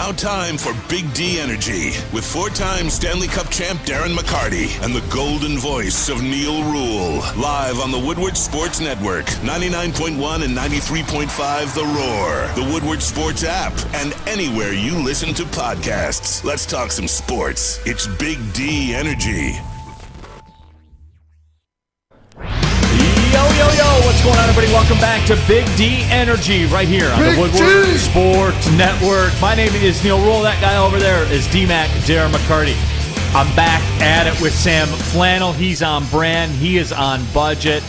Now time for Big D Energy with four-time Stanley Cup champ Darren McCarty and the golden voice of Neal Ruhl. Live on the Woodward Sports Network, 99.1 and 93.5 The Roar, the Woodward Sports app, and anywhere you listen to podcasts. Let's talk some sports. It's Big D Energy. Yo, what's going on, everybody? Welcome back to Big D Energy right here on the Woodward Sports Network. My name is Neal Ruhl. That guy over there is D-Mac, Darren McCarty. I'm back at it with Sam Flannel. He's on brand. He is on budget.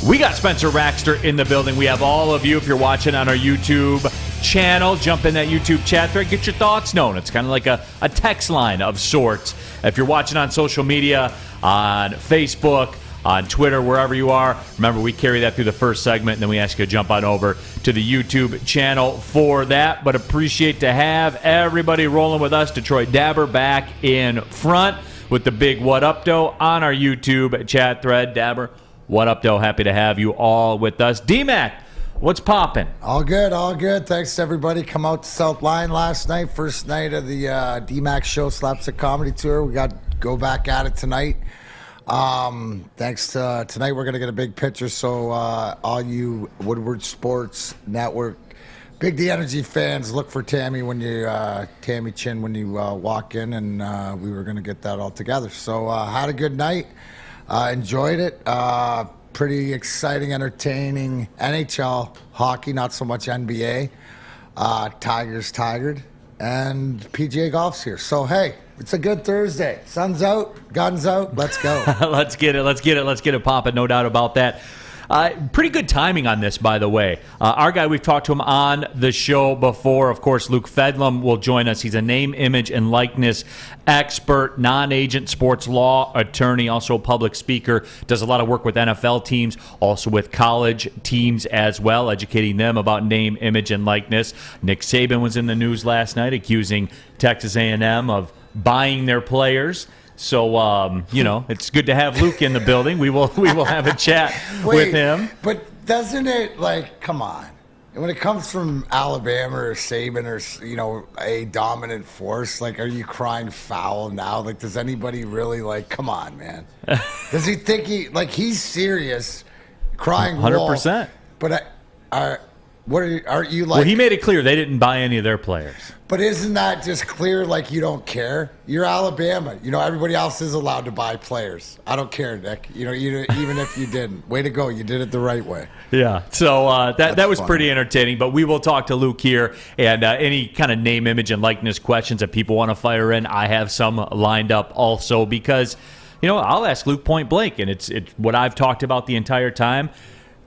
We got Spencer Raxter in the building. We have all of you, if you're watching on our YouTube channel, jump in that YouTube chat thread. Get your thoughts known. It's kind of like a text line of sorts. If you're watching on social media, on Facebook, on Twitter, wherever you are. Remember, we carry that through the first segment, and then we ask you to jump on over to the YouTube channel for that. But appreciate to have everybody rolling with us. Detroit Dabber back in front with the big What Up Doe on our YouTube chat thread. Dabber, what up, Doe? Happy to have you all with us. D-Mac, what's popping? All good, all good. Thanks to everybody. Come out to South Line last night. First night of the D-Mac Show Slapstick Comedy Tour. We got go back at it tonight. Thanks to tonight we're gonna get a big picture, so all you Woodward Sports Network Big D Energy fans, look for Tammy when you Tammy Chin when you walk in, and we were gonna get that all together. So had a good night, enjoyed it. Pretty exciting, entertaining NHL hockey, not so much NBA. Tigers tigered, and PGA Golf's here. So hey, it's a good Thursday. Sun's out, guns out. Let's go. Let's get it popping. No doubt about that. Pretty good timing on this, by the way. Our guy, we've talked to him on the show before. Of course, Luke Fedlam will join us. He's a name, image, and likeness expert, non-agent sports law attorney, also a public speaker, does a lot of work with NFL teams, also with college teams as well, educating them about name, image, and likeness. Nick Saban was in the news last night accusing Texas A&M of buying their players. So, it's good to have Luke in the building. We will have a chat with him. But doesn't it, come on. When it comes from Alabama or Saban or, a dominant force, are you crying foul now? Does anybody really, come on, man. Does he think he's serious, crying 100%. But aren't you Well, he made it clear they didn't buy any of their players. But isn't that just clear, you don't care? You're Alabama. Everybody else is allowed to buy players. I don't care, Nick. Even if you didn't. Way to go. You did it the right way. Yeah. So that was fun. pretty entertaining. But we will talk to Luke here. And any kind of name, image, and likeness questions that people want to fire in, I have some lined up also. Because, I'll ask Luke point blank. And it's what I've talked about the entire time.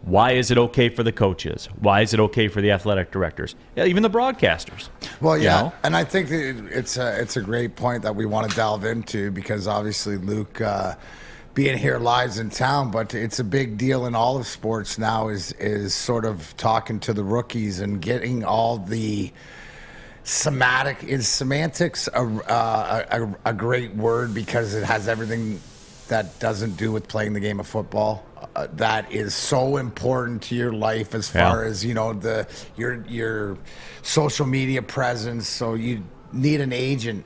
Why is it okay for the coaches? Why is it okay for the athletic directors? Yeah, even the broadcasters. Well, yeah, and I think that it's a great point that we want to delve into, because obviously Luke being here live in town, but it's a big deal in all of sports now is sort of talking to the rookies and getting all the semantics a great word, because it has everything that doesn't do with playing the game of football. That is so important to your life as far as your social media presence. So you need an agent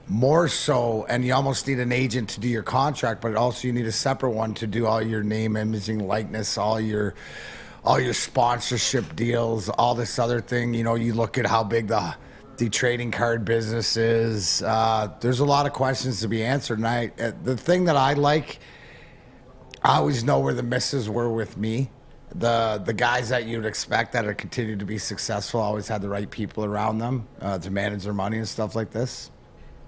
more so, and you almost need an agent to do your contract, but also you need a separate one to do all your name, imaging, likeness, all your sponsorship deals, all this other thing. You look at how big the trading card business is. There's a lot of questions to be answered, and the thing that I always know where the misses were with me. The guys that you'd expect that are continued to be successful always had the right people around them to manage their money and stuff like this.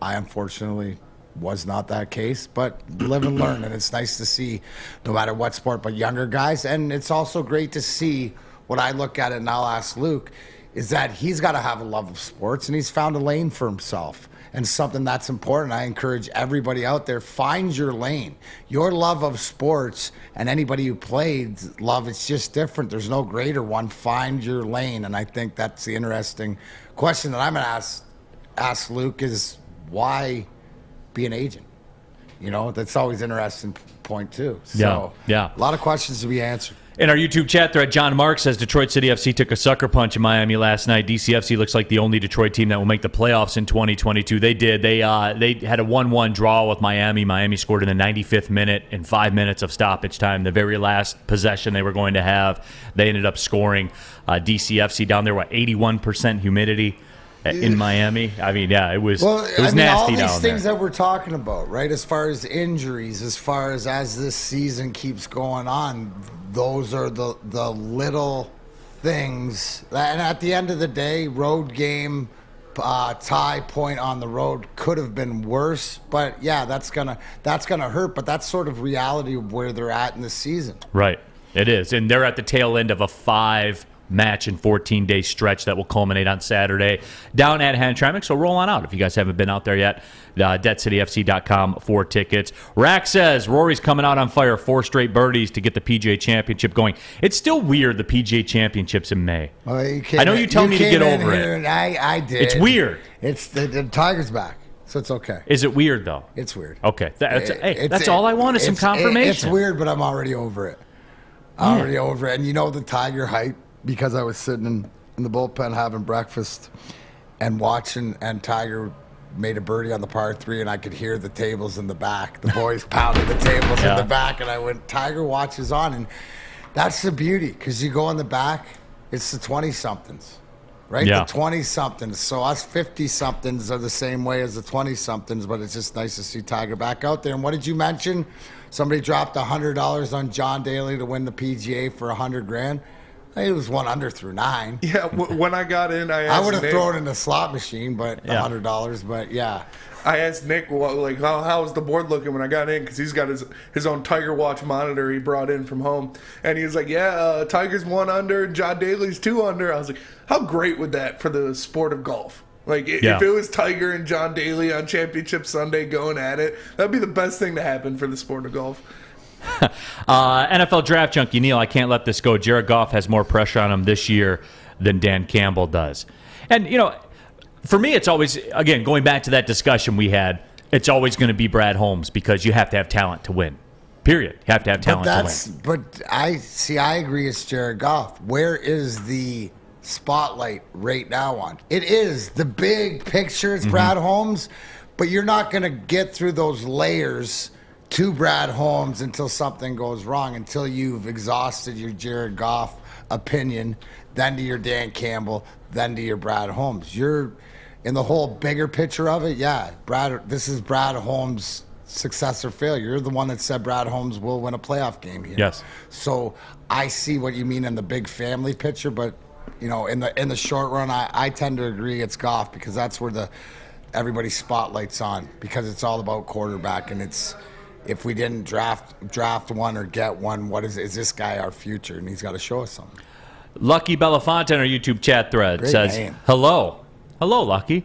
I unfortunately was not that case, but live and learn, and it's nice to see, no matter what sport, but younger guys. And it's also great to see what I look at, and I'll ask Luke, is that he's got to have a love of sports, and he's found a lane for himself. And something that's important, I encourage everybody out there, find your lane. Your love of sports, and anybody who played love, it's just different. There's no greater one. Find your lane. And I think that's the interesting question that I'm going to ask Luke is, why be an agent? That's always an interesting point too. So, yeah. A lot of questions to be answered. In our YouTube chat thread, John Mark says Detroit City FC took a sucker punch in Miami last night. DCFC looks like the only Detroit team that will make the playoffs in 2022. They did. They had a 1-1 draw with Miami. Miami scored in the 95th minute in 5 minutes of stoppage time. The very last possession they were going to have, they ended up scoring. DCFC down there, 81% humidity in Miami. I mean, yeah, it was nasty down there. All these things that we're talking about, right, as far as injuries, as far as this season keeps going on, those are the little things. And at the end of the day, road game, tie point on the road could have been worse. But, yeah, that's gonna hurt. But that's sort of reality of where they're at in the season. Right. It is. And they're at the tail end of a 5-match and 14-day stretch that will culminate on Saturday down at Hamtramck. So roll on out if you guys haven't been out there yet. DebtCityFC.com for tickets. Rack says Rory's coming out on fire. 4 straight birdies to get the PGA Championship going. It's still weird, the PGA Championship's in May. Well, I know you tell me to get over it. And I did. It's weird. It's the Tiger's back, so it's okay. Is it weird, though? It's weird. Okay. That's all I want is some confirmation. It's weird, but I'm already over it. Already over it. And you know the Tiger hype, because I was sitting in the bullpen having breakfast and watching, and Tiger made a birdie on the par 3, and I could hear the tables in the back. The boys pounding the tables in the back, and I went, Tiger watches on. And that's the beauty, because you go in the back, it's the 20-somethings, right? Yeah. The 20-somethings. So us 50-somethings are the same way as the 20-somethings, but it's just nice to see Tiger back out there. And what did you mention? Somebody dropped $100 on John Daly to win the PGA for $100,000. It was 1 under through 9. Yeah, when I got in, I would have thrown it in the slot machine, but $100. But yeah, I asked Nick, how was the board looking when I got in? Because he's got his own Tiger Watch monitor he brought in from home, and he was like, Tiger's 1 under, John Daly's 2 under. I was like, how great would that for the sport of golf? Like, if it was Tiger and John Daly on Championship Sunday going at it, that'd be the best thing to happen for the sport of golf. NFL Draft Junkie Neal, I can't let this go. Jared Goff has more pressure on him this year than Dan Campbell does. And, for me, it's always, again, going back to that discussion we had, it's always going to be Brad Holmes because you have to have talent to win. Period. You have to have talent to win. But I agree it's Jared Goff. Where is the spotlight right now on? It is the big picture. It's Brad Holmes, but you're not going to get through those layers to Brad Holmes until something goes wrong, until you've exhausted your Jared Goff opinion, then to your Dan Campbell, then to your Brad Holmes. You're in the whole bigger picture of it. Yeah, this is Brad Holmes' success or failure. You're the one that said Brad Holmes will win a playoff game here. Yes. So I see what you mean in the big family picture, but in the short run, I tend to agree it's Goff, because that's where everybody's spotlight's on, because it's all about quarterback, and it's. If we didn't draft one or get one, is this guy our future? And he's got to show us something. Lucky Belafonte on our YouTube chat thread says, hello. Hello, Lucky.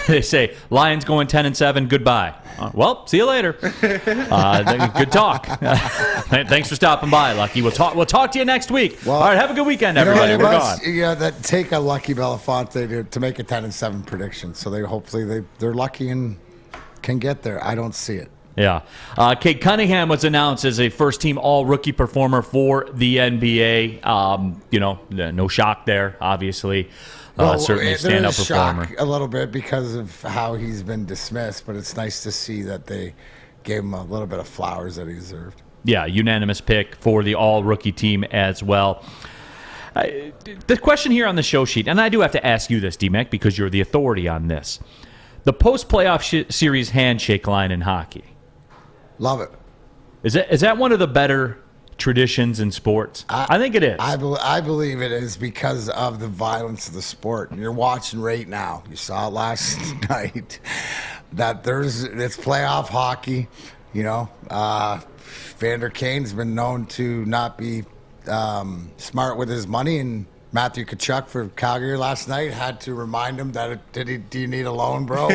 They say, Lions going 10-7, goodbye. Well, see you later. Good talk. Thanks for stopping by, Lucky. We'll talk to you next week. Well, all right, have a good weekend, everybody. We're gone. Yeah, that take a Lucky Belafonte to make a 10-7 prediction. So they're lucky and can get there. I don't see it. Yeah. Cade Cunningham was announced as a first-team all-rookie performer for the NBA. No shock there, obviously. Certainly a standout performer. Shock a little bit because of how he's been dismissed, but it's nice to see that they gave him a little bit of flowers that he deserved. Yeah, unanimous pick for the all-rookie team as well. The question here on the show sheet, and I do have to ask you this, D-Mac, because you're the authority on this. The post-playoff series handshake line in hockey. Love it. Is that one of the better traditions in sports? I think it is. I believe it is because of the violence of the sport. And you're watching right now. You saw it last night. That it's playoff hockey. Vander Kane's been known to not be smart with his money, and Matthew Tkachuk for Calgary last night had to remind him that do you need a loan, bro?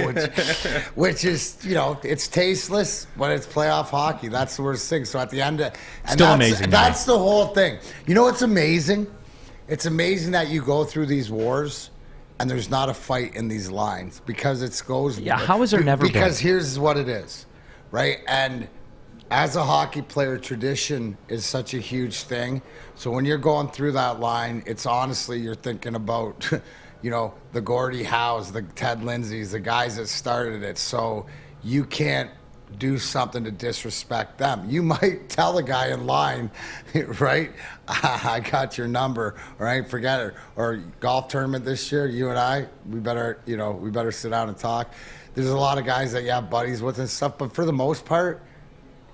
Which is, it's tasteless, but it's playoff hockey. That's the worst thing. So at the end, amazing. That's the whole thing. You know what's amazing? It's amazing that you go through these wars and there's not a fight in these lines, because it goes. Yeah, how is there never? Because here's what it is, right? And as a hockey player, tradition is such a huge thing. So when you're going through that line, it's honestly, you're thinking about, the Gordie Howes, the Ted Lindsays, the guys that started it. So you can't do something to disrespect them. You might tell a guy in line, right? I got your number, right? Forget it. Or golf tournament this year, you and I, we better sit down and talk. There's a lot of guys that you have buddies with and stuff, but for the most part,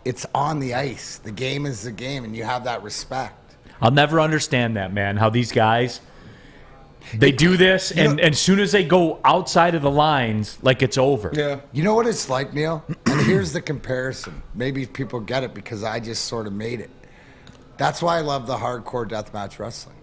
it's on the ice. The game is the game, and you have that respect. I'll never understand that, man, how these guys, they do this, and as soon as they go outside of the lines, like it's over. Yeah. You know what it's like, Neal? And here's the comparison. Maybe people get it because I just sort of made it. That's why I love the hardcore deathmatch wrestling.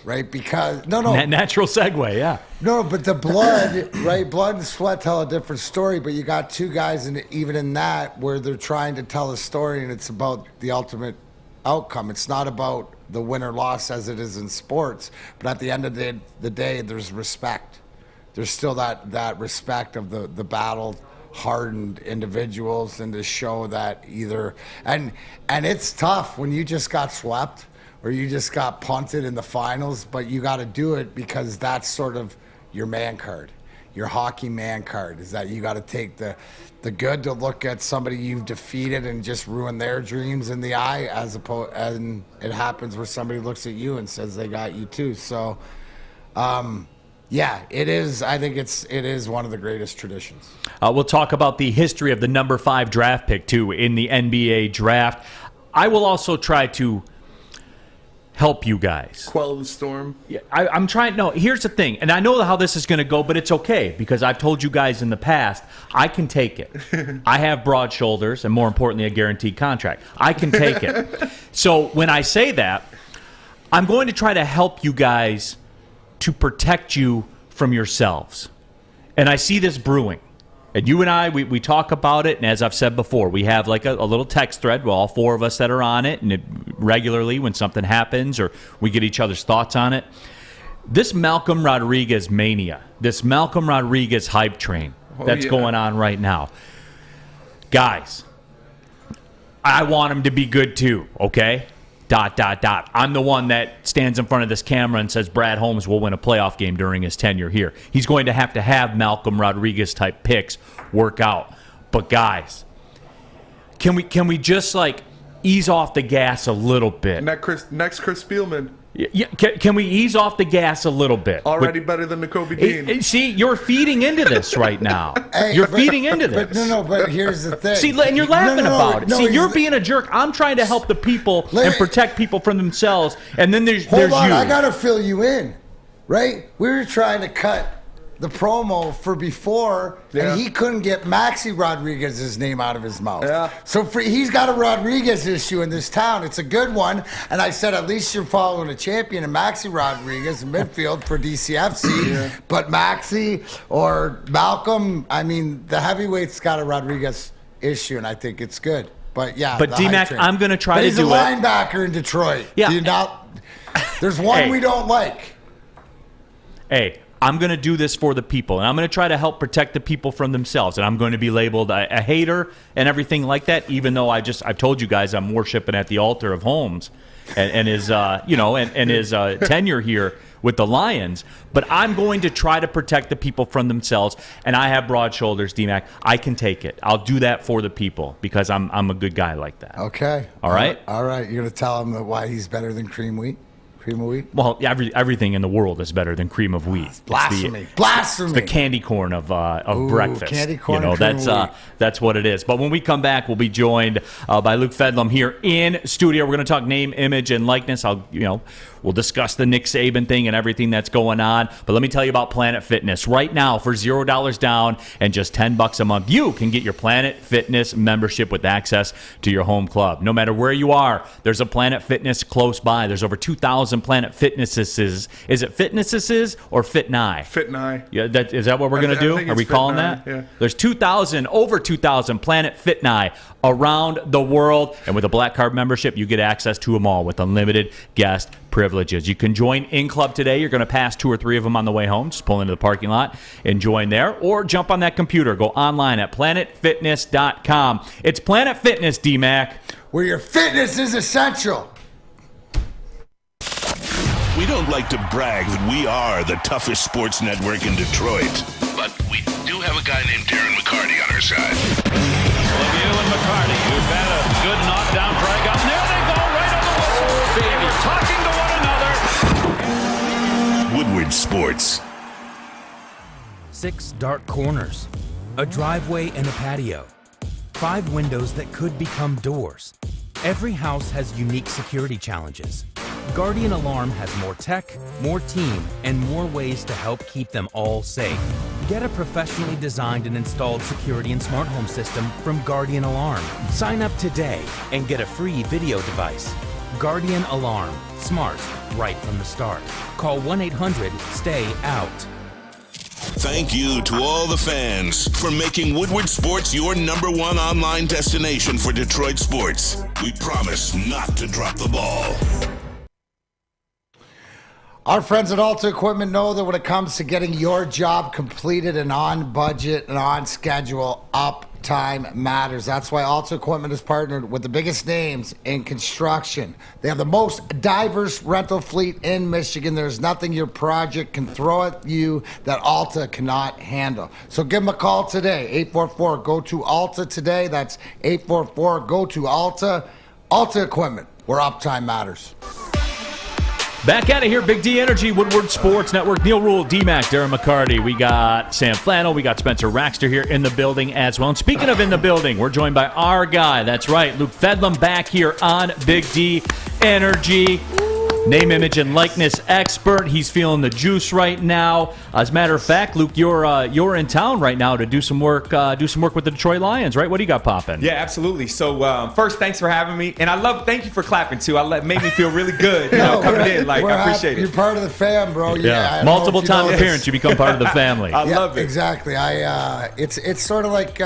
Right? Because, Natural segue, yeah. No, but the blood, right? Blood and sweat tell a different story, but you got two guys, and even in that, where they're trying to tell a story, and it's about the ultimate outcome. It's not about the win or loss as it is in sports, but at the end of the day, there's respect. There's still that respect of the battle-hardened individuals, and to show that either, and it's tough when you just got swept, or you just got punted in the finals, but you got to do it because that's sort of your man card, your hockey man card, is that you got to take the good to look at somebody you've defeated and just ruin their dreams in the eye, and it happens where somebody looks at you and says they got you too. So, yeah, it is. I think it is one of the greatest traditions. We'll talk about the history of the number 5 draft pick too in the NBA draft. I will also try to help you guys. Quell the storm. Yeah, I'm trying. No, here's the thing, and I know how this is going to go, but it's okay because I've told you guys in the past I can take it. I have broad shoulders, and more importantly, a guaranteed contract. I can take it. So when I say that, I'm going to try to help you guys to protect you from yourselves. And I see this brewing. And you and I, we talk about it, and as I've said before, we have like a little text thread with all 4 of us that are on it, and regularly when something happens or we get each other's thoughts on it. This Malcom Rodriguez mania, this Malcom Rodriguez hype train that's going on right now. Guys, I want him to be good too, okay? ... I'm the one that stands in front of this camera and says Brad Holmes will win a playoff game during his tenure here. He's going to have Malcom Rodriguez type picks work out. But guys, can we just like ease off the gas a little bit? Next Chris Spielman. Yeah, can we ease off the gas a little bit? Already better than Nakobe Dean. See, you're feeding into this right now. You're feeding into this. But here's the thing. See, and you're laughing about it. See, you're being a jerk. I'm trying to help the people and protect people from themselves, and then there's you. Hold on, I got to fill you in, right? We were trying to cut the promo for before, and he couldn't get Maxi Rodriguez's name out of his mouth. Yeah. So he's got a Rodriguez issue in this town. It's a good one. And I said, at least you're following a champion, and Maxi Rodriguez in midfield for DCFC. Yeah. But Maxi or Malcom, I mean, the heavyweight's got a Rodriguez issue, and I think it's good. But yeah, but D-Mac, I'm going to try to do it. He's a linebacker in Detroit. Yeah. There's one we don't like. Hey, I'm going to do this for the people, and I'm going to try to help protect the people from themselves, and I'm going to be labeled a hater and everything like that, even though I've told you guys I'm worshiping at the altar of Holmes and his his tenure here with the Lions. But I'm going to try to protect the people from themselves, and I have broad shoulders, D-Mac. I can take it. I'll do that for the people because I'm a good guy like that. Okay. All right? All right. You're going to tell him why he's better than cream wheat? Cream of wheat? Well, everything in the world is better than cream of wheat. Blasphemy! It's the candy corn of breakfast. Candy corn. That's what it is. But when we come back, we'll be joined by Luke Fedlam here in studio. We're going to talk name, image, and likeness. We'll discuss the Nick Saban thing and everything that's going on. But let me tell you about Planet Fitness. Right now, for $0 down and just $10 a month, you can get your Planet Fitness membership with access to your home club. No matter where you are, there's a Planet Fitness close by. There's over 2,000 Planet Fitnesses. Is it Fitnesses or Fitnigh? Fitnigh. Yeah, is that what we're going to do? Are we calling that? Yeah. There's over 2,000 Planet Fitnigh around the world. And with a Black Card membership, you get access to them all with unlimited guest privileges. You can join In Club today. You're going to pass 2 or 3 of them on the way home. Just pull into the parking lot and join there. Or jump on that computer. Go online at planetfitness.com. It's Planet Fitness, D-Mac. Where your fitness is essential. We don't like to brag that we are the toughest sports network in Detroit, but we do have a guy named Darren McCarty on our side. Lemieux and McCarty, who've had a good knockdown drag up. There they go, right on the whistle. They were talking to one another. Woodward Sports. 6 dark corners, a driveway and a patio, 5 windows that could become doors. Every house has unique security challenges. Guardian Alarm has more tech, more team, and more ways to help keep them all safe. Get a professionally designed and installed security and smart home system from Guardian Alarm. Sign up today and get a free video device. Guardian Alarm. Smart, right from the start. Call 1-800-STAY-OUT. Thank you to all the fans for making Woodward Sports your #1 online destination for Detroit sports. We promise not to drop the ball. Our friends at Alta Equipment know that when it comes to getting your job completed and on budget and on schedule, uptime matters. That's why Alta Equipment is partnered with the biggest names in construction. They have the most diverse rental fleet in Michigan. There's nothing your project can throw at you that Alta cannot handle. So give them a call today, 844-GO-TO-ALTA today. That's 844-GO-TO-ALTA. Alta Equipment, where uptime matters. Back out of here, Big D Energy, Woodward Sports Network. Neal Ruhl, D-Mac, Darren McCarty. We got Sam Flannel. We got Spencer Raxter here in the building as well. And speaking of in the building, we're joined by our guy. That's right, Luke Fedlam back here on Big D Energy. Name, image, and likeness expert. He's feeling the juice right now. As a matter of fact, Luke, you're in town right now to do some work with the Detroit Lions, right? What do you got popping? Yeah, absolutely. So first, thanks for having me, and thank you for clapping too. It made me feel really good, coming in. I appreciate it. You're part of the fam, bro. Yeah, multiple time appearance, you become part of the family. I love it. Exactly. It's sort of like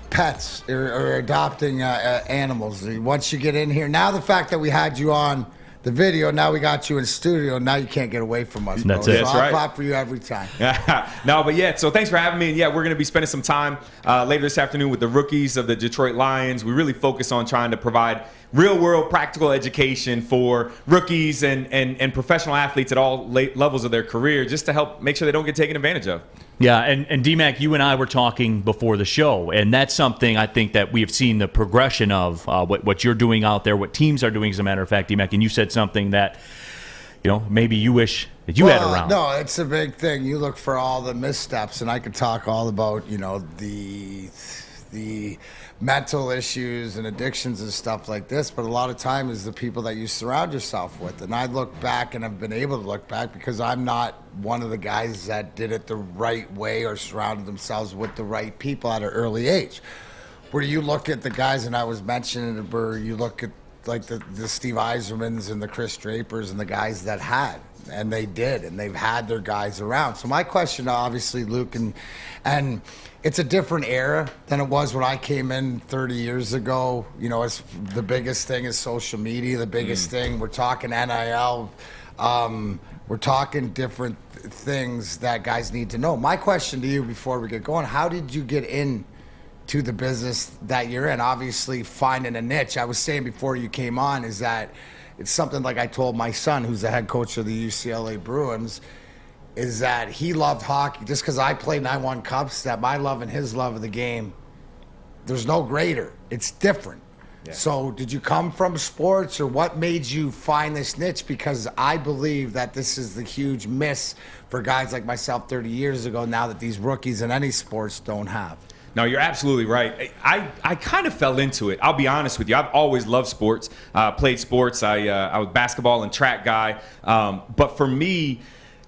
pets or adopting animals. Once you get in here, now the fact that we had you on the video, now we got you in studio, now you can't get away from us, bro. That's it. So That's I'll right. clap for you every time. So thanks for having me. And yeah, we're going to be spending some time later this afternoon with the rookies of the Detroit Lions. We really focus on trying to provide real-world practical education for rookies and professional athletes at all levels of their career, just to help make sure they don't get taken advantage of. Yeah, and D-Mac, you and I were talking before the show, and that's something I think that we have seen the progression of what you're doing out there, what teams are doing, as a matter of fact, D-Mac, and you said something that, maybe you wish that you had around. No, it's a big thing. You look for all the missteps, and I could talk all about, the mental issues and addictions and stuff like this, but a lot of time is the people that you surround yourself with. And I look back, and I've been able to look back because I'm not one of the guys that did it the right way or surrounded themselves with the right people at an early age. Where you look at the guys, and I was mentioning it, where you look at like the Steve Eisermans and the Chris Drapers and the guys that had, and they did, and they've had their guys around. So my question, obviously, Luke, and it's a different era than it was when I came in 30 years ago. It's the biggest thing is social media. The biggest thing, we're talking NIL. We're talking different things that guys need to know. My question to you before we get going, how did you get into the business that you're in? Obviously, finding a niche. I was saying before you came on is that it's something like I told my son, who's the head coach of the UCLA Bruins, is that he loved hockey just because I played and I won cups, that my love and his love of the game, there's no greater. It's different. Yeah. So did you come from sports, or what made you find this niche? Because I believe that this is the huge miss for guys like myself 30 years ago, now that these rookies in any sports don't have. No, you're absolutely right. I kind of fell into it. I'll be honest with you. I've always loved sports, played sports. I was a basketball and track guy. But for me,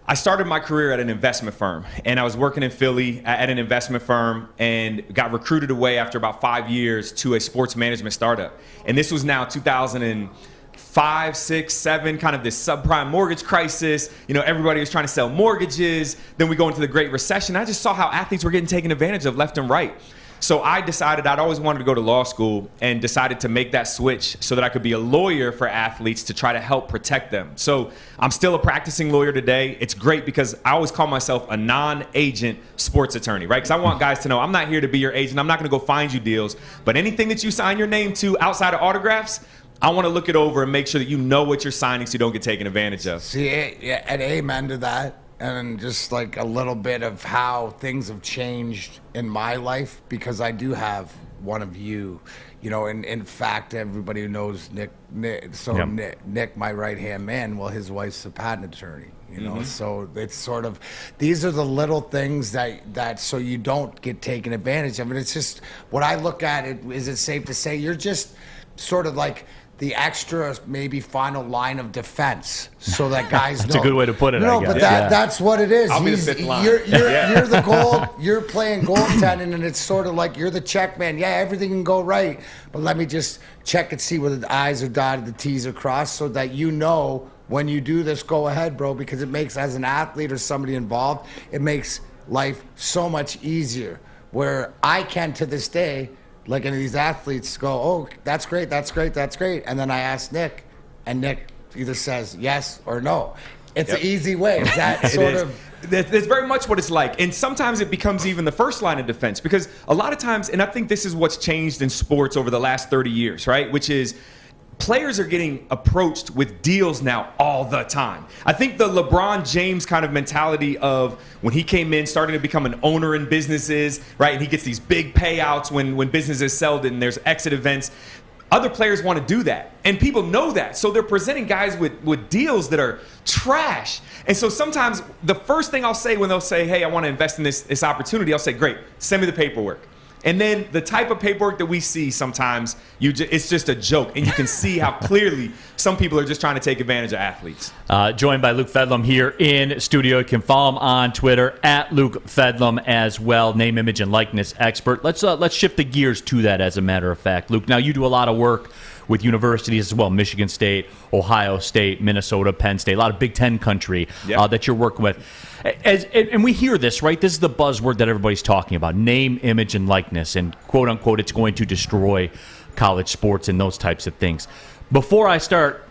I started my career at an investment firm, and I was working in Philly at an investment firm and got recruited away after about 5 years to a sports management startup. And this was now 2005, 6, 7, kind of this subprime mortgage crisis. Everybody was trying to sell mortgages. Then we go into the Great Recession. I just saw how athletes were getting taken advantage of left and right. So I decided I'd always wanted to go to law school and decided to make that switch so that I could be a lawyer for athletes to try to help protect them. So I'm still a practicing lawyer today. It's great because I always call myself a non-agent sports attorney, right? Because I want guys to know I'm not here to be your agent. I'm not going to go find you deals. But anything that you sign your name to outside of autographs, I want to look it over and make sure that you know what you're signing so you don't get taken advantage of. See, and amen to that. And just like a little bit of how things have changed in my life, because I do have one of you, and in fact, everybody who knows Nick, Nick, my right-hand man, well, his wife's a patent attorney, so it's sort of, these are the little things that so you don't get taken advantage of. And it's just, what I look at it, is it safe to say you're just sort of like the extra maybe final line of defense, so that guys That's know. a good way to put it. No, I guess. but that's what it is. I'll be the fifth line. You're the goal. You're playing goaltending, and it's sort of like you're the check man. Yeah, everything can go right, but let me just check and see whether the I's are dotted, the T's are crossed, so that when you do this, go ahead, bro, because it makes, as an athlete or somebody involved, it makes life so much easier. Where I can, to this day, like, any of these athletes go, oh, that's great, that's great, that's great. And then I ask Nick, and Nick either says yes or no. It's an easy way. That sort of. That's very much what it's like. And sometimes it becomes even the first line of defense, because a lot of times, and I think this is what's changed in sports over the last 30 years, right? Which is, players are getting approached with deals now all the time. I think the LeBron James kind of mentality of when he came in, starting to become an owner in businesses, right? And he gets these big payouts when businesses sell and there's exit events. Other players want to do that, and people know that. So they're presenting guys with deals that are trash. And so sometimes the first thing I'll say when they'll say, hey, I want to invest in this opportunity, I'll say, great, send me the paperwork. And then the type of paperwork that we see sometimes, it's just a joke. And you can see how clearly some people are just trying to take advantage of athletes. Joined by Luke Fedlam here in studio. You can follow him on Twitter, at Luke Fedlam as well, name, image, and likeness expert. Let's shift the gears to that, as a matter of fact. Luke, now you do a lot of work with universities as well, Michigan State, Ohio State, Minnesota, Penn State, a lot of Big Ten country that you're working with. And we hear this, right? This is the buzzword that everybody's talking about, name, image, and likeness, and quote unquote, it's going to destroy college sports and those types of things. Before I start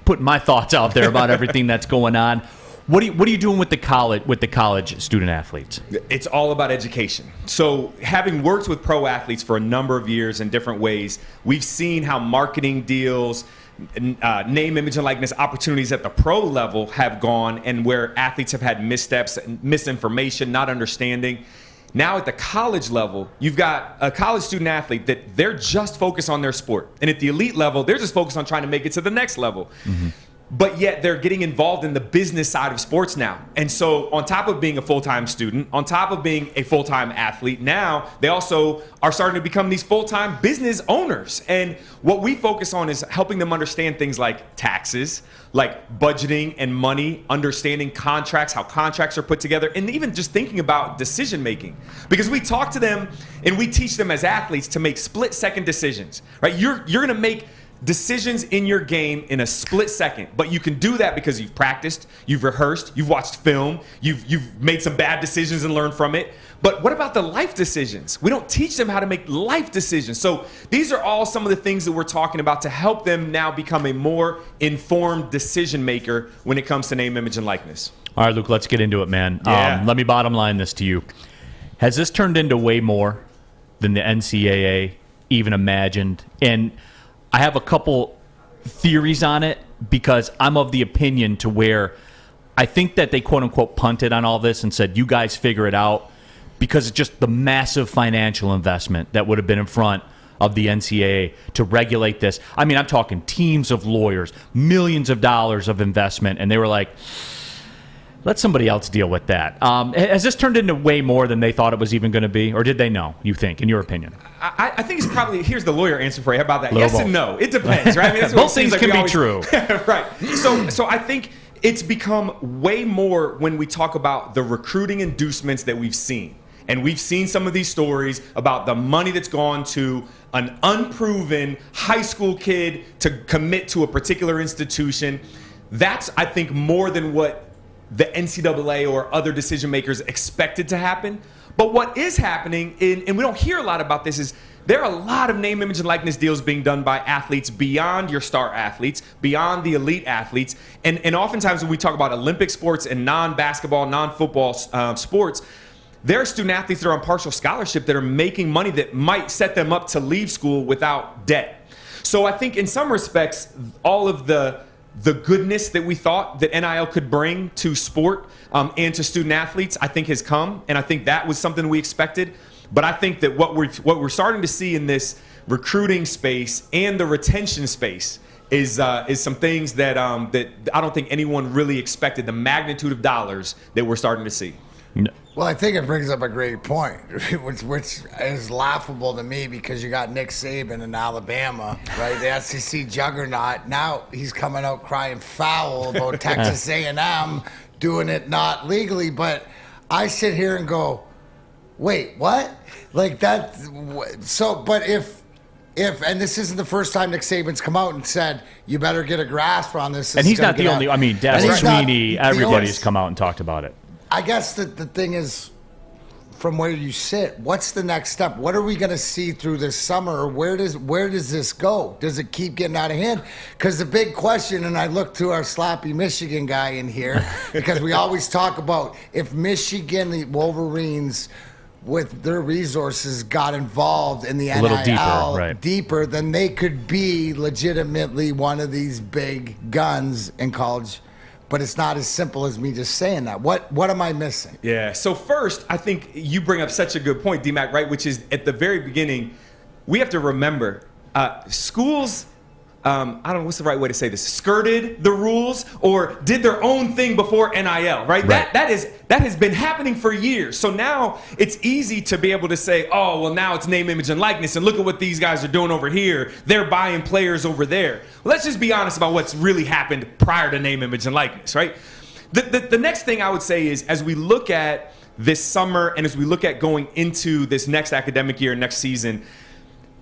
putting my thoughts out there about everything that's going on, what are you doing with the college student athletes? It's all about education. So having worked with pro athletes for a number of years in different ways, we've seen how marketing deals, name, image, and likeness opportunities at the pro level have gone, and where athletes have had missteps, misinformation, not understanding. Now at the college level, you've got a college student athlete that they're just focused on their sport. And at the elite level, they're just focused on trying to make it to the next level. Mm-hmm. But yet they're getting involved in the business side of sports now. And so on top of being a full-time student, on top of being a full-time athlete, now they also are starting to become these full-time business owners. And what we focus on is helping them understand things like taxes, like budgeting and money, understanding contracts, how contracts are put together, and even just thinking about decision-making. Because we talk to them and we teach them as athletes to make split-second decisions, right? You're going to make decisions in your game in a split second, but you can do that because you've practiced, you've rehearsed, you've watched film, you've made some bad decisions and learned from it. But what about the life decisions? We don't teach them how to make life decisions. So these are all some of the things that we're talking about to help them now become a more informed decision maker when it comes to name, image, and likeness. All right, Luke, let's get into it, man. Yeah. Let me bottom line this to you. Has this turned into way more than the NCAA even imagined? And I have a couple theories on it, because I'm of the opinion to where I think that they quote-unquote punted on all this and said, you guys figure it out, because it's just the massive financial investment that would have been in front of the NCAA to regulate this. I mean, I'm talking teams of lawyers, millions of dollars of investment, and they were like, let somebody else deal with that. Has this turned into way more than they thought it was even going to be? Or did they know, you think, in your opinion? I think it's probably, here's the lawyer answer for you. How about that? Yes and no. It depends, right? I mean, that's what both things can be true. Right. So I think it's become way more when we talk about the recruiting inducements that we've seen. And we've seen some of these stories about the money that's gone to an unproven high school kid to commit to a particular institution. That's, I think, more than what the NCAA or other decision makers expected to happen. But what is happening, and we don't hear a lot about this, is there are a lot of name, image, and likeness deals being done by athletes beyond your star athletes, beyond the elite athletes. And oftentimes when we talk about Olympic sports and non-basketball, non-football sports, there are student athletes that are on partial scholarship that are making money that might set them up to leave school without debt. So I think in some respects, all of the goodness that we thought that NIL could bring to sport and to student athletes, I think has come. And I think that was something we expected. But I think that what we're starting to see in this recruiting space and the retention space is some things that I don't think anyone really expected, the magnitude of dollars that we're starting to see. Well, I think it brings up a great point, which is laughable to me because you got Nick Saban in Alabama, right? The SEC juggernaut. Now he's coming out crying foul about Texas A&M doing it not legally. But I sit here and go, wait, what? Like that? So, but if and this isn't the first time Nick Saban's come out and said, you better get a grasp on this. And he's not the only. I mean, Dabo Sweeney, everybody's come out and talked about it. I guess the thing is, from where you sit, what's the next step? What are we going to see through this summer? Or where does this go? Does it keep getting out of hand? Because the big question, and I look to our sloppy Michigan guy in here, because we always talk about if Michigan, the Wolverines, with their resources got involved in the NIL a little deeper, right, deeper, then they could be legitimately one of these big guns in college. But it's not as simple as me just saying that. What am I missing? Yeah. So first, I think you bring up such a good point, D-Mac, right? Which is at the very beginning, we have to remember schools. I don't know what's the right way to say this. Skirted the rules or did their own thing before NIL, right? That has been happening for years. So now it's easy to be able to say, oh, well, now it's name, image, and likeness, and look at what these guys are doing over here. They're buying players over there. Well, let's just be honest about what's really happened prior to name, image, and likeness, right? The next thing I would say is, as we look at this summer and as we look at going into this next academic year, next season,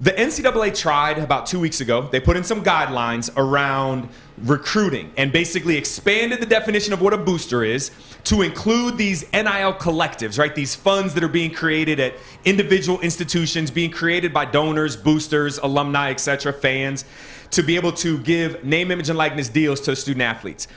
the NCAA tried about 2 weeks ago. They put in some guidelines around recruiting and basically expanded the definition of what a booster is to include these NIL collectives, right? These funds that are being created at individual institutions, being created by donors, boosters, alumni, etc., fans, to be able to give name, image, and likeness deals to student athletes.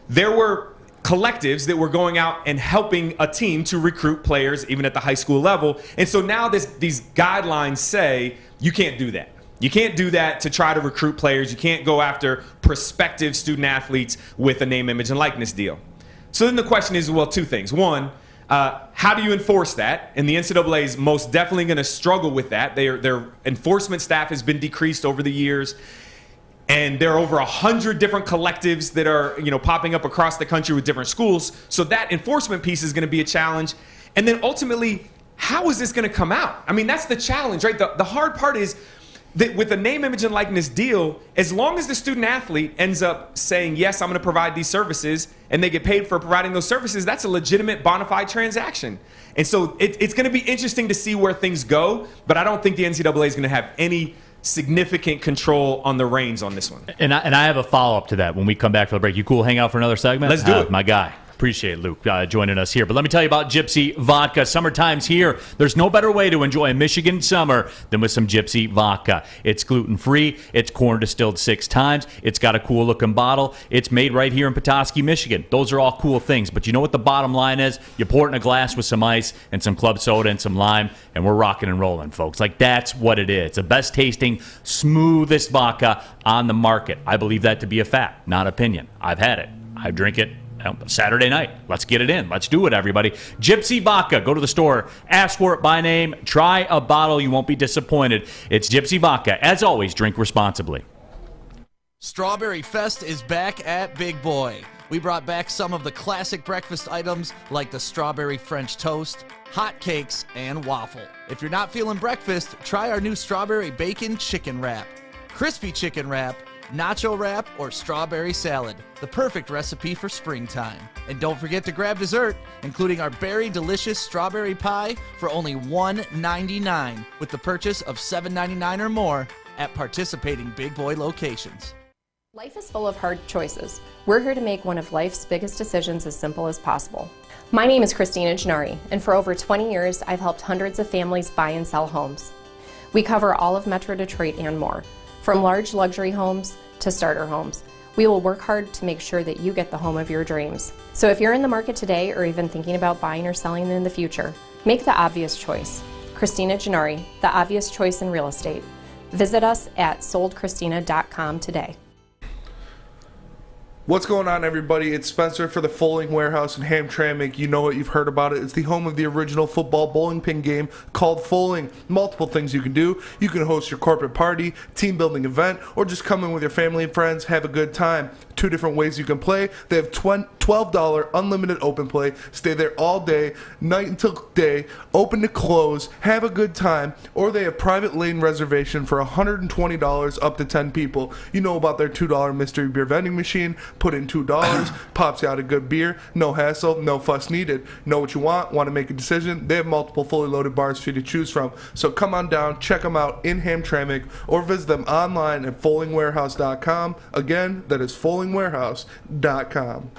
There were collectives that were going out and helping a team to recruit players even at the high school level. And so now these guidelines say you can't do that. You can't do that to try to recruit players. You can't go after prospective student athletes with a name, image, and likeness deal. So then the question is, well, two things. One, how do you enforce that? And the NCAA is most definitely going to struggle with that. Their enforcement staff has been decreased over the years. And there are over 100 different collectives that are, popping up across the country with different schools. So that enforcement piece is going to be a challenge. And then ultimately, how is this going to come out? I mean, that's the challenge, right? The hard part is that with a name, image, and likeness deal, as long as the student athlete ends up saying, yes, I'm going to provide these services, and they get paid for providing those services, that's a legitimate bona fide transaction. And so it's going to be interesting to see where things go, but I don't think the NCAA is going to have any significant control on the reins on this one. And I have a follow-up to that when we come back for the break. You cool hang out for another segment? Let's do it. My guy. Appreciate Luke joining us here. But let me tell you about Gypsy Vodka. Summertime's here. There's no better way to enjoy a Michigan summer than with some Gypsy Vodka. It's gluten-free. It's corn distilled 6 times. It's got a cool-looking bottle. It's made right here in Petoskey, Michigan. Those are all cool things. But you know what the bottom line is? You pour it in a glass with some ice and some club soda and some lime, and we're rocking and rolling, folks. Like, that's what it is. It's the best-tasting, smoothest vodka on the market. I believe that to be a fact, not opinion. I've had it. I drink it Saturday night. Let's get it in. Let's do it, everybody. Gypsy Vodka. Go to the store. Ask for it by name. Try a bottle. You won't be disappointed. It's Gypsy Vodka. As always, drink responsibly. Strawberry Fest is back at Big Boy. We brought back some of the classic breakfast items like the strawberry French toast, hot cakes, and waffle. If you're not feeling breakfast, try our new strawberry bacon chicken wrap, crispy chicken wrap, nacho wrap, or strawberry salad. The perfect recipe for springtime. And don't forget to grab dessert, including our berry delicious strawberry pie for only $1.99 with the purchase of $7.99 or more at participating Big Boy locations. Life is full of hard choices. We're here to make one of life's biggest decisions as simple as possible. My name is Christina Gennari, and for over 20 years, I've helped hundreds of families buy and sell homes. We cover all of Metro Detroit and more, from large luxury homes to starter homes. We will work hard to make sure that you get the home of your dreams. So if you're in the market today or even thinking about buying or selling in the future, make the obvious choice. Christina Gennari, the obvious choice in real estate. Visit us at soldchristina.com today. What's going on, everybody? It's Spencer for the Fulling Warehouse in Hamtramck. You know it, you've heard about it. It's the home of the original football bowling pin game called Fulling. Multiple things you can do. You can host your corporate party, team building event, or just come in with your family and friends, have a good time. 2 different ways you can play. They have $12 unlimited open play. Stay there all day, night until day, open to close, have a good time. Or they have private lane reservation for $120 up to 10 people. You know about their $2 mystery beer vending machine. Put in $2, pops you out a good beer. No hassle, no fuss needed. Know what you want to make a decision. They have multiple fully loaded bars for you to choose from. So come on down, check them out in Hamtramck, or visit them online at fullingwarehouse.com. Again, that is fullingwarehouse.com.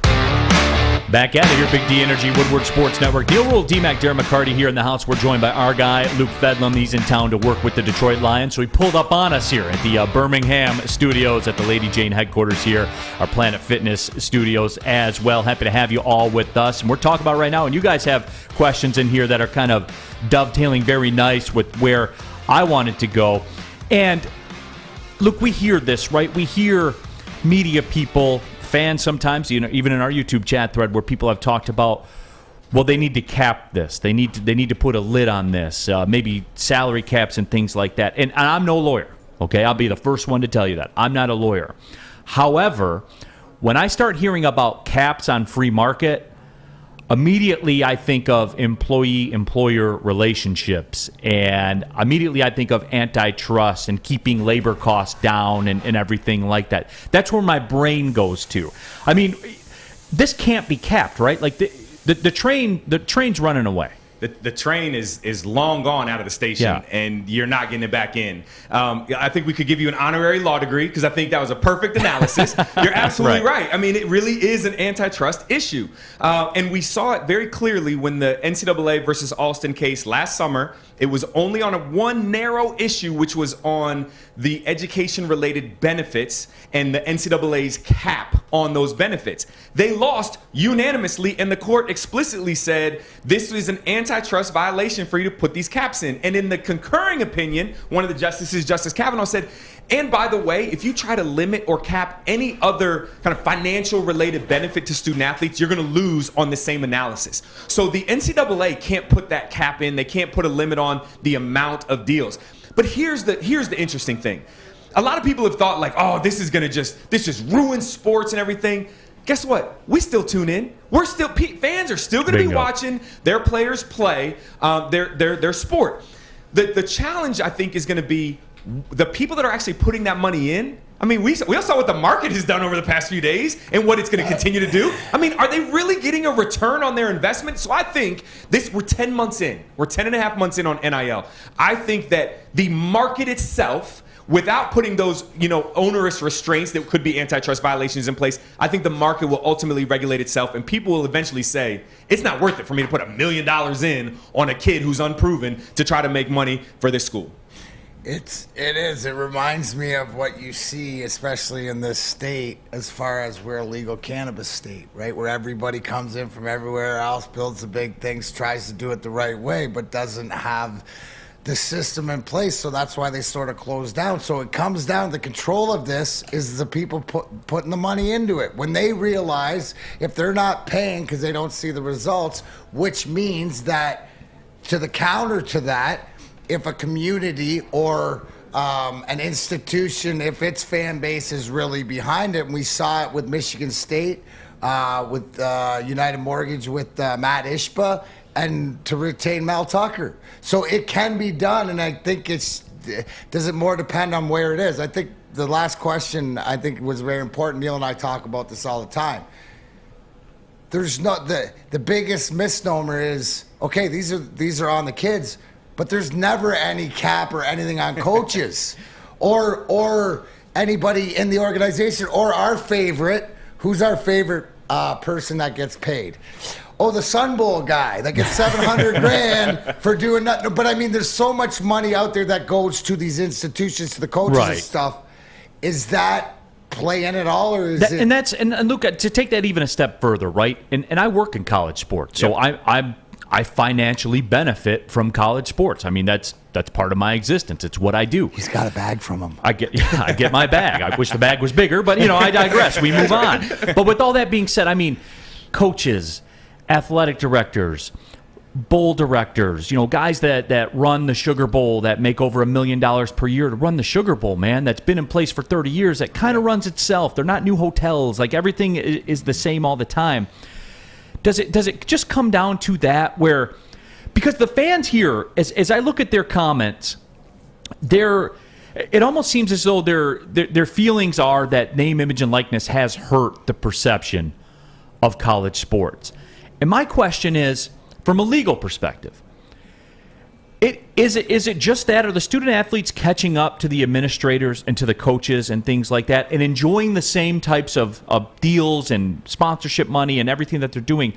Back at it here, Big D Energy, Woodward Sports Network. Neal Ruhl, D-Mac, Darren McCarty here in the house. We're joined by our guy, Luke Fedlam. He's in town to work with the Detroit Lions, so he pulled up on us here at the Birmingham studios at the Lady Jane headquarters here, our Planet Fitness studios as well. Happy to have you all with us. And we're talking about right now, and you guys have questions in here that are kind of dovetailing very nice with where I wanted to go. And, look, we hear this, right? We hear media people, fans sometimes, you know, even in our YouTube chat thread where people have talked about, well, they need to cap this. They need to put a lid on this, maybe salary caps and things like that. And I'm no lawyer, okay? I'll be the first one to tell you that. I'm not a lawyer. However, when I start hearing about caps on free market, immediately I think of employee-employer relationships, and immediately I think of antitrust and keeping labor costs down and everything like that. That's where my brain goes to. I mean, this can't be capped, right? Like the train's running away. The train is long gone out of the station, and you're not getting it back in. I think we could give you an honorary law degree because I think that was a perfect analysis. You're absolutely right. I mean, it really is an antitrust issue. And we saw it very clearly when the NCAA versus Alston case last summer. It was only on one narrow issue, which was on the education-related benefits and the NCAA's cap on those benefits. They lost unanimously, and the court explicitly said this is an antitrust violation for you to put these caps in. And in the concurring opinion, one of the justices, Justice Kavanaugh, said, and by the way, if you try to limit or cap any other kind of financial-related benefit to student athletes, you're going to lose on the same analysis. So the NCAA can't put that cap in. They can't put a limit on the amount of deals. But here's the interesting thing. A lot of people have thought like, oh, this just ruins sports and everything. Guess what? We still tune in. Fans are still going to be watching their players play their sport. The challenge, I think, is going to be the people that are actually putting that money in. I mean, we all saw what the market has done over the past few days and what it's going to continue to do. I mean, are they really getting a return on their investment? So I think we're 10 months in. We're 10 and a half months in on NIL. I think that the market itself, without putting those, onerous restraints that could be antitrust violations in place, I think the market will ultimately regulate itself, and people will eventually say, it's not worth it for me to put $1 million in on a kid who's unproven to try to make money for this school. It is. It reminds me of what you see, especially in this state, as far as we're a legal cannabis state, right? Where everybody comes in from everywhere else, builds the big things, tries to do it the right way, but doesn't have the system in place. So that's why they sort of close down. So it comes down, the control of this is the people putting the money into it. When they realize if they're not paying because they don't see the results, which means that to the counter to that, if a community or an institution, if its fan base is really behind it, and we saw it with Michigan State, with United Mortgage, with Matt Ishba, and to retain Mel Tucker. So it can be done, and I think does it more depend on where it is? I think the last question, I think, was very important. Neal and I talk about this all the time. There's not the biggest misnomer is, okay, these are on the kids, but there's never any cap or anything on coaches or anybody in the organization or our favorite. Who's our favorite person that gets paid. Oh, the Sun Bowl guy that gets $700 grand for doing nothing. But I mean, there's so much money out there that goes to these institutions, to the coaches and stuff. Is that play in it all, or is it? And look, to take that even a step further, right? And I work in college sports, so I financially benefit from college sports. I mean, that's part of my existence. It's what I do. He's got a bag from him. I get my bag. I wish the bag was bigger, but I digress. We move on. But with all that being said, I mean, coaches, athletic directors, bowl directors, guys that run the Sugar Bowl, that make over $1 million per year to run the Sugar Bowl, man, that's been in place for 30 years, that kind of runs itself. They're not new hotels. Like, everything is the same all the time. Does it just come down to that, where, because the fans here, as I look at their comments, it almost seems as though their feelings are that name, image, and likeness has hurt the perception of college sports. And my question is, from a legal perspective, is it just that, or the student athletes catching up to the administrators and to the coaches and things like that, and enjoying the same types of deals and sponsorship money and everything that they're doing,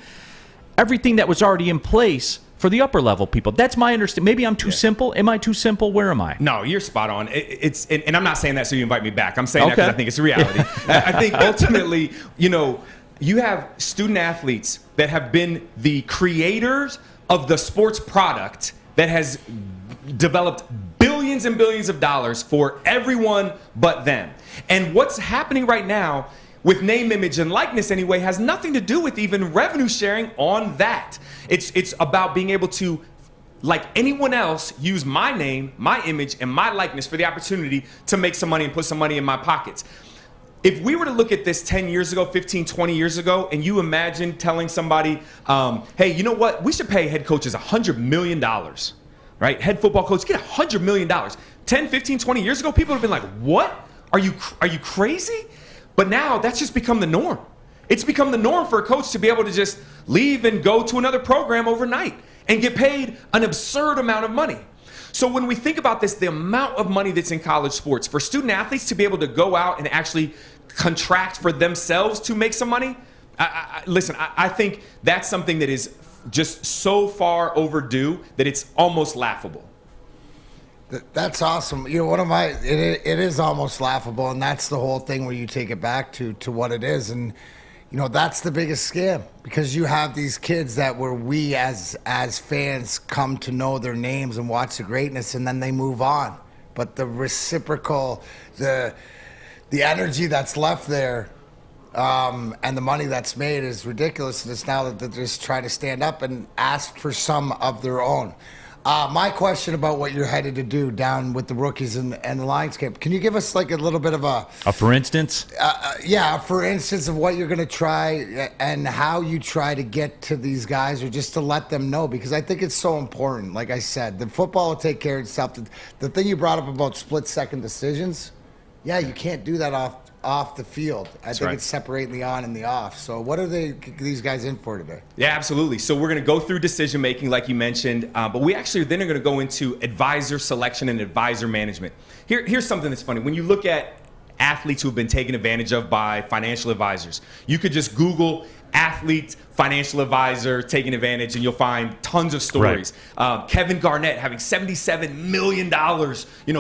everything that was already in place for the upper level people? That's my understanding. Maybe I'm too simple. Am I too simple? Where am I? No, you're spot on. And I'm not saying that so you invite me back. I'm saying that because I think it's a reality. I think ultimately, you have student athletes that have been the creators of the sports product that has developed billions and billions of dollars for everyone but them. And what's happening right now with name, image, and likeness anyway has nothing to do with even revenue sharing on that. It's about being able to, like anyone else, use my name, my image, and my likeness for the opportunity to make some money and put some money in my pockets. If we were to look at this 10 years ago, 15, 20 years ago, and you imagine telling somebody, hey, you know what? We should pay head coaches $100 million, right? Head football coach, get $100 million. 10, 15, 20 years ago, people would have been like, what? Are you crazy? But now that's just become the norm. It's become the norm for a coach to be able to just leave and go to another program overnight and get paid an absurd amount of money. So when we think about this, the amount of money that's in college sports, for student athletes to be able to go out and actually contract for themselves to make some money, I think that's something that is just so far overdue that it's almost laughable. That's awesome. It is almost laughable, and that's the whole thing where you take it back to what it is. And that's the biggest scam, because you have these kids that where we as fans come to know their names and watch the greatness, and then they move on. But the reciprocal, the energy that's left there, and the money that's made is ridiculous. And it's now that they're just trying to stand up and ask for some of their own. My question about what you're headed to do down with the rookies and the Lions camp, can you give us like a little bit of a for instance? For instance of what you're going to try and how you try to get to these guys, or just to let them know, because I think it's so important. Like I said, the football will take care of itself. The thing you brought up about split-second decisions, you can't do that off the field. I think it's separating the on and the off. So what are these guys in for today? Yeah, absolutely. So we're going to go through decision making, like you mentioned, but we actually then are going to go into advisor selection and advisor management. Here's something that's funny. When you look at athletes who have been taken advantage of by financial advisors, you could just Google athlete financial advisor taking advantage, and you'll find tons of stories. Right. Kevin Garnett having $77 million,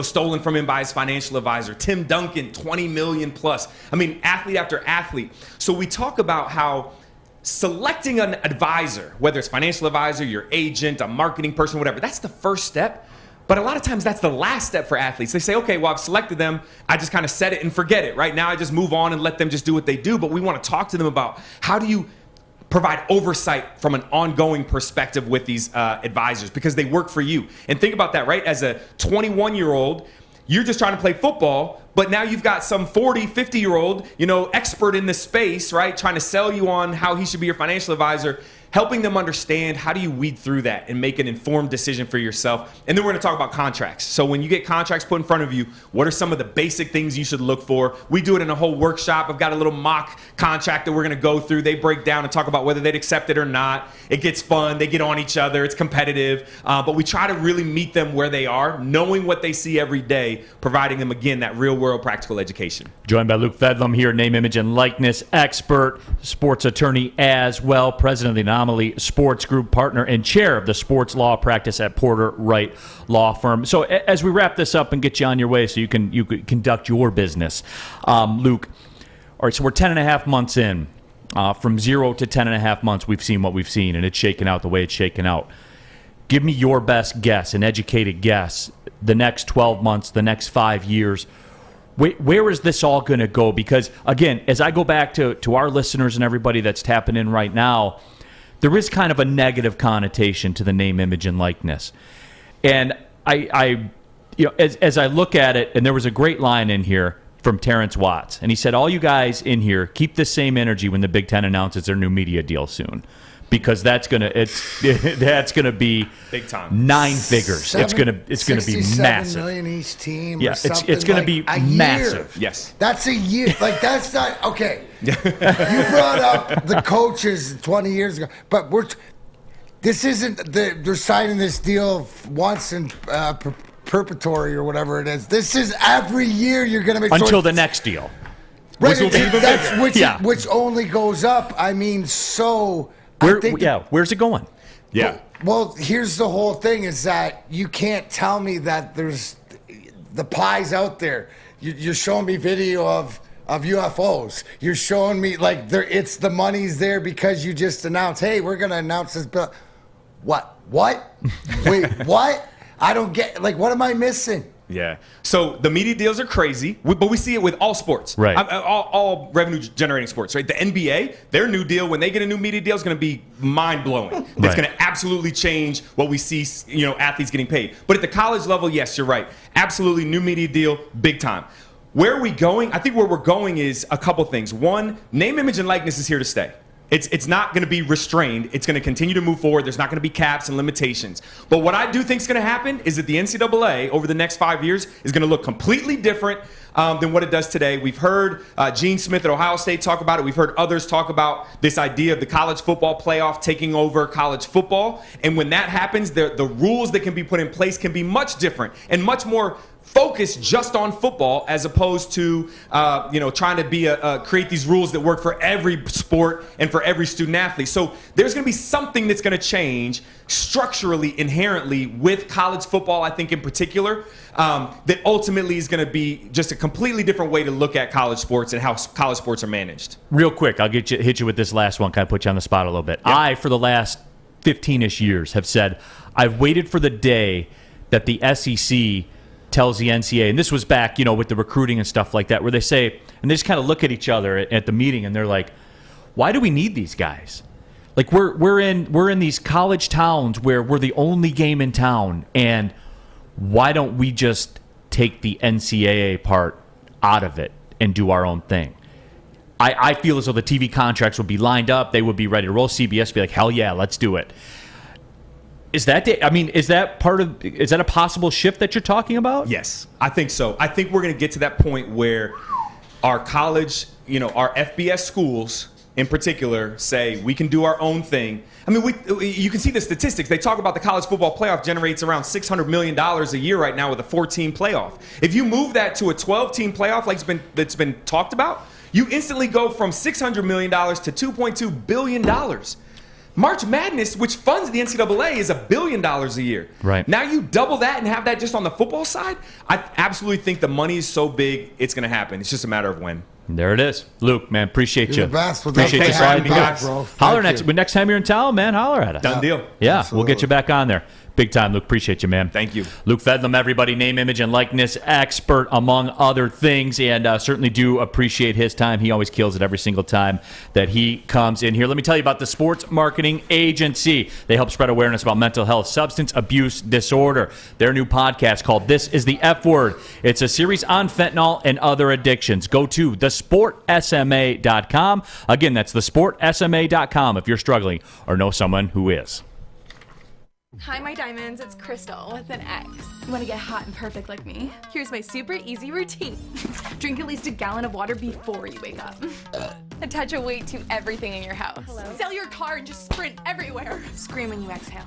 stolen from him by his financial advisor. Tim Duncan, $20 million plus. I mean, athlete after athlete. So we talk about how selecting an advisor, whether it's financial advisor, your agent, a marketing person, whatever, that's the first step. But a lot of times that's the last step for athletes. They say, okay, well, I've selected them. I just kind of set it and forget it. Right now, I just move on and let them just do what they do. But we want to talk to them about how do you provide oversight from an ongoing perspective with these advisors, because they work for you. And think about that, right? As a 21-year-old, you're just trying to play football, but now you've got some 40, 50-year-old, expert in this space, right, trying to sell you on how he should be your financial advisor. helping them understand how do you weed through that and make an informed decision for yourself. And then we're going to talk about contracts. So when you get contracts put in front of you, what are some of the basic things you should look for? We do it in a whole workshop. I've got a little mock contract that we're going to go through. They break down and talk about whether they'd accept it or not. It gets fun. They get on each other. It's competitive. But we try to really meet them where they are, knowing what they see every day, providing them, again, that real-world practical education. Joined by Luke Fedlam here, name, image, and likeness expert, sports attorney as well, president of the Anomaly Sports Group, partner and chair of the sports law practice at Porter Wright Law Firm. So as we wrap this up and get you on your way so you can conduct your business, Luke, all right, so we're 10.5 months in. From 0 to 10.5 months, we've seen what we've seen, and it's shaken out the way it's shaken out. Give me your best guess, an educated guess, the next 12 months, the next 5 years. Where is this all going to go? Because, again, as I go back to our listeners and everybody that's tapping in right now, there is kind of a negative connotation to the name, image, and likeness. And I as I look at it, and there was a great line in here from Terrence Watts, and he said, all you guys in here, keep the same energy when the Big Ten announces their new media deal soon. Because that's gonna be big time, 9 figures. It's gonna be massive. $67 million each team. Yeah, it's gonna be massive. Yes, that's a year. Like that's not okay. You brought up the coaches 20 years ago, but this isn't. They're signing this deal once in perpetuity or whatever it is. This is every year you're gonna make until the next deal. Right, which only goes up. I mean, so. Where's it going? Yeah. Well, here's the whole thing is that you can't tell me that there's the pie's out there. You're showing me video of UFOs. You're showing me like it's the money's there because you just announced, hey, we're going to announce this bill. What? Wait, what? I don't get, like, what am I missing? Yeah. So the media deals are crazy, but we see it with all sports. Right. All revenue-generating sports, right? The NBA, their new deal, when they get a new media deal, is going to be mind-blowing. Right. It's going to absolutely change what we see, athletes getting paid. But at the college level, yes, you're right. Absolutely, new media deal, big time. Where are we going? I think where we're going is a couple things. One, name, image, and likeness is here to stay. It's not going to be restrained. It's going to continue to move forward. There's not going to be caps and limitations. But what I do think is going to happen is that the NCAA over the next 5 years is going to look completely different than what it does today. We've heard Gene Smith at Ohio State talk about it. We've heard others talk about this idea of the college football playoff taking over college football. And when that happens, the rules that can be put in place can be much different and much more focused just on football as opposed to trying to create these rules that work for every sport and for every student athlete. So there's going to be something that's going to change structurally, inherently with college football, I think in particular, that ultimately is going to be just a completely different way to look at college sports and how college sports are managed. Real quick, I'll hit you with this last one, kind of put you on the spot a little bit. Yep. I, for the last 15-ish years, have said I've waited for the day that the SEC tells the NCAA, and this was back, with the recruiting and stuff like that, where they say, and they just kind of look at each other at the meeting, and they're like, "Why do we need these guys? Like we're in these college towns where we're the only game in town, and why don't we just take the NCAA part out of it and do our own thing?" I feel as though the TV contracts would be lined up, they would be ready to roll. CBS would be like, "Hell yeah, let's do it." Is that a possible shift that you're talking about? Yes, I think so. I think we're going to get to that point where our college, our FBS schools in particular say we can do our own thing. I mean, you can see the statistics. They talk about the college football playoff generates around $600 million a year right now with a 14 playoff. If you move that to a 12-team playoff that's been talked about, you instantly go from $600 million to $2.2 billion. March Madness, which funds the NCAA, is $1 billion a year. Right. Now you double that and have that just on the football side. I absolutely think the money is so big, it's going to happen. It's just a matter of when. There it is. Luke, man, appreciate you. The best. Appreciate you sliding by. Holler next time you're in town, man. Holler at us. Done deal. Yeah, Absolutely. We'll get you back on there. Big time, Luke. Appreciate you, man. Thank you. Luke Fedlam, everybody, name, image, and likeness expert, among other things, and certainly do appreciate his time. He always kills it every single time that he comes in here. Let me tell you about the Sports Marketing Agency. They help spread awareness about mental health, substance abuse disorder. Their new podcast called This is the F Word. It's a series on fentanyl and other addictions. Go to thesportsma.com. Again, that's thesportsma.com if you're struggling or know someone who is. Hi, my diamonds. It's Crystal with an X. You want to get hot and perfect like me? Here's my super easy routine. Drink at least a gallon of water before you wake up. Attach a weight to everything in your house. Hello? Sell your car and just sprint everywhere. Scream when you exhale.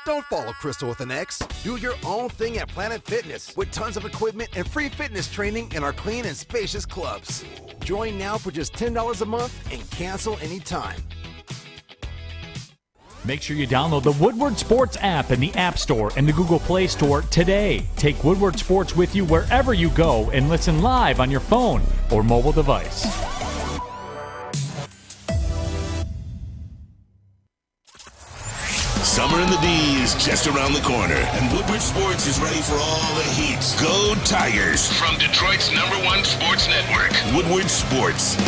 Don't follow Crystal with an X. Do your own thing at Planet Fitness with tons of equipment and free fitness training in our clean and spacious clubs. Join now for just $10 a month and cancel anytime. Make sure you download the Woodward Sports app in the App Store and the Google Play Store today. Take Woodward Sports with you wherever you go and listen live on your phone or mobile device. Summer in the D is just around the corner, and Woodward Sports is ready for all the heat. Go Tigers! From Detroit's #1 sports network, Woodward Sports.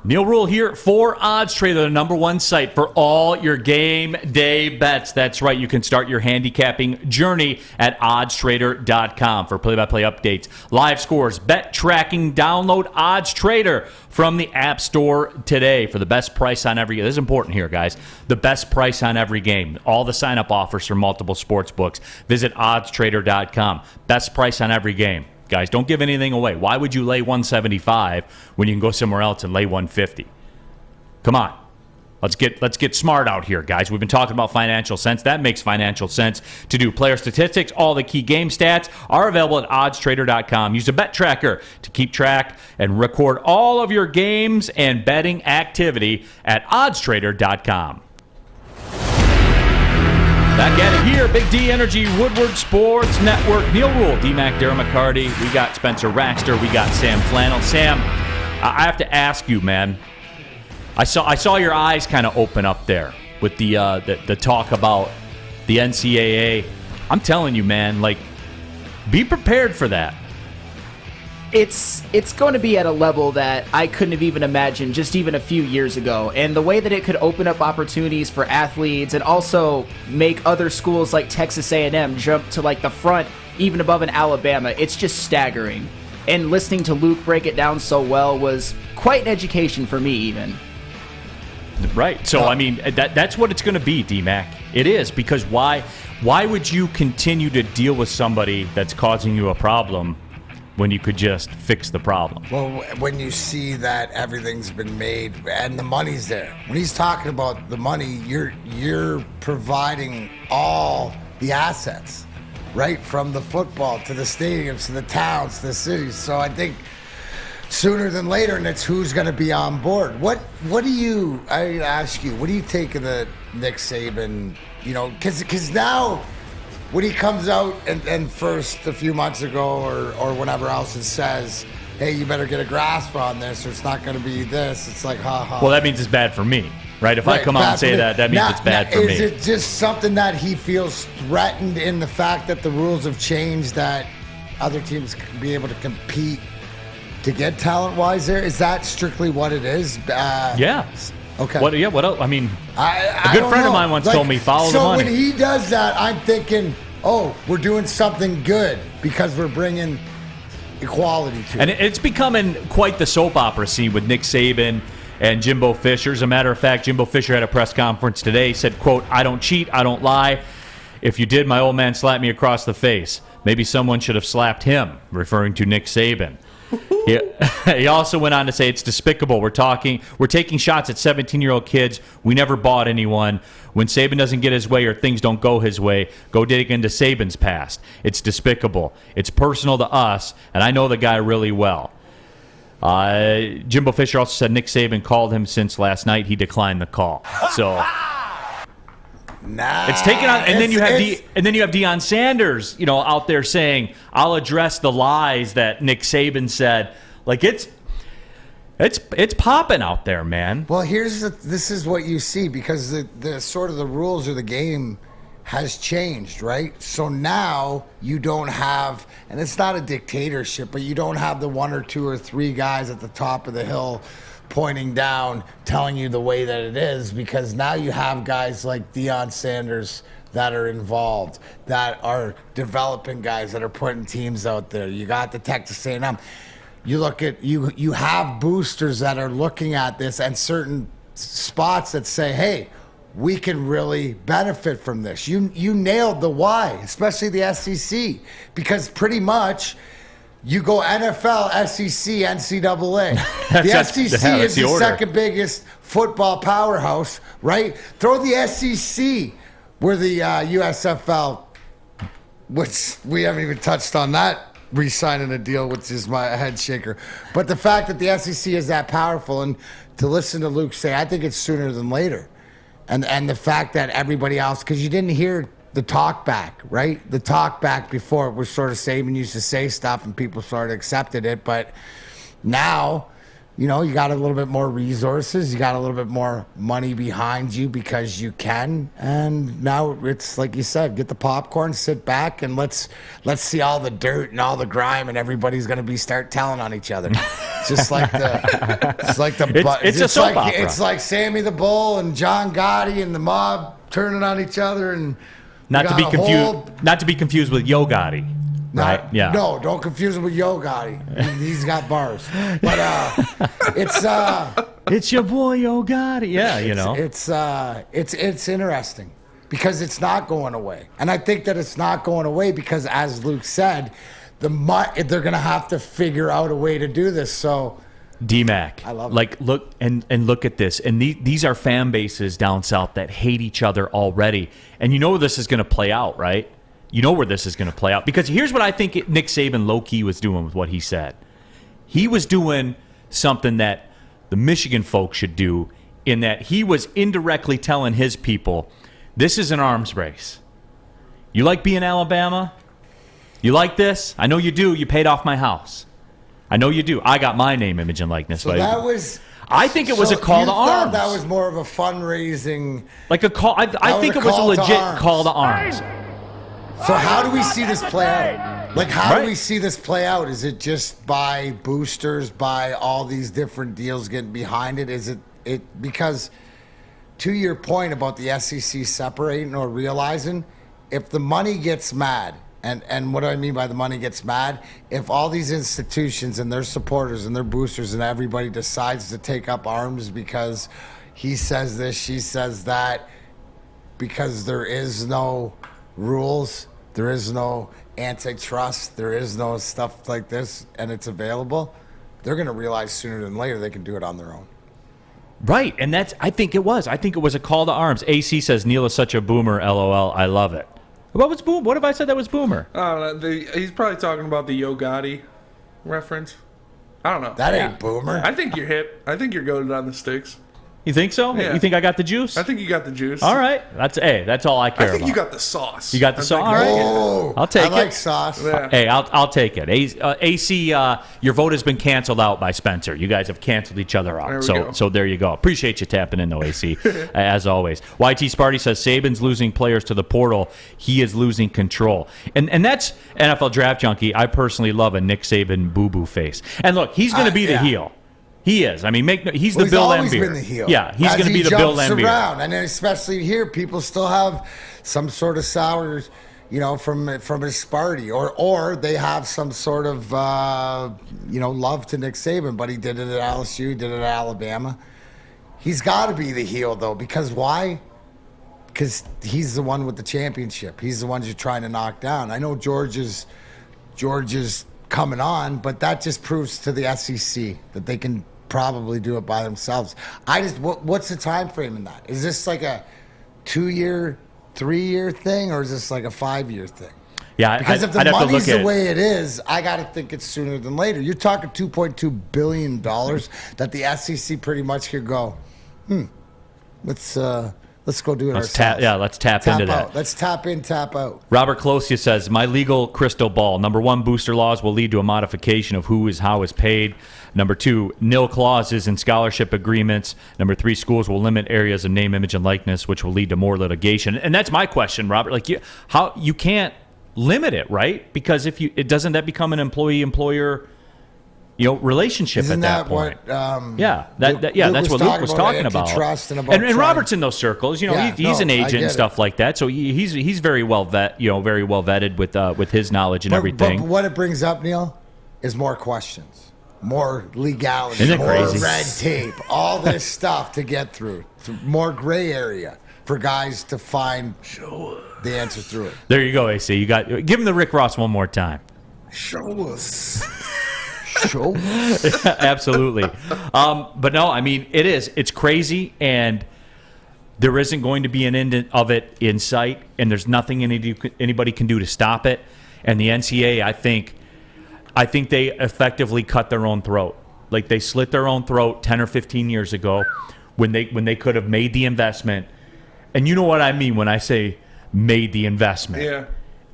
Neal Ruhl here for Odds Trader, the #1 site for all your game day bets. That's right, you can start your handicapping journey at oddstrader.com for play-by-play updates, live scores, bet tracking. Download Odds Trader from the App Store today for the best price on every game. This is important here, guys. The best price on every game. All the sign-up offers for multiple sports books. Visit oddstrader.com. Best price on every game. Guys, don't give anything away. Why would you lay 175 when you can go somewhere else and lay 150? Come on. Let's get smart out here, guys. We've been talking about financial sense. That makes financial sense to do. Player statistics, all the key game stats are available at oddstrader.com. Use a bet tracker to keep track and record all of your games and betting activity at oddstrader.com. Back at it here, Big D Energy, Woodward Sports Network. Neal Ruhl, D-Mac, Darren McCarty. We got Spencer Raxter. We got Sam Flannel. Sam, I have to ask you, man. I saw your eyes kind of open up there with the talk about the NCAA. I'm telling you, man, like, be prepared for that. It's going to be at a level that I couldn't have even imagined just even a few years ago. And the way that it could open up opportunities for athletes and also make other schools like Texas A&M jump to like the front, even above an Alabama, it's just staggering. And listening to Luke break it down so well was quite an education for me even. Right. So, I mean, that's what it's going to be, D-Mac. It is, because why would you continue to deal with somebody that's causing you a problem when you could just fix the problem? Well, when you see that everything's been made and the money's there. When he's talking about the money, you're providing all the assets, right? From the football to the stadiums to the towns to the cities. So I think sooner than later, and it's who's going to be on board. I ask you, what do you take of the Nick Saban, because now when he comes out and first a few months ago or whenever else it says, hey, you better get a grasp on this or it's not going to be this, it's like, ha ha. Well, that means it's bad for me, right? If I come out and say that means it's bad for me. Is it just something that he feels threatened in the fact that the rules have changed, that other teams can be able to compete to get talent-wise there? Is that strictly what it is? Yeah. Okay. What else? I mean, a good friend of mine once told me, follow the money. So when he does that, I'm thinking, oh, we're doing something good because we're bringing equality to it. And it's becoming quite the soap opera scene with Nick Saban and Jimbo Fisher. As a matter of fact, Jimbo Fisher had a press conference today, said, quote, "I don't cheat, I don't lie. If you did, my old man slapped me across the face. Maybe someone should have slapped him," referring to Nick Saban. He also went on to say it's despicable. We're taking shots at 17-year-old kids. We never bought anyone. When Saban doesn't get his way or things don't go his way, go dig into Saban's past. It's despicable. It's personal to us, and I know the guy really well. Jimbo Fisher also said Nick Saban called him since last night. He declined the call. So it's taken on, and then you have Deion Sanders, out there saying, "I'll address the lies that Nick Saban said." Like, It's popping out there, man. Well, this is what you see, because the sort of the rules of the game has changed, right? So now you don't have, and it's not a dictatorship, but you don't have the 1 or 2 or 3 guys at the top of the hill pointing down, telling you the way that it is, because now you have guys like Deion Sanders that are involved, that are developing guys, that are putting teams out there. You got the Texas A&M. You look at, you have boosters that are looking at this and certain spots that say, hey, we can really benefit from this. You nailed the why, especially the SEC, because pretty much you go NFL, SEC, NCAA. The SEC is the second biggest football powerhouse, right? Throw the SEC where the USFL, which we haven't even touched on that, re-signing a deal, which is my head shaker. But the fact that the SEC is that powerful, and to listen to Luke say, I think it's sooner than later. And the fact that everybody else, because you didn't hear the talk back, right? The talk back before was sort of Saban used to say stuff and people sort of accepted it. But now, you know, you got a little bit more resources. You got a little bit more money behind you because you can. And now it's like you said, get the popcorn, sit back, and let's see all the dirt and all the grime, and everybody's going to start telling on each other. It's a soap opera. It's like Sammy the Bull and John Gotti and the mob turning on each other, and not to be confused with Yo Gotti. Right? Yeah. No, don't confuse him with Yo Gotti. He's got bars. But it's your boy Yo Gotti. Yeah, you know. It's interesting because it's not going away. And I think that it's not going away because, as Luke said, they're going to have to figure out a way to do this. So D-Mac, I love it. Like, look at this. And these are fan bases down south that hate each other already. And you know where this is going to play out, right? You know where this is going to play out. Because here's what I think Nick Saban low-key was doing with what he said. He was doing something that the Michigan folks should do, in that he was indirectly telling his people, this is an arms race. You like being Alabama? You like this? I know you do. You paid off my house. I know you do. I got my name, image, and likeness. So that was... I think it was a call to arms. That was more of a fundraising... Like a call... I think it was a legit call to arms. So how do we see this play out? Like, how do we see this play out? Is it just by boosters, by all these different deals getting behind it? Is it because, to your point about the SEC separating or realizing, if the money gets mad, and what do I mean by the money gets mad? If all these institutions and their supporters and their boosters and everybody decides to take up arms because he says this, she says that, because there is no rules, there is no antitrust, there is no stuff like this, and it's available, they're going to realize sooner than later they can do it on their own. Right, and I think it was a call to arms. AC says, Neal is such a boomer, LOL, I love it. What if I said that was boomer? I don't know. He's probably talking about the Yo Gotti reference. I don't know. That ain't boomer. I think you're hip. I think you're goated on the sticks. You think so? Yeah. You think I got the juice? I think you got the juice. All right. That's all I care about. I think you got the sauce. You got the sauce? All right. Oh, I'll take it. I like sauce. Yeah. Hey, I'll take it. AC, your vote has been canceled out by Spencer. You guys have canceled each other out. So there you go. Appreciate you tapping in, though, AC, as always. YT Sparty says Saban's losing players to the portal. He is losing control. And that's NFL Draft Junkie. I personally love a Nick Saban boo-boo face. And look, he's going to be the heel. He is. I mean, he's the Bill Laimbeer. He's always been the heel. Yeah, he's going to be the Bill Laimbeer. Around, and then especially here, people still have some sort of sour, from his Sparty, or they have some sort of, love to Nick Saban. But he did it at LSU, he did it at Alabama. He's got to be the heel though, because why? Because he's the one with the championship. He's the one you're trying to knock down. I know George is coming on, but that just proves to the SEC that they can probably do it by themselves. What's the time frame in that? Is this like a 2-year, 3-year thing, or is this like a 5-year thing? Yeah, because if the money's the way it is, I got to think it's sooner than later. You're talking $2.2 billion that the SEC pretty much could go, let's Let's go do it Let's ourselves. let's tap into that. Out. Let's tap in, tap out. Robert Closia says, my legal crystal ball. Number 1, booster laws will lead to a modification of who is how is paid. Number 2, nil clauses in scholarship agreements. Number 3, schools will limit areas of name, image, and likeness, which will lead to more litigation. And that's my question, Robert. Like, you can't limit it, right? Because doesn't that become an employee-employer relationship Isn't at that point? That's what Luke was talking about. And Robert's in those circles. He's an agent and stuff like that. So he's very well vetted with his knowledge and everything. But what it brings up, Neal, is more questions, more legality, Isn't it more crazy? red tape, all this stuff to get through, more gray area for guys to find the answer through it. There you go, AC. Give him the Rick Ross one more time. Show us. Show. Absolutely. But no, I mean, it's crazy, and there isn't going to be an end of it in sight, and there's nothing anybody can do to stop it. And the NCAA, I think they effectively cut their own throat. Like, they slit their own throat 10 or 15 years ago when they could have made the investment. And you know what I mean when I say made the investment. Yeah.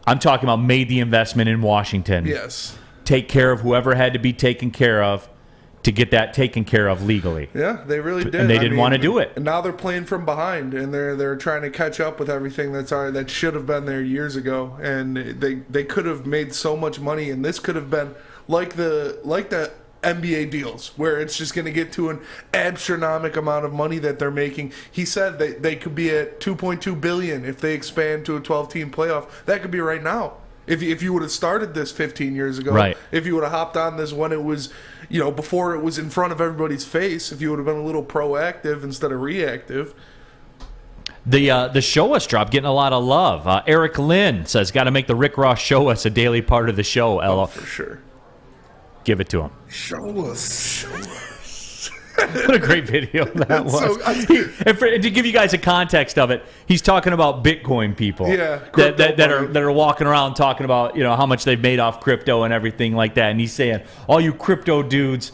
I'm talking about made the investment in Washington. Yes. Take care of whoever had to be taken care of to get that taken care of legally. Yeah, they really did. And they didn't want to do it. And now they're playing from behind, and they're trying to catch up with everything that should have been there years ago. And they could have made so much money, and this could have been like the NBA deals, where it's just going to get to an astronomical amount of money that they're making. He said they could be at $2.2 billion if they expand to a 12-team playoff. That could be right now. If you would have started this 15 years ago, right. If you would have hopped on this when it was, before it was in front of everybody's face, if you would have been a little proactive instead of reactive. The Show Us drop getting a lot of love. Eric Lynn says, got to make the Rick Ross Show Us a daily part of the show. Oh, for sure. Give it to him. Show us. What a great video that was. And to give you guys a context of it, he's talking about Bitcoin people that are walking around talking about how much they've made off crypto and everything like that. And he's saying, all you crypto dudes,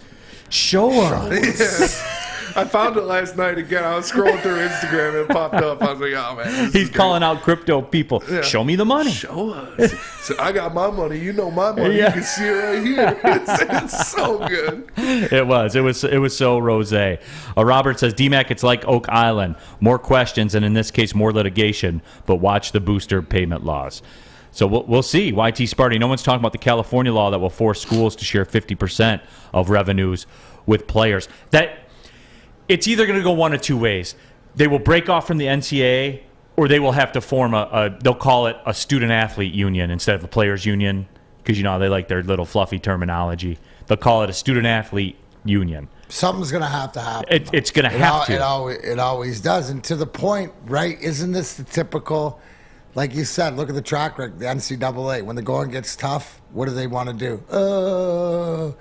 show us. Yeah. I found it last night again. I was scrolling through Instagram and it popped up. I was like, oh, man. He's calling out crypto people. Yeah. Show me the money. Show us. So I got my money. You know my money. Yeah. You can see it right here. It's so good. It was so rosé. Robert says, DMAC, it's like Oak Island. More questions, and in this case, more litigation. But watch the booster payment laws. So we'll see. YT Sparty. No one's talking about the California law that will force schools to share 50% of revenues with players. It's either going to go one of two ways. They will break off from the NCAA, or they will have to form they'll call it a student-athlete union instead of a players' union, because, they like their little fluffy terminology. They'll call it a student-athlete union. Something's going to have to happen. It's going to have to. It always does. And to the point, right, isn't this the typical, like you said, look at the track record, the NCAA. When the going gets tough, what do they want to do?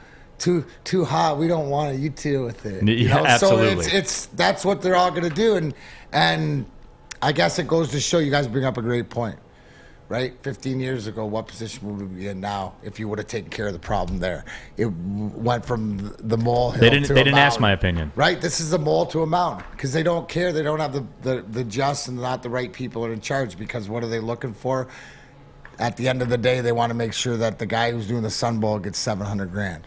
Too hot. We don't want to. You deal with it. Absolutely. So that's what they're all going to do, and I guess it goes to show. You guys bring up a great point, right? 15 years ago, what position would we be in now if you would have taken care of the problem there? It went from the molehill. They didn't ask my opinion. Right. This is the mole to a mountain because they don't care. They don't have the just and not the right people are in charge, because what are they looking for? At the end of the day, they want to make sure that the guy who's doing the Sun Bowl gets $700,000.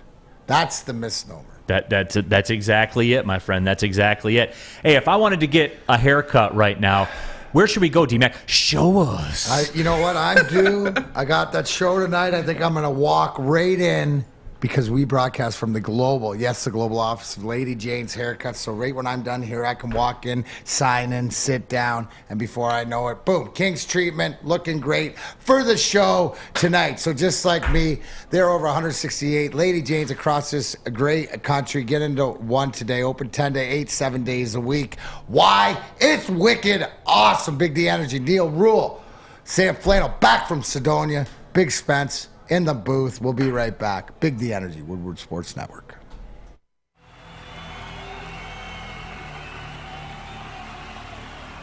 That's the misnomer. That's exactly it, my friend. That's exactly it. Hey, if I wanted to get a haircut right now, where should we go, D-Mac? Show us. You know what? I'm due. I got that show tonight. I think I'm going to walk right in, because we broadcast from the Global. Yes, the Global office of Lady Jane's Haircuts. So right when I'm done here, I can walk in, sign in, sit down, and before I know it, boom, King's treatment, looking great for the show tonight. So just like me, there are over 168 Lady Jane's across this great country. Get into one today. Open 10 to 8, 7 days a week. Why? It's wicked awesome. Big D Energy, Neal, Ruhl, Sam Flannel, back from Sedonia, Big Spence in the booth. We'll be right back. Big D Energy, Woodward Sports Network.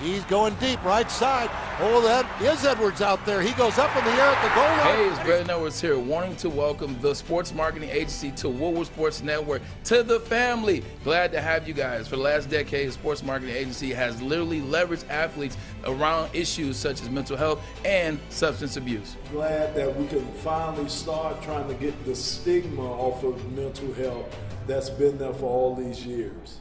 He's going deep, right side. Oh, that is Edwards out there. He goes up in the air at the goal line. Hey, it's Brandon Edwards here, wanting to welcome the sports marketing agency to Woodward Sports Network, to the family. Glad to have you guys. For the last decade, the sports marketing agency has literally leveraged athletes around issues such as mental health and substance abuse. Glad that we can finally start trying to get the stigma off of mental health that's been there for all these years.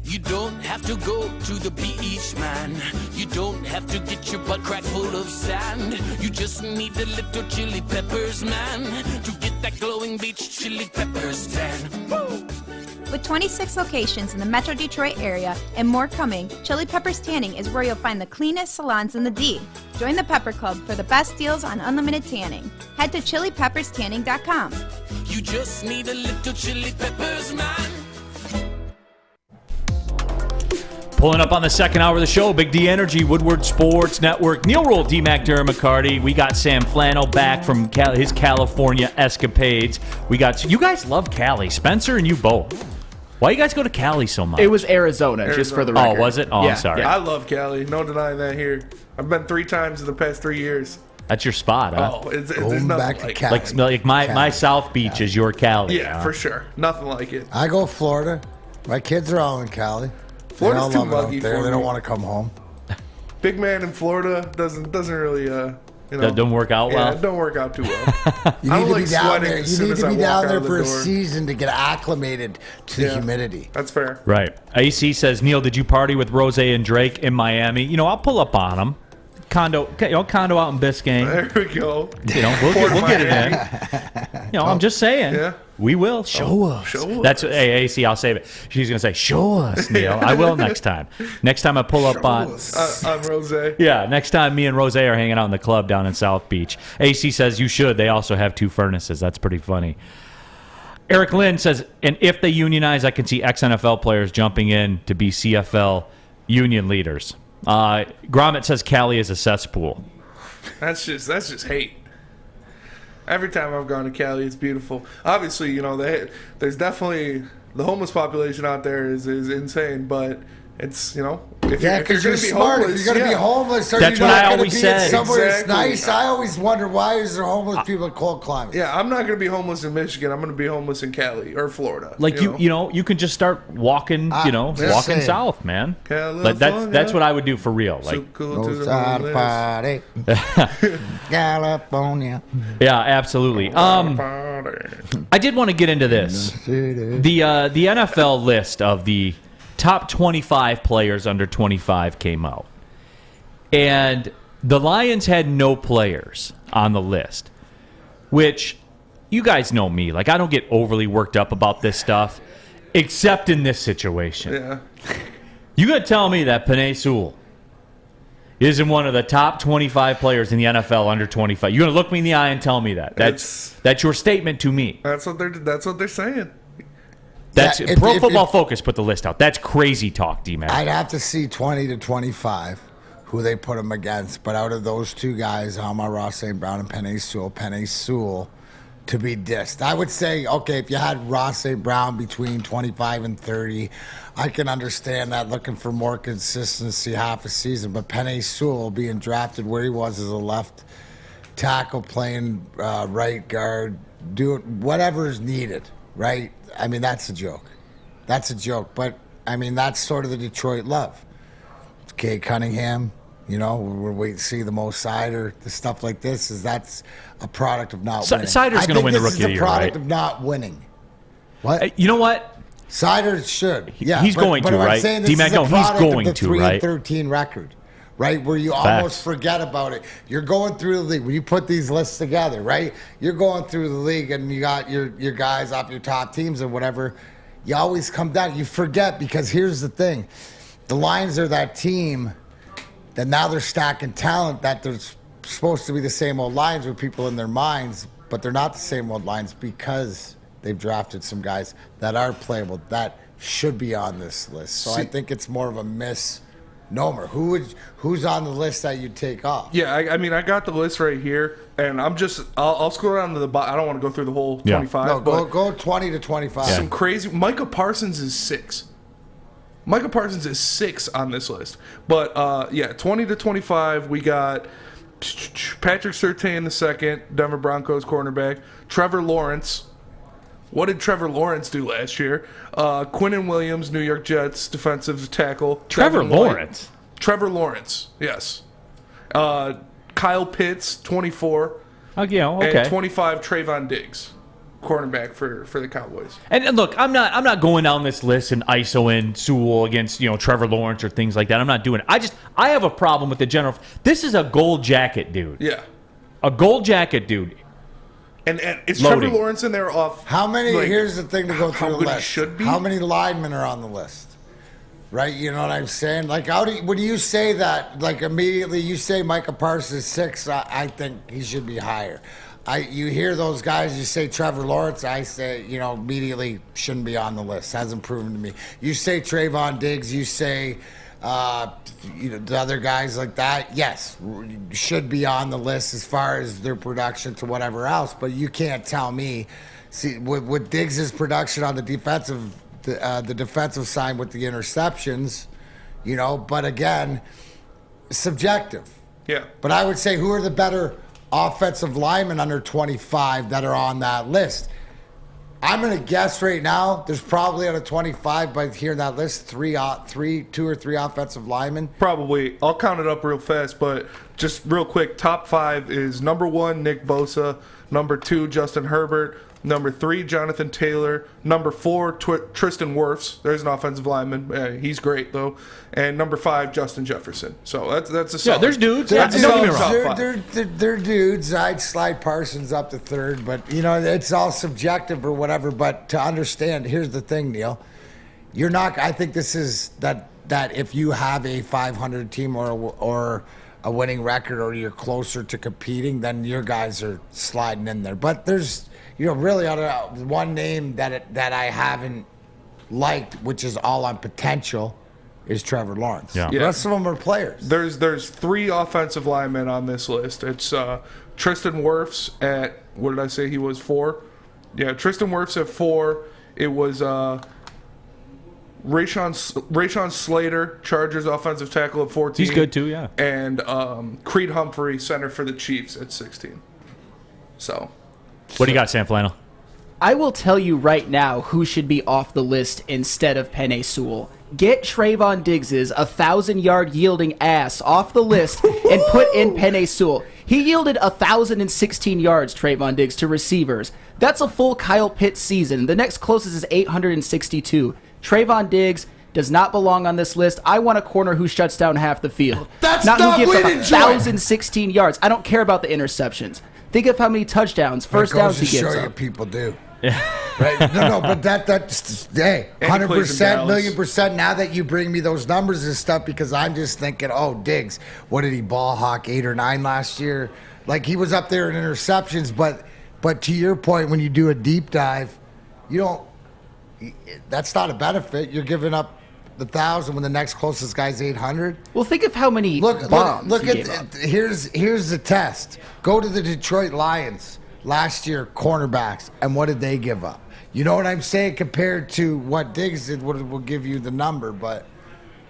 You don't have to go to the beach, man. You don't have to get your butt crack full of sand. You just need a little chili peppers, man, to get that glowing beach chili peppers tan. Woo! With 26 locations in the Metro Detroit area and more coming, Chili Peppers Tanning is where you'll find the cleanest salons in the D. Join the Pepper Club for the best deals on unlimited tanning. Head to chilipepperstanning.com. You just need a little chili peppers, man. Pulling up on the second hour of the show, Big D Energy, Woodward Sports Network, Neal Ruhl, D-Mac, Darren McCarty. We got Sam Flannel back from his California escapades. We got you guys love Cali, Spencer and you both. Why you guys go to Cali so much? It was Arizona. Just for the record. Oh, was it? Oh, yeah, I'm sorry. I love Cali. No denying that here. I've been 3 times in the past 3 years. That's your spot, huh? Oh, there's nothing like Cali. Like my South Beach is your Cali. Yeah, for sure. Nothing like it. I go Florida. My kids are all in Cali. Florida's too muggy there. for They me. don't want to come home. Big man in Florida doesn't really That don't work out well. Yeah, it don't work out too well. You I need don't to like be down sweating there. as You soon need as to I be walk down out there of the for a door. season to get acclimated to the humidity. That's fair. Right. AC says, Neal, did you party with Rose and Drake in Miami? You know, I'll pull up on them. Condo out in Biscayne. There we go. You know, we'll get it in. You know, I'm just saying. Yeah. We will. Show us. Show us. That's hey, AC, I'll save it. She's going to say, show us, Neal. I will next time. Next time I pull up on Rose. Yeah, next time me and Rose are hanging out in the club down in South Beach. AC says you should. They also have 2 furnaces. That's pretty funny. Eric Lynn says, and if they unionize, I can see ex-NFL players jumping in to be CFL union leaders. Gromit says Cali is a cesspool. That's just hate. Every time I've gone to Cali, it's beautiful. Obviously, you know, there's definitely the homeless population out there is insane, but it's, you know, if you're going to be smart. homeless, If you're going to be homeless, are That's you what I not going always to be said. somewhere that's Exactly. nice? I always wonder, why is there homeless people in cold climates? Yeah, I'm not going to be homeless in Michigan. I'm going to be homeless in Cali or Florida. Like you know, you can just start walking, walking saying. south, man. California. Like that's what I would do for real. Like, So cool to Goes the out to homeless. party. California. yeah, absolutely. I did want to get into this. The NFL list of the top 25 players under 25 came out. And the Lions had no players on the list, which you guys know me. Like, I don't get overly worked up about this stuff, except in this situation. Yeah. You got to tell me that Penei Sewell isn't one of the top 25 players in the NFL under 25. You're going to look me in the eye and tell me that. That's your statement to me. That's what they're saying. That's Yeah, Pro if- Football Focus put the list out. That's crazy talk, D-Man. I'd have to see 20 to 25 who they put him against. But out of those 2 guys, Ross St. Brown and Penei Sewell to be dissed. I would say, okay, if you had Ross St. Brown between 25 and 30, I can understand that, looking for more consistency half a season. But Penei Sewell being drafted where he was as a left tackle, playing right guard, doing whatever is needed, right? I mean, that's a joke. That's a joke. But, I mean, that's sort of the Detroit love. Kay Cunningham, you know, we're waiting to see the Mo Sider, the stuff like this. That's a product of not winning. Sider's going to win the Rookie of the Year, right? This is a product of not winning. What? You know what? Sider should. Yeah, He's going to, I'm right? saying this D-Mac, is a no, he's product of going the to, 3-13 record, right? Where you almost forget about it. You're going through the league. When you put these lists together, right? You're going through the league and you got your guys off your top teams and whatever. You always come down. You forget, because here's the thing. The Lions are that team that now they're stacking talent that they're supposed to be the same old Lions with people in their minds, but they're not the same old Lions because they've drafted some guys that are playable, that should be on this list. So I think it's more of a misnomer. Who's on the list that you'd take off? Yeah, I mean, I got the list right here, and I'll scroll down to the bottom. I don't want to go through the whole 25. No, but go 20 to 25. some crazy. Micah Parsons is 6. Micah Parsons is 6 on this list. But, 20 to 25, we got Patrick Surtain II, Denver Broncos cornerback. Trevor Lawrence. What did Trevor Lawrence do last year? Quinnen Williams, New York Jets, defensive tackle. Trevor Lawrence? Trevor Lawrence, yes. Kyle Pitts, 24. Okay. And 25, Trayvon Diggs, cornerback for the Cowboys. And look, I'm not going down this list and ISO-ing Sewell against Trevor Lawrence or things like that. I'm not doing it. I have a problem with the general. This is a gold jacket dude. Yeah. A gold jacket dude. And is Loading. Trevor Lawrence in there off? How many? Here's the thing to go through the good he list. should be? How many linemen are on the list? Right? You know what I'm saying? Like, when you say that, like immediately you say Micah Parsons 6, I think he should be higher. You hear those guys, you say Trevor Lawrence, I say, immediately shouldn't be on the list. Hasn't proven to me. You say Trayvon Diggs, you say, the other guys like that, yes, should be on the list as far as their production to whatever else. But you can't tell me, see, with Diggs' production on the defensive side with the interceptions, but again, subjective. Yeah. But I would say, who are the better offensive linemen under 25 that are on that list? I'm going to guess right now there's probably out of 25 by hearing that list, two or three offensive linemen. Probably. I'll count it up real fast, but just real quick, top 5 is number 1, Nick Bosa, number 2, Justin Herbert, number 3, Jonathan Taylor, number 4, Tristan Wirfs. There's an offensive lineman. He's great, though. And number 5, Justin Jefferson. So that's a solid. Yeah, there's dudes. That's a solid top 5. They're dudes. I'd slide Parsons up to 3rd, but, it's all subjective or whatever. But to understand, here's the thing, Neal. You're not – I think this is that if you have a 500 team or a winning record or you're closer to competing, then your guys are sliding in there. But there's – really out of one name that I haven't liked, which is all on potential, is Trevor Lawrence. Yeah. The rest of them are players. There's 3 offensive linemen on this list. It's Tristan Wirfs at, what did I say he was, 4? Yeah, Tristan Wirfs at 4. It was Rashawn Slater, Chargers offensive tackle at 14. He's good too, yeah. And Creed Humphrey, center for the Chiefs at 16. So... What do you got, Sam Flannel? I will tell you right now who should be off the list instead of Penei Sewell. Get Trayvon Diggs' 1,000-yard yielding ass off the list and put in Penei Sewell. He yielded 1,016 yards, Trayvon Diggs, to receivers. That's a full Kyle Pitts season. The next closest is 862. Trayvon Diggs does not belong on this list. I want a corner who shuts down half the field. That's not not who gives up winning, 1,016 yards. I don't care about the interceptions. Think of how many touchdowns, first downs he gives show you up. People do. Right? No, but that's hey, 100%, 1,000,000%. Now that you bring me those numbers and stuff, because I'm just thinking, oh, Diggs, what did he ball hawk 8 or 9 last year? Like he was up there in interceptions, but to your point, when you do a deep dive, you don't. That's not a benefit. You're giving up 1,000 when the next closest guy's 800. Well, think of how many bombs look he at gave up. Here's the test. Go to the Detroit Lions last year, cornerbacks, and what did they give up? You know what I'm saying? Compared to what Diggs did, what will give you the number, but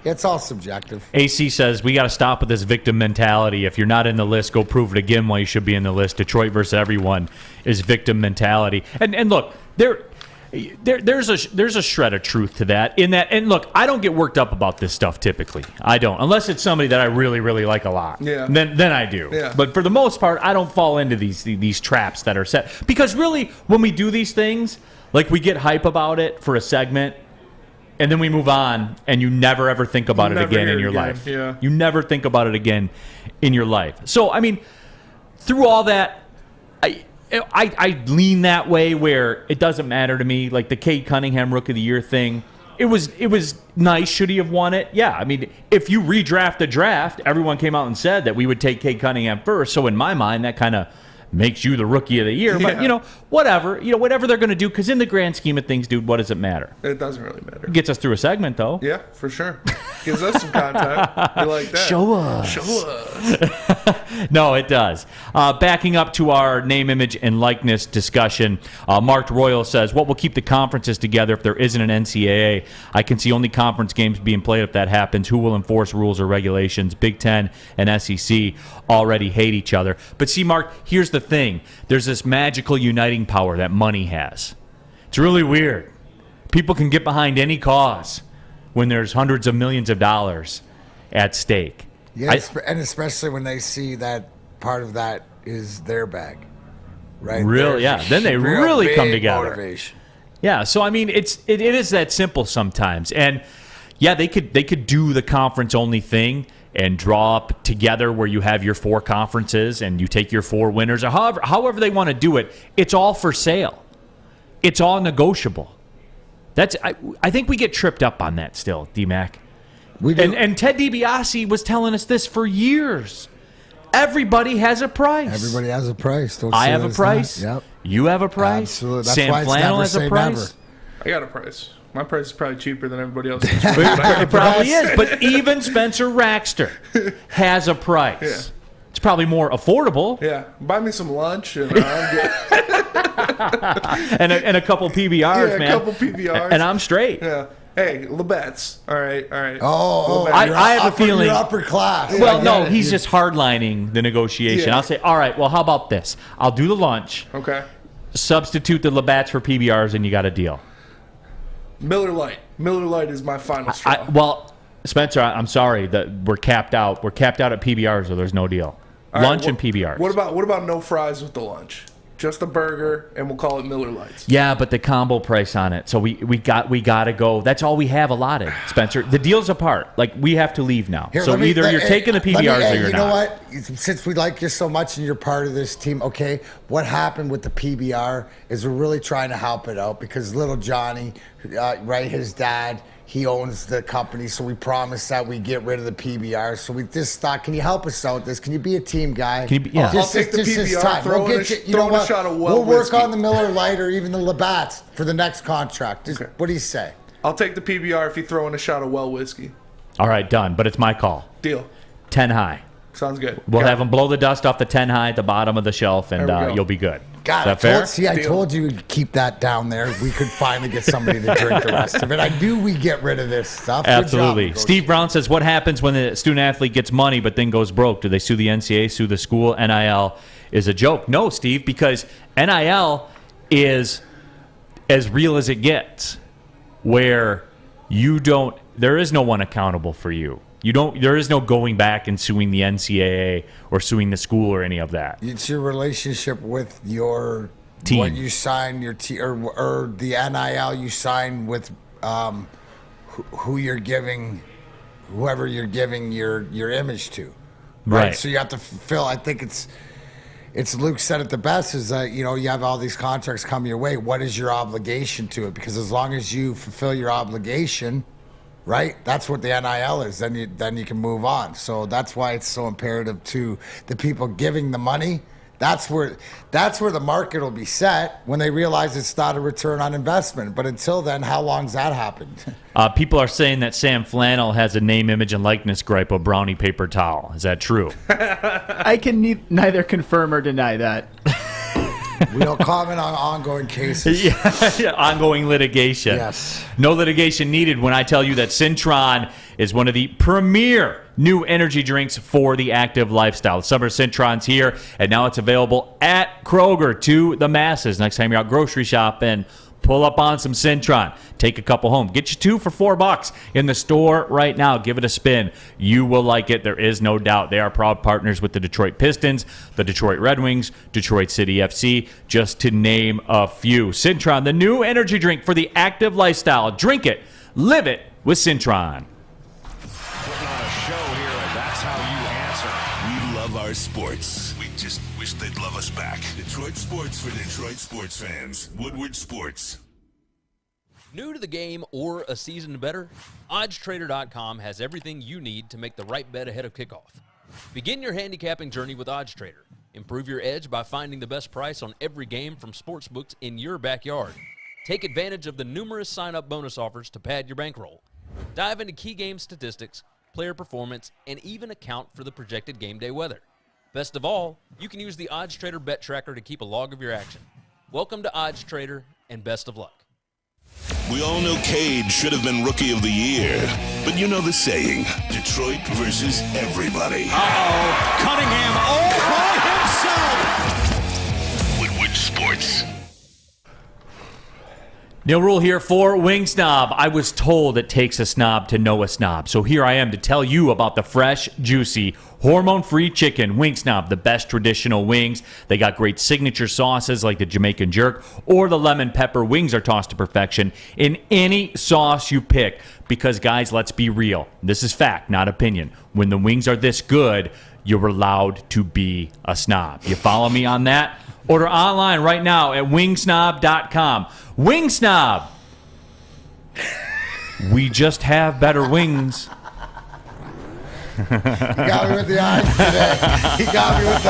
it's all subjective. AC says we got to stop with this victim mentality. If you're not in the list, go prove it again why you should be in the list. Detroit versus everyone is victim mentality. And look, there's a shred of truth to that. And look, I don't get worked up about this stuff typically. I don't, unless it's somebody that I really, really like a lot. Yeah. Then I do. Yeah. But for the most part, I don't fall into these traps that are set. Because really, when we do these things, like we get hype about it for a segment, and then we move on, and you never ever think about it again in your life. Yeah. You never think about it again in your life. So I mean, through all that, I lean that way where it doesn't matter to me. Like the Cade Cunningham Rookie of the Year thing, it was nice. Should he have won it? Yeah. I mean, if you redraft the draft, everyone came out and said that we would take Cade Cunningham first. So in my mind, that kind of makes you the Rookie of the Year. But whatever they're going to do, because in the grand scheme of things, dude, what does it matter? It doesn't really matter. It gets us through a segment, though. Yeah, for sure. Gives us some content. We like that. Show us. Show us. No, it does. Backing up to our name, image, and likeness discussion, Mark Royal says, what will keep the conferences together if there isn't an NCAA? I can see only conference games being played if that happens. Who will enforce rules or regulations? Big Ten and SEC already hate each other. But see, Mark, here's the thing. There's this magical uniting power that money has. It's really weird. People can get behind any cause when there's hundreds of millions of dollars at stake. Yeah, and especially when they see that part of that is their bag, right? Really, yeah. Then they really come together. Motivation. Yeah, so I mean, it is that simple sometimes, and yeah, they could do the conference only thing and draw up together where you have your 4 conferences and you take your 4 winners, or however they want to do it. It's all for sale. It's all negotiable. I think we get tripped up on that still, D-Mac. We do. And Ted DiBiase was telling us this for years. Everybody has a price. Everybody has a price. I have a price. Yep. You have a price. Absolutely. That's Sam why it's Flannel never has a say price. never. I got a price. My price is probably cheaper than everybody else's. It probably is, but even Spencer Raxter has a price. Yeah. It's probably more affordable. Yeah, buy me some lunch and I'm good. and a couple PBRs, man. Yeah, a couple PBRs. And I'm straight. Yeah. Hey, Labatt's. All right. Oh, I have a feeling. You're upper class. Well, no, he's just hardlining the negotiation. Yeah. I'll say, all right, well, how about this? I'll do the lunch. Okay. Substitute the Labatt's for PBRs, and you got a deal. Miller Lite. Miller Lite is my final straw. Well, Spencer, I'm sorry that we're capped out. We're capped out at PBRs, so there's no deal. All Lunch right, and PBRs. What about no fries with the lunch? Just a burger, and we'll call it Miller Lights. Yeah, but the combo price on it. So we got to go. That's all we have allotted, Spencer. The deal's apart. Like, we have to leave now. Here, so either you're taking the PBRs or you're not. You know what? Since we like you so much and you're part of this team, okay, what happened with the PBR is we're really trying to help it out because little Johnny, right, his dad, he owns the company, so we promised that we get rid of the PBR. So we just thought, can you help us out with this? Can you be a team guy? Yeah. I'll take the PBR, throw in a shot of well We'll work whiskey. on the Miller Lite or even the Labatt's for the next contract. Okay. What do you say? I'll take the PBR if you throw in a shot of well whiskey. All right, done. But it's my call. Deal. 10 high. Sounds good. We'll have them blow the dust off the 10 high at the bottom of the shelf, and you'll be good. God, Is that fair? I told you to keep that down there. We could finally get somebody to drink the rest of it. I knew we get rid of this stuff. Absolutely. Good job, Steve Brown says, what happens when the student athlete gets money but then goes broke? Do they sue the NCAA, sue the school? NIL is a joke. No, Steve, because NIL is as real as it gets, where there is no one accountable for you. There is no going back and suing the NCAA or suing the school or any of that. It's your relationship with your team. What you sign your or the NIL you sign with who you're giving, whoever you're giving your image to. Right. So you have to fulfill. I think it's Luke said it the best is that you have all these contracts come your way. What is your obligation to it? Because as long as you fulfill your obligation. Right? That's what the NIL is. Then you can move on. So that's why it's so imperative to the people giving the money. That's where the market will be set when they realize it's not a return on investment. But until then, how long's that happened? People are saying that Sam Flannel has a name, image, and likeness gripe of brownie paper towel. Is that true? I can neither confirm or deny that. We don't comment on ongoing cases. Yeah, ongoing litigation. Yes. No litigation needed when I tell you that Cintron is one of the premier new energy drinks for the active lifestyle. Summer Cintron's here, and now it's available at Kroger to the masses. Next time you're out grocery shopping, pull up on some Cintron. Take a couple home. Get you 2 for $4 in the store right now. Give it a spin. You will like it. There is no doubt. They are proud partners with the Detroit Pistons, the Detroit Red Wings, Detroit City FC, just to name a few. Cintron, the new energy drink for the active lifestyle. Drink it. Live it with Cintron. Putting on a show here, and that's how you answer. We love our sports. We just wish they'd love us back. Detroit sports for Detroit sports fans. Woodward Sports. New to the game or a season better? OddsTrader.com has everything you need to make the right bet ahead of kickoff. Begin your handicapping journey with OddsTrader. Improve your edge by finding the best price on every game from sportsbooks in your backyard. Take advantage of the numerous sign-up bonus offers to pad your bankroll. Dive into key game statistics, player performance, and even account for the projected game day weather. Best of all, you can use the Odds Trader Bet Tracker to keep a log of your action. Welcome to Odds Trader, and best of luck. We all know Cade should have been Rookie of the Year, but you know the saying, Detroit versus everybody. Uh-oh, Cunningham all by himself. Woodward Sports. Neal Ruhl here for Wing Snob. I was told it takes a snob to know a snob, so here I am to tell you about the fresh, juicy, hormone-free chicken. Wing Snob, the best traditional wings. They got great signature sauces like the Jamaican jerk or the lemon pepper. Wings are tossed to perfection in any sauce you pick because, guys, let's be real. This is fact, not opinion. When the wings are this good, you're allowed to be a snob. You follow me on that? Order online right now at wingsnob.com. Wing Snob. We just have better wings. You got me with the odds today. He got me with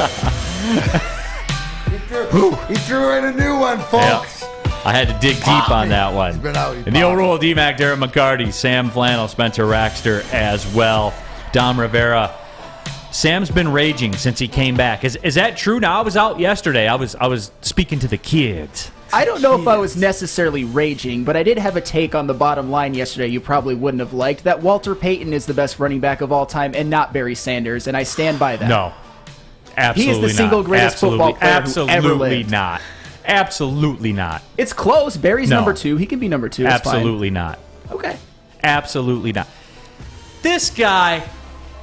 the... He threw in a new one, folks. Yeah. I had to dig deep on that one. He's been out. Neal Ruhl, D-Mac, Darren McCarty, Sam Flannel, Spencer Raxter as well. Dom Rivera. Sam's been raging since he came back. Is that true? Now, I was out yesterday. I was speaking to the kids. I don't know if I was necessarily raging, but I did have a take on the bottom line yesterday you probably wouldn't have liked, that Walter Payton is the best running back of all time and not Barry Sanders, and I stand by that. No. Absolutely He is the single greatest football player who ever lived. Not. Absolutely not. It's close. Barry's number 2. He can be number 2. It's Absolutely fine. not. Okay. Absolutely not. This guy...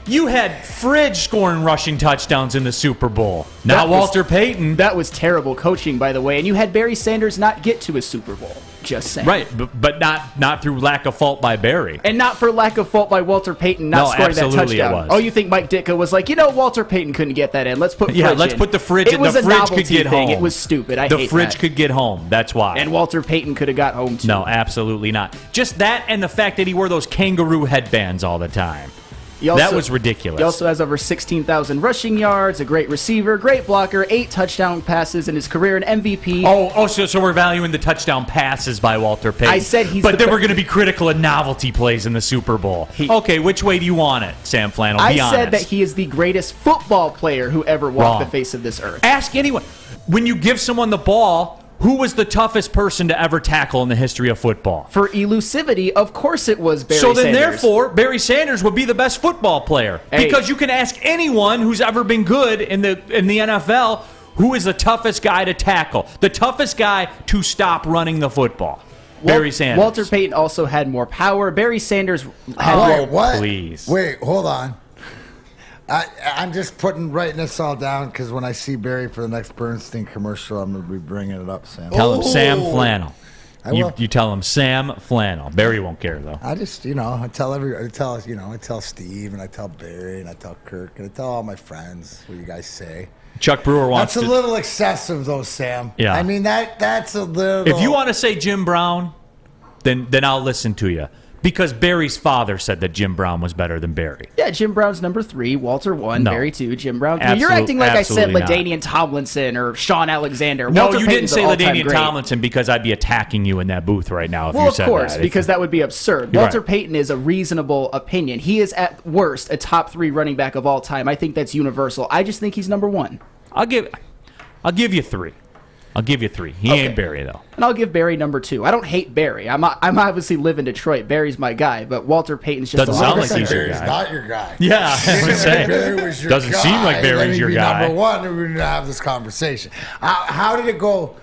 You had Fridge scoring rushing touchdowns in the Super Bowl. Not Walter Payton. That was terrible coaching, by the way. And you had Barry Sanders not get to a Super Bowl. Just saying. Right, but not through lack of fault by Barry. And not for lack of fault by Walter Payton not scoring that touchdown. It was. Oh, you think Mike Ditka was like, Walter Payton couldn't get that in. Let's put Fridge in. Let's put the Fridge in. It was the a Fridge novelty could get thing. home. It was stupid. I the hate Fridge that. could get home. That's why. And Walter Payton could have got home, too. No, absolutely not. Just that and the fact that he wore those kangaroo headbands all the time. That was ridiculous. He also has over 16,000 rushing yards, a great receiver, great blocker, 8 touchdown passes in his career, an MVP. So we're valuing the touchdown passes by Walter Payton. I said he's But then we're going to be critical of novelty plays in the Super Bowl. Okay, which way do you want it, Sam Flannel? Be honest. I said that he is the greatest football player who ever walked the face of this earth. Ask anyone. When you give someone the ball... Who was the toughest person to ever tackle in the history of football? For elusivity, of course it was Barry Sanders. Therefore, Barry Sanders would be the best football player. Because you can ask anyone who's ever been good in the NFL who is the toughest guy to tackle, the toughest guy to stop running the football. Barry Sanders. Walter Payton also had more power. Barry Sanders had what? Please. Wait, hold on. I'm just writing this all down because when I see Barry for the next Bernstein commercial, I'm going to be bringing it up, Sam. Tell him Sam Flannel. I will. You tell him Sam Flannel. Barry won't care though. I just, I tell Steve and I tell Barry and I tell Kirk and I tell all my friends what you guys say. Chuck Brewer wants That's a little excessive though, Sam. Yeah. I mean that's a little. If you want to say Jim Brown, then I'll listen to you. Because Barry's father said that Jim Brown was better than Barry. Yeah, Jim Brown's number 3, Walter 1, No. Barry 2, Jim Brown 3. You're acting like I said LaDainian Tomlinson or Sean Alexander. No, Walter you Payton's didn't say an all-time LaDainian great. Tomlinson because I'd be attacking you in that booth right now if Well, you of said course, that. because that would be absurd. You're Walter right. Payton is a reasonable opinion. He is at worst a top 3 running back of all time. I think that's universal. I just think he's number 1. I'll give you 3. I'll give you 3. He ain't Barry, though. And I'll give Barry number 2. I don't hate Barry. I'm obviously live in Detroit. Barry's my guy, but Walter Payton's just Doesn't sound like he's your Barry's guy. not your guy. Yeah, I was saying. Barry was your Doesn't guy, seem like Barry's then he'd your be guy. Number 1, and we're going to have this conversation. How did it go?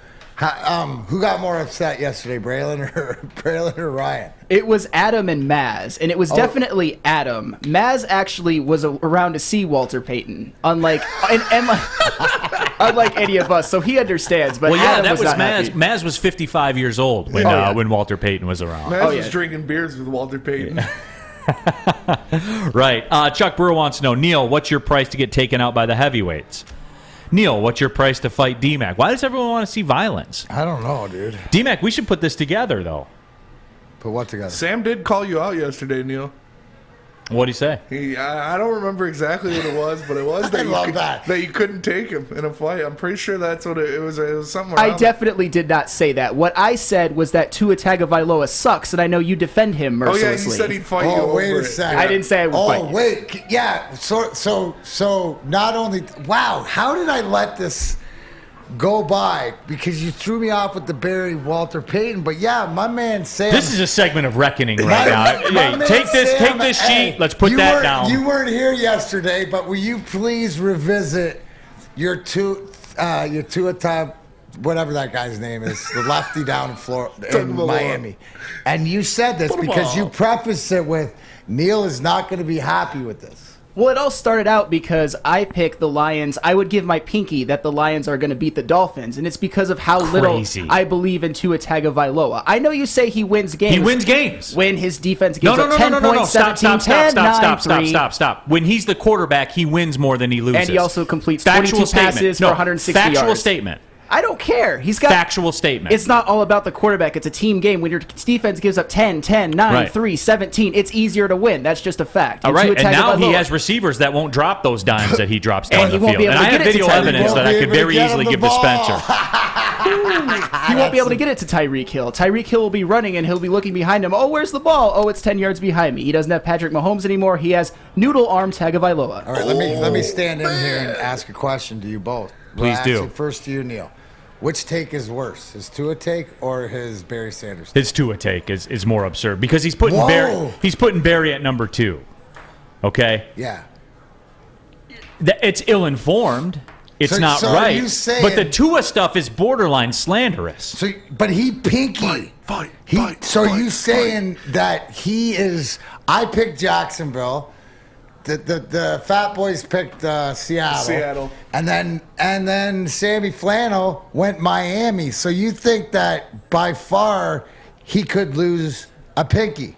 Who got more upset yesterday, Braylon or Ryan? It was Adam and Maz, and it was definitely Adam. Maz actually was around to see Walter Payton, unlike unlike any of us, so he understands. But Adam that was not Maz. happy. Maz was 55 years old when Walter Payton was around. Maz was drinking beers with Walter Payton. Right. Chuck Brewer wants to know, Neal, what's your price to get taken out by the heavyweights? Neal, what's your price to fight D-Mac? Why does everyone want to see violence? I don't know, dude. D-Mac, we should put this together, though. Put what together? Sam did call you out yesterday, Neal. What'd he say? I don't remember exactly what it was, but it was that you couldn't take him in a fight. I'm pretty sure that's what it was. It was something around. I definitely did not say that. What I said was that Tua Tagovailoa sucks, and I know you defend him mercilessly. Oh, yeah, you said he'd fight you over wait a it. second. I didn't say I would fight you. Oh, wait. Yeah, so not only... Wow, how did I let this go by? Because you threw me off with the Barry Walter Payton, but yeah, my man Sam... This is a segment of reckoning right now. Hey, take this sheet. Let's put that down. You weren't here yesterday, but will you please revisit your Tua top, whatever that guy's name is, the lefty down in Florida, in Miami. And you said this because you prefaced it with, Neal is not going to be happy with this. Well, it all started out because I picked the Lions. I would give my pinky that the Lions are going to beat the Dolphins, and it's because of how little I believe in Tua Tagovailoa. I know you say he wins games. He wins games. When his defense gives up 10 points, 17, 10, 9, 3. Stop. When he's the quarterback, he wins more than he loses. And he also completes 22 passes for 160 yards. Factual statement. I don't care. He's got factual statement. It's not all about the quarterback. It's a team game. When your defense gives up 10, 9, 3, 17, it's easier to win. That's just a fact. All right, and now he has receivers that won't drop those dimes that he drops down the field. And I have video evidence that I could very easily give to Spencer. He won't be able to get it to Tyreek Hill. Tyreek Hill will be running, and he'll be looking behind him. Oh, where's the ball? Oh, it's 10 yards behind me. He doesn't have Patrick Mahomes anymore. He has Noodle Arm Tagovailoa. All right, let me stand in here and ask a question to you both. Please do. First to you, Neal. Which take is worse, his Tua take or his Barry Sanders take? His Tua take is more absurd because he's putting Barry at number 2. Okay? Yeah. It's ill-informed. It's not right. But the Tua stuff is borderline slanderous. But he pinky. Fight. You saying that he is... I picked Jacksonville. The Fat Boys picked Seattle. And then Sammy Flannel went Miami. So you think that by far he could lose a pinky?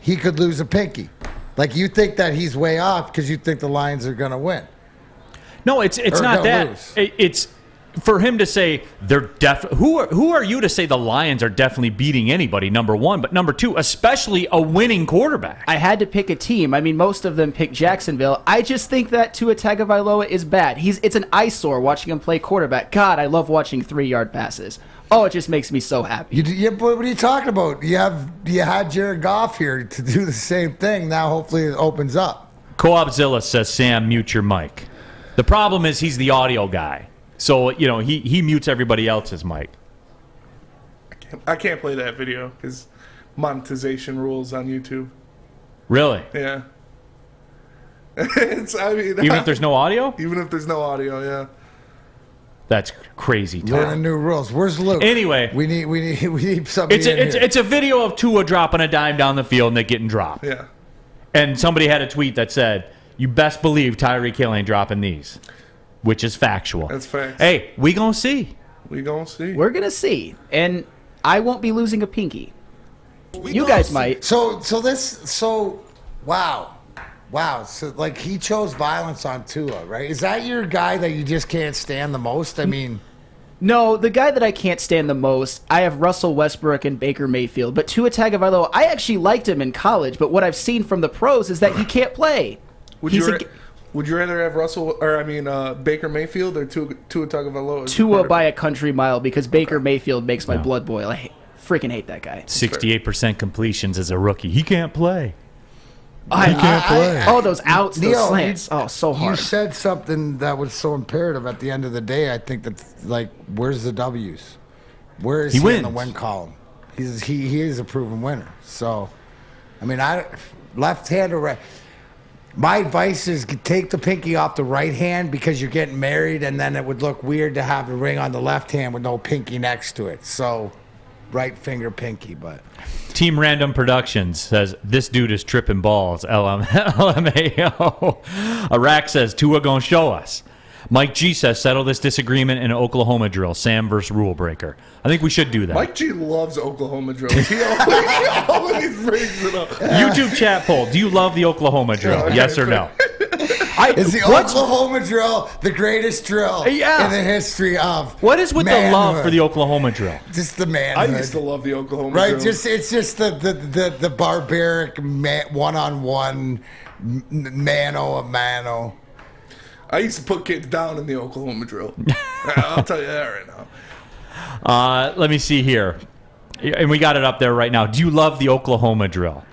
He could lose a pinky. Like you think that he's way off because you think the Lions are going to win. No, it's not that. It's for him to say they're who are you to say the Lions are definitely beating anybody, number one, but number two, especially a winning quarterback. I had to pick a team. I mean, most of them picked Jacksonville. I just think that Tua Tagovailoa is bad. It's an eyesore watching him play quarterback. God, I love watching 3-yard passes. Oh, it just makes me so happy. But what are you talking about? You had Jared Goff here to do the same thing. Now hopefully it opens up. Co-opzilla says, Sam, mute your mic. The problem is he's the audio guy. So, he mutes everybody else's mic. I can't play that video because monetization rules on YouTube. Really? Yeah. Even if there's no audio? Even if there's no audio, yeah. That's crazy. Learning new rules. Where's Luke? Anyway, we need something. It's a video of Tua dropping a dime down the field and it getting dropped. Yeah. And somebody had a tweet that said, "You best believe Tyreek Hill ain't dropping these," which is factual. That's facts. Hey, we gonna see. We're gonna see, and I won't be losing a pinky. You guys might. Wow. So, like, he chose violence on Tua, right? Is that your guy that you just can't stand the most? I mean... No, the guy that I can't stand the most, I have Russell Westbrook and Baker Mayfield. But Tua Tagovailoa, I actually liked him in college, but what I've seen from the pros is that he can't play. Would you rather have Baker Mayfield or Tua Tagovailoa? Tua by a country mile because Baker Mayfield makes my blood boil. I freaking hate that guy. 68% completions as a rookie. He can't play. He can't play. Those outs, those slants. So hard. You said something that was so imperative at the end of the day. I think that, like, where's the W's? Where is he in the win column? He is a proven winner. So, I mean, left hand or right. My advice is take the pinky off the right hand because you're getting married, and then it would look weird to have the ring on the left hand with no pinky next to it. So, right finger pinky, but... Team Random Productions says, this dude is tripping balls. LMAO. Iraq says, Tua gonna show us. Mike G says, settle this disagreement in an Oklahoma drill. Sam versus Rule Breaker. I think we should do that. Mike G loves Oklahoma drills. He always brings it up. YouTube chat poll. Do you love the Oklahoma drill? Yes or no? Is the Oklahoma drill the greatest drill in the history of What is with manhood? the love for the Oklahoma drill? Just the manhood. I used to love the Oklahoma drill. Right, it's just the barbaric one-on-one mano a mano. I used to put kids down in the Oklahoma drill. I'll tell you that right now. Let me see here. And we got it up there right now. Do you love the Oklahoma drill?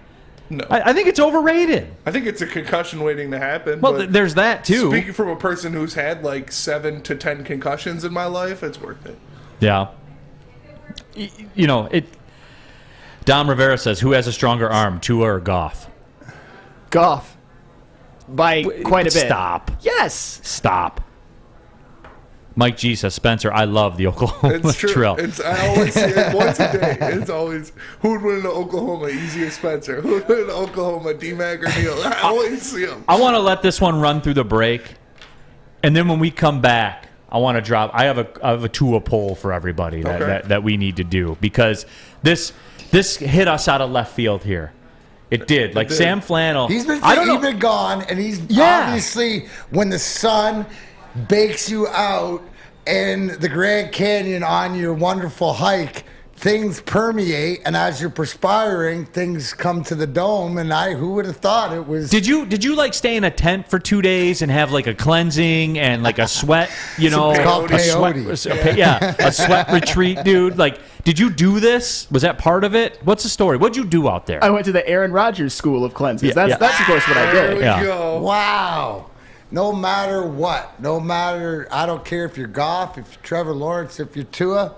No. I think it's overrated. I think it's a concussion waiting to happen. Well, but there's that, too. Speaking from a person who's had like 7 to 10 concussions in my life, it's worth it. Yeah. You know, Dom Rivera says, who has a stronger arm, Tua or Goff? Goff. By quite a bit. Stop. Yes. Stop. Mike G says, Spencer, I love the Oklahoma It's true. drill. I always see it once a day. It's always, who would win in Oklahoma? Easy or Spencer? Who would win in Oklahoma? D-Mac or Neal? I always see them. I want to let this one run through the break. And then when we come back, I want to drop. I have a Tua poll for everybody that we need to do, because this hit us out of left field here. It did. Like Sam Flannel. He's been gone, and he's obviously, when the sun bakes you out in the Grand Canyon on your wonderful hike, things permeate, and as you're perspiring, things come to the dome. And who would have thought it was? Did you like stay in a tent for 2 days and have like a cleansing and like a sweat, a sweat retreat, dude? Like, did you do this? Was that part of it? What's the story? What'd you do out there? I went to the Aaron Rodgers School of Cleanses. That's of course what I did. There we go. Wow. No matter what, I don't care if you're Goff, if you're Trevor Lawrence, if you're Tua,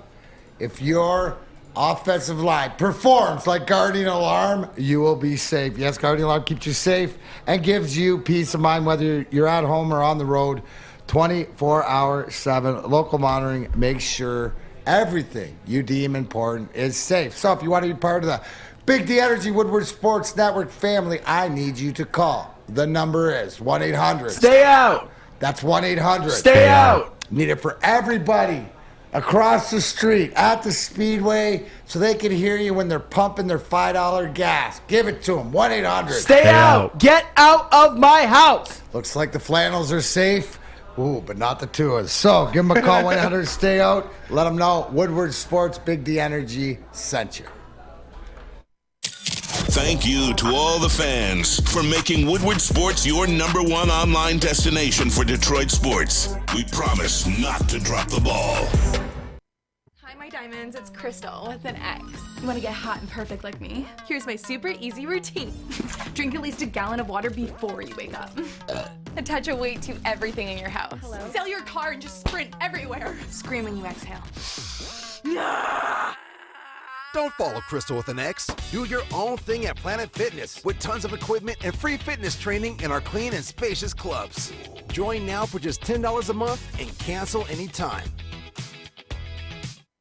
if your offensive line performs like Guardian Alarm, you will be safe. Yes, Guardian Alarm keeps you safe and gives you peace of mind whether you're at home or on the road. 24/7 local monitoring makes sure everything you deem important is safe. So if you want to be part of the Big D Energy Woodward Sports Network family, I need you to call. The number is 1-800. Stay out. That's 1-800. Stay out. Need it for everybody across the street at the Speedway, so they can hear you when they're pumping their $5 gas. Give it to them. 1-800. Stay out. Get out of my house. Looks like the Flannels are safe. Ooh, but not the Tuas. So give them a call, 1-800. Stay out. Let them know Woodward Sports Big D Energy sent you. Thank you to all the fans for making Woodward Sports your #1 online destination for Detroit sports. We promise not to drop the ball. Hi, my diamonds. It's Crystal with an X. You want to get hot and perfect like me? Here's my super easy routine. Drink at least a gallon of water before you wake up. Attach a weight to everything in your house. Sell your car and just sprint everywhere. Scream when you exhale. Don't follow Crystal with an X. Do your own thing at Planet Fitness with tons of equipment and free fitness training in our clean and spacious clubs. Join now for just $10 a month and cancel anytime.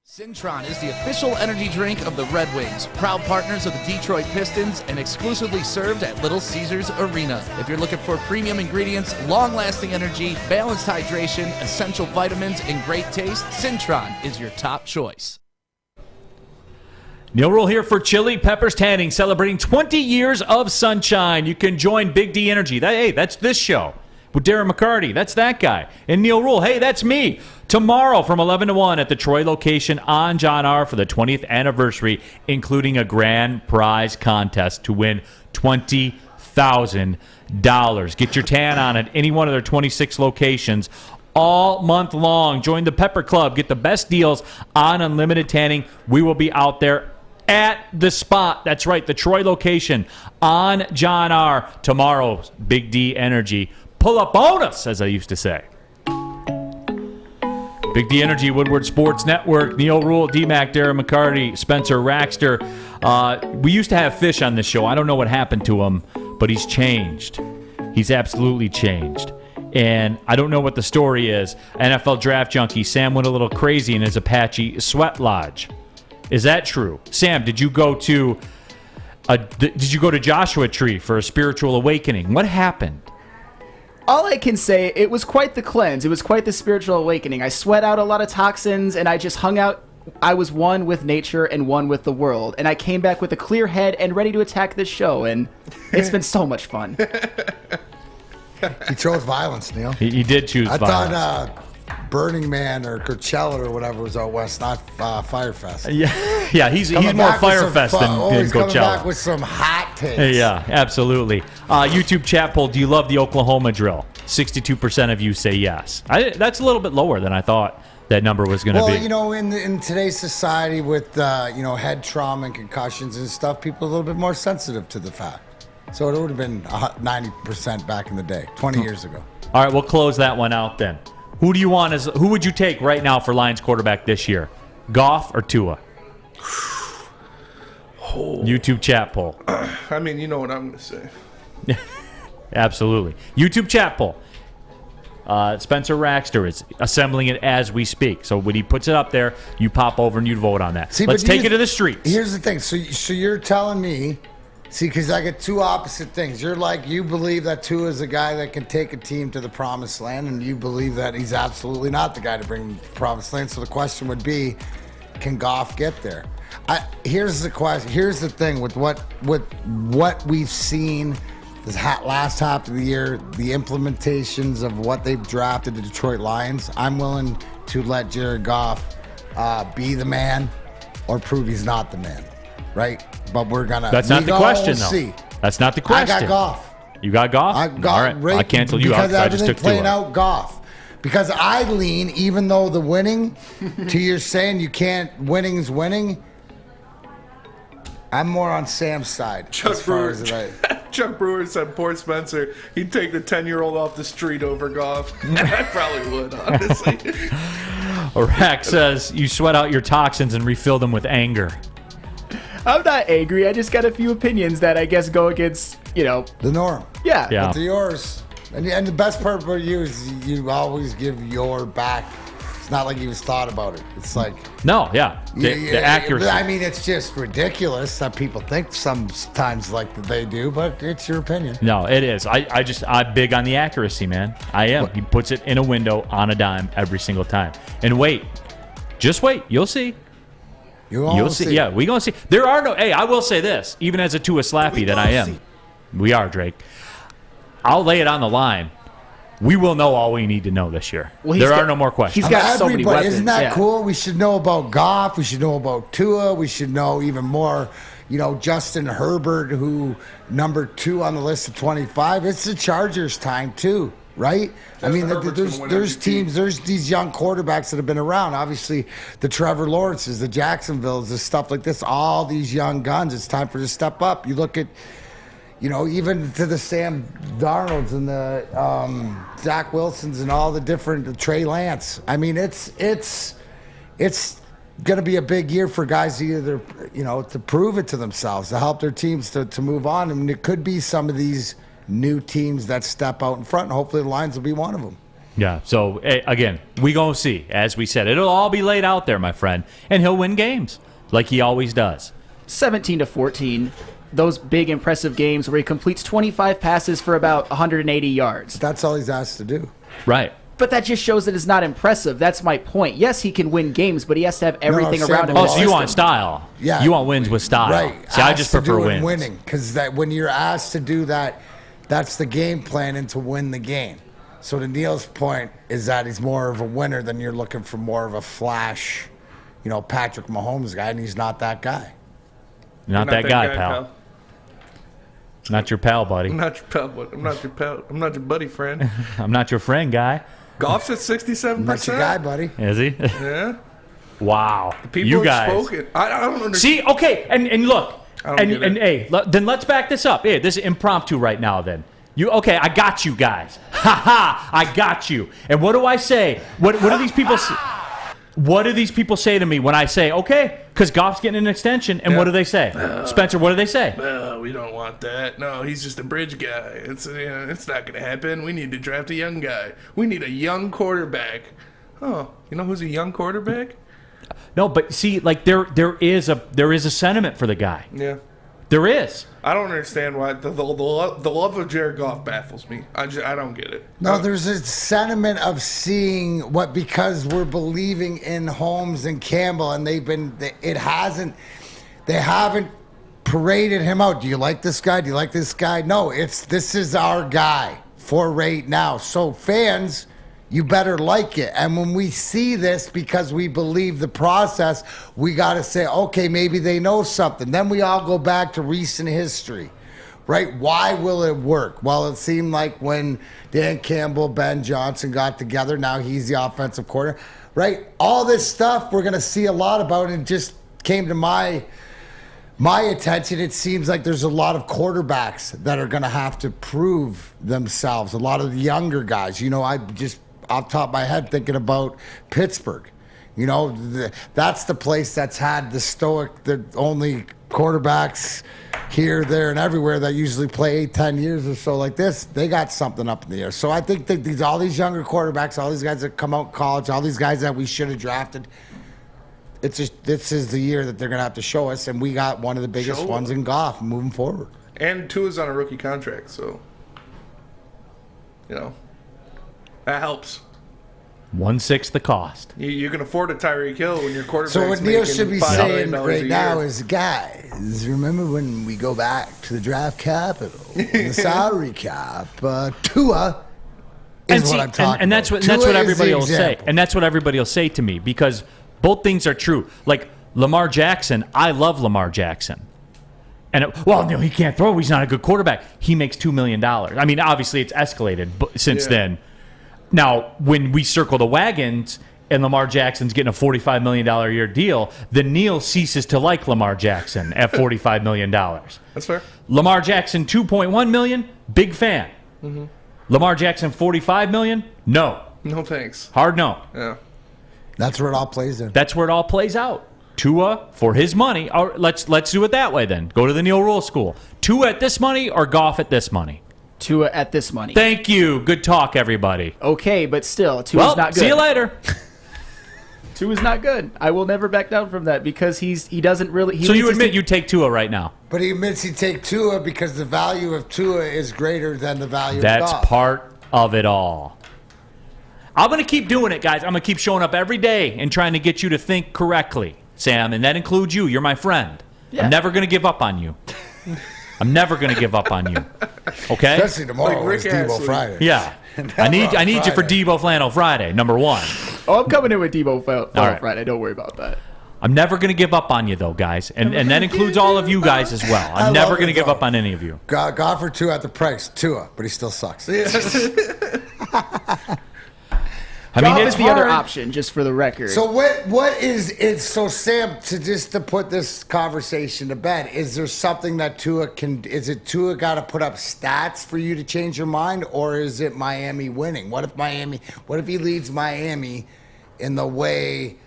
Cintron is the official energy drink of the Red Wings, proud partners of the Detroit Pistons, and exclusively served at Little Caesars Arena. If you're looking for premium ingredients, long-lasting energy, balanced hydration, essential vitamins, and great taste, Cintron is your top choice. Neal Ruhl here for Chili Peppers Tanning, celebrating 20 years of sunshine. You can join Big D Energy. That's this show with Darren McCarty. That's that guy. And Neal Ruhl. Hey, that's me. Tomorrow from 11 to 1 at the Troy location on John R. for the 20th anniversary, including a grand prize contest to win $20,000. Get your tan on at any one of their 26 locations all month long. Join the Pepper Club. Get the best deals on unlimited tanning. We will be out there at the spot. That's right, the Troy location on John R. Tomorrow's Big D Energy. Pull up on us, as I used to say. Big D Energy, Woodward Sports Network, Neal Ruhl, D-Mac, Darren McCarty, Spencer Raxter. We used to have Fish on this show. I don't know what happened to him, but he's changed. He's absolutely changed. And I don't know what the story is. NFL Draft Junkie, Sam went a little crazy in his Apache Sweat Lodge. Is that true? Sam, did you go to Joshua Tree for a spiritual awakening? What happened? All I can say, it was quite the cleanse. It was quite the spiritual awakening. I sweat out a lot of toxins, and I just hung out. I was one with nature and one with the world. And I came back with a clear head and ready to attack this show. And it's been so much fun. He chose violence, Neil. He did choose violence. I thought Burning Man or Coachella or whatever was out west, not Firefest. Yeah, he's more Firefest than he's coming back Coachella. with some hot takes. Yeah, absolutely. YouTube chat poll, do you love the Oklahoma drill? 62% of you say yes. That's a little bit lower than I thought that number was going to be. Well, in today's society with, head trauma and concussions and stuff, people are a little bit more sensitive to the fact. So it would have been 90% back in the day, 20 years ago. All right, we'll close that one out then. Who would you take right now for Lions quarterback this year? Goff or Tua? YouTube chat poll. I mean, you know what I'm going to say. Absolutely. YouTube chat poll. Spencer Raxter is assembling it as we speak. So when he puts it up there, you pop over and you vote on that. Let's take it to the streets. Here's the thing. So you're telling me, because I get two opposite things. You're like, you believe that Tua is a guy that can take a team to the promised land, and you believe that he's absolutely not the guy to bring them to the promised land. So the question would be, can Goff get there? Here's the question. Here's the thing with what we've seen this last half of the year, the implementations of what they've drafted the Detroit Lions. I'm willing to let Jared Goff be the man or prove he's not the man, right? But we're gonna. That's not the question, though. See. That's not the question. I got Goff. You got Goff? I got all right. right, I cancel you out because I just took playing Tua. out Goff. Because I lean, even though the winning, to your saying you can't, winning's winning. I'm more on Sam's side. Chuck Brewer said, poor Spencer, he'd take the 10-year-old off the street over Goff. I probably would, honestly. Rack says, you sweat out your toxins and refill them with anger. I'm not angry. I just got a few opinions that I guess go against, the norm. Yeah. But they're yours. And the best part about you is you always give your back. It's not like you just thought about it. It's like... No, yeah. The accuracy. I mean, it's just ridiculous that people think sometimes like that they do, but it's your opinion. No, it is. I'm big on the accuracy, man. I am. He puts it in a window on a dime every single time. And just wait. You'll see. You'll see. Yeah, we're going to see. There are no... Hey, I will say this, even as a Tua Slappy that I am. We are, Drake. I'll lay it on the line. We will know all we need to know this year. Well, there are no more questions. He's got so many weapons. Isn't that cool? We should know about Goff. We should know about Tua. We should know even more, Justin Herbert, who number 2 on the list of 25. It's the Chargers' time, too, right? I mean, there's teams, there's these young quarterbacks that have been around. Obviously, the Trevor Lawrences, the Jacksonvilles, the stuff like this, all these young guns. It's time for them to step up. You look at... even to the Sam Darnolds and the Zach Wilsons and all the different Trey Lance. I mean, it's going to be a big year for guys either, to prove it to themselves, to help their teams to move on. I mean, it could be some of these new teams that step out in front, and hopefully the Lions will be one of them. Yeah, so, again, we going to see. As we said, it'll all be laid out there, my friend, and he'll win games like he always does. 17-14. Those big, impressive games where he completes 25 passes for about 180 yards. That's all he's asked to do. Right. But that just shows that it's not impressive. That's my point. Yes, he can win games, but he has to have everything around him. Oh, so you want style. Yeah. You want wins with style. Right. See, I just prefer wins. Winning, because when you're asked to do that, that's the game plan and to win the game. So to Neal's point is that he's more of a winner than you're looking for more of a flash, Patrick Mahomes guy, and he's not that guy. Not that guy, pal. Not your pal, buddy. I'm not your pal, but I'm not your pal. I'm not your buddy friend. I'm not your friend, guy. Goff's at 67%. Not your guy, buddy. Is he? Yeah. Wow. People you have guys. spoken. I don't understand. See, okay, and look, and hey, then let's back this up. Hey, this is impromptu right now. Then I got you guys. Ha ha! I got you. And what do I say? What do these people? What do these people say to me when I say, okay, because Goff's getting an extension, and what do they say? Spencer, what do they say? We don't want that. No, he's just a bridge guy. It's not going to happen. We need to draft a young guy. We need a young quarterback. Oh, you know who's a young quarterback? No, but see, like there is a sentiment for the guy. Yeah. There is. I don't understand why the love of Jared Goff baffles me. I don't get it. No, there's a sentiment of seeing because we're believing in Holmes and Campbell, and they haven't paraded him out. Do you like this guy? Do you like this guy? No, this is our guy for right now. So fans, you better like it. And when we see this, because we believe the process, we got to say, okay, maybe they know something. Then we all go back to recent history, right? Why will it work? Well, it seemed like when Dan Campbell, Ben Johnson got together, now he's the offensive coordinator, right? All this stuff we're going to see a lot about, and it just came to my attention. It seems like there's a lot of quarterbacks that are going to have to prove themselves. A lot of the younger guys. I just, off the top of my head, thinking about Pittsburgh. That's the place that's had the only quarterbacks here, there, and everywhere that usually play 8-10 years or so like this. They got something up in the air. So I think that all these younger quarterbacks, all these guys that come out of college, all these guys that we should have drafted, this is the year that they're going to have to show us, and we got one of the biggest ones in golf moving forward. And Tua's on a rookie contract, so, that helps. 1/6 the cost. You can afford a Tyreek Hill when your quarterback's So what Neal should be saying $5 right a now year. is, guys, remember when we go back to the draft capital, the salary cap, Tua is what I'm talking and that's about. That's what Tua is everybody the will say. example. And that's what everybody will say to me, because both things are true. Like Lamar Jackson, I love Lamar Jackson. And he can't throw. He's not a good quarterback. He makes $2 million. I mean, obviously it's escalated since then. Now, when we circle the wagons and Lamar Jackson's getting a $45 million a year deal, then Neal ceases to like Lamar Jackson at $45 million. That's fair. Lamar Jackson, $2.1 million, big fan. Mm-hmm. Lamar Jackson, $45 million, no. No thanks. Hard no. Yeah. That's where it all plays in. That's where it all plays out. Tua for his money. Or let's do it that way then. Go to the Neal Ruhl school. Tua at this money or Goff at this money? Tua at this money. Thank you. Good talk, everybody. Okay, but still, Tua's not good. See you later. Tua's not good. I will never back down from that because he doesn't really. So you admit you take Tua right now? But he admits he take Tua because the value of Tua is greater than the value That's of Goff. part of it all. I'm going to keep doing it, guys. I'm going to keep showing up every day and trying to get you to think correctly, Sam, and that includes you. You're my friend. Yeah. I'm never going to give up on you. I'm never going to give up on you. Okay? Especially tomorrow, it's Debo Friday. Yeah. I need you for Debo Flannel Friday, number one. Oh, I'm coming in with Debo Flannel right. Friday. Don't worry about that. I'm never going to give up on you, though, guys. And that includes all of you guys as well. I'm never going to give up on any of you. Goff for Tua at the price. Tua, but he still sucks. I mean, Goff it's is the other hard. option, just for the record. So what is it? So Sam, to put this conversation to bed, is there something that Tua can? Is it Tua got to put up stats for you to change your mind, or is it Miami winning? What if he leads Miami in the way,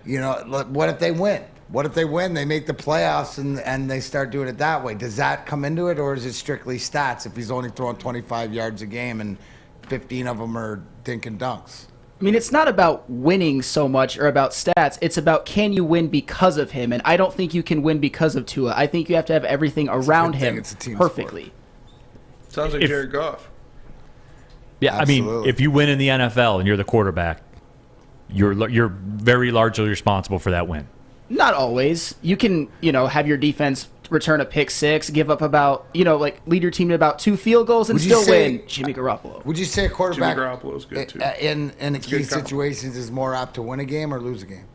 what if they win? What if they win? They make the playoffs and they start doing it that way. Does that come into it, or is it strictly stats? If he's only throwing 25 yards a game and 15 of them are dink and dunks. I mean, it's not about winning so much or about stats. It's about can you win because of him, and I don't think you can win because of Tua. I think you have to have everything around him perfectly. Sounds like Jared Goff. Yeah, Absolutely. I mean, if you win in the NFL and you're the quarterback, you're very largely responsible for that win. Not always. You can, have your defense return a pick six, give up about, lead your team to about 2 field goals and still win. Jimmy Garoppolo. Would you say a quarterback Jimmy Garoppolo's good too. in key situations is more apt to win a game or lose a game?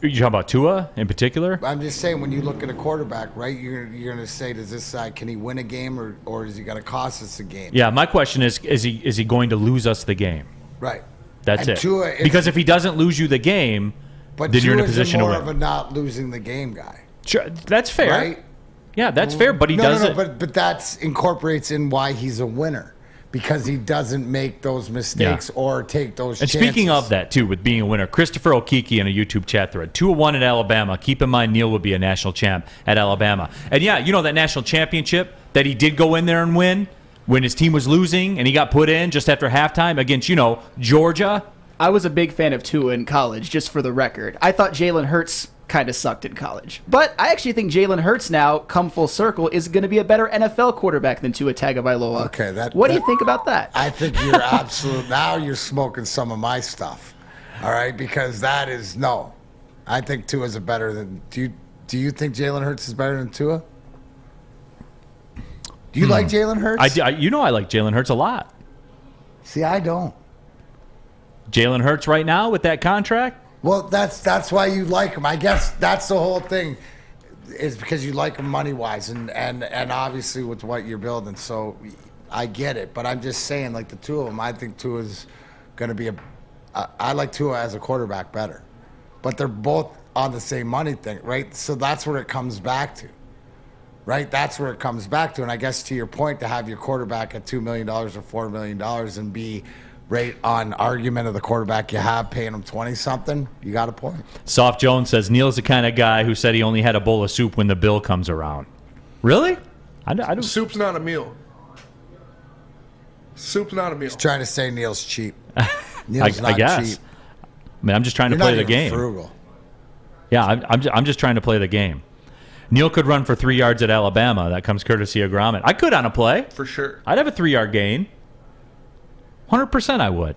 You talking about Tua in particular? I'm just saying, when you look at a quarterback, right, you're going to say, does this side, can he win a game or is he going to cost us a game? Yeah, my question is he going to lose us the game? Right. That's And it. Tua is- Because if he doesn't lose you the game, But then you're in a Tua's position to more win. of a not losing the game guy. Sure, that's fair. Right? Yeah, that's fair, but he does it. But that incorporates in why he's a winner. Because he doesn't make those mistakes or take those And chances. speaking of that, too, with being a winner, Christopher Okiki in a YouTube chat thread, 2-1 at Alabama. Keep in mind, Neal would be a national champ at Alabama. And yeah, that national championship that he did go in there and win when his team was losing and he got put in just after halftime against, Georgia. I was a big fan of Tua in college, just for the record. I thought Jalen Hurts kind of sucked in college. But I actually think Jalen Hurts now, come full circle, is going to be a better NFL quarterback than Tua Tagovailoa. Okay, what do you think about that? I think you're now you're smoking some of my stuff. All right, because that is no. I think Tua's a better than. Do you think Jalen Hurts is better than Tua? Do you like Jalen Hurts? You know I like Jalen Hurts a lot. See, I don't. Jalen Hurts right now with that contract? Well, that's why you like him. I guess that's the whole thing, is because you like him money-wise and obviously with what you're building. So I get it. But I'm just saying, like, the two of them, I think Tua's going to be I like Tua as a quarterback better. But they're both on the same money thing, right? So that's where it comes back to, right? That's where it comes back to. And I guess to your point, to have your quarterback at $2 million or $4 million and be right on argument of the quarterback you have, paying him 20-something, you got a point. Soft Jones says Neal's the kind of guy who said he only had a bowl of soup when the bill comes around. Really? I don't. Soup's not a meal. Soup's not a meal. He's trying to say Neal's cheap. Neal's I not guess. cheap. I mean, I'm just trying to You're play not the even game. Frugal. Yeah, I'm just trying to play the game. Neal could run for 3 yards at Alabama. That comes courtesy of Gromit. I could on a play. For sure. I'd have a 3-yard gain. 100% I would.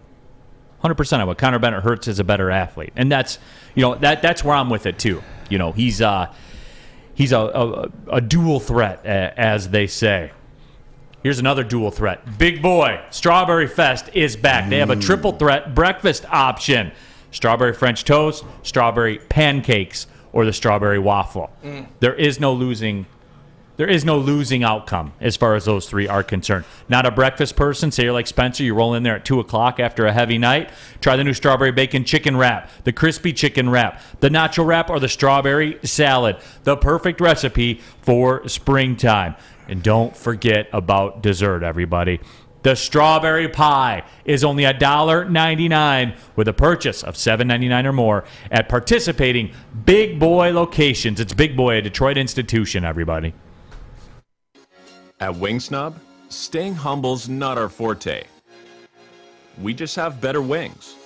100% I would. Connor Bennett Hurts is a better athlete. And that's, that's where I'm with it too. He's a dual threat, as they say. Here's another dual threat. Big Boy, Strawberry Fest is back. They have a triple threat breakfast option. Strawberry French toast, strawberry pancakes, or the strawberry waffle. There is no losing outcome as far as those three are concerned. Not a breakfast person. Say you're like Spencer, you roll in there at 2 o'clock after a heavy night. Try the new strawberry bacon chicken wrap, the crispy chicken wrap, the nacho wrap, or the strawberry salad. The perfect recipe for springtime. And don't forget about dessert, everybody. The strawberry pie is only $1.99 with a purchase of $7.99 or more at participating Big Boy locations. It's Big Boy, a Detroit institution, everybody. At Wingsnob, staying humble's not our forte. We just have better wings.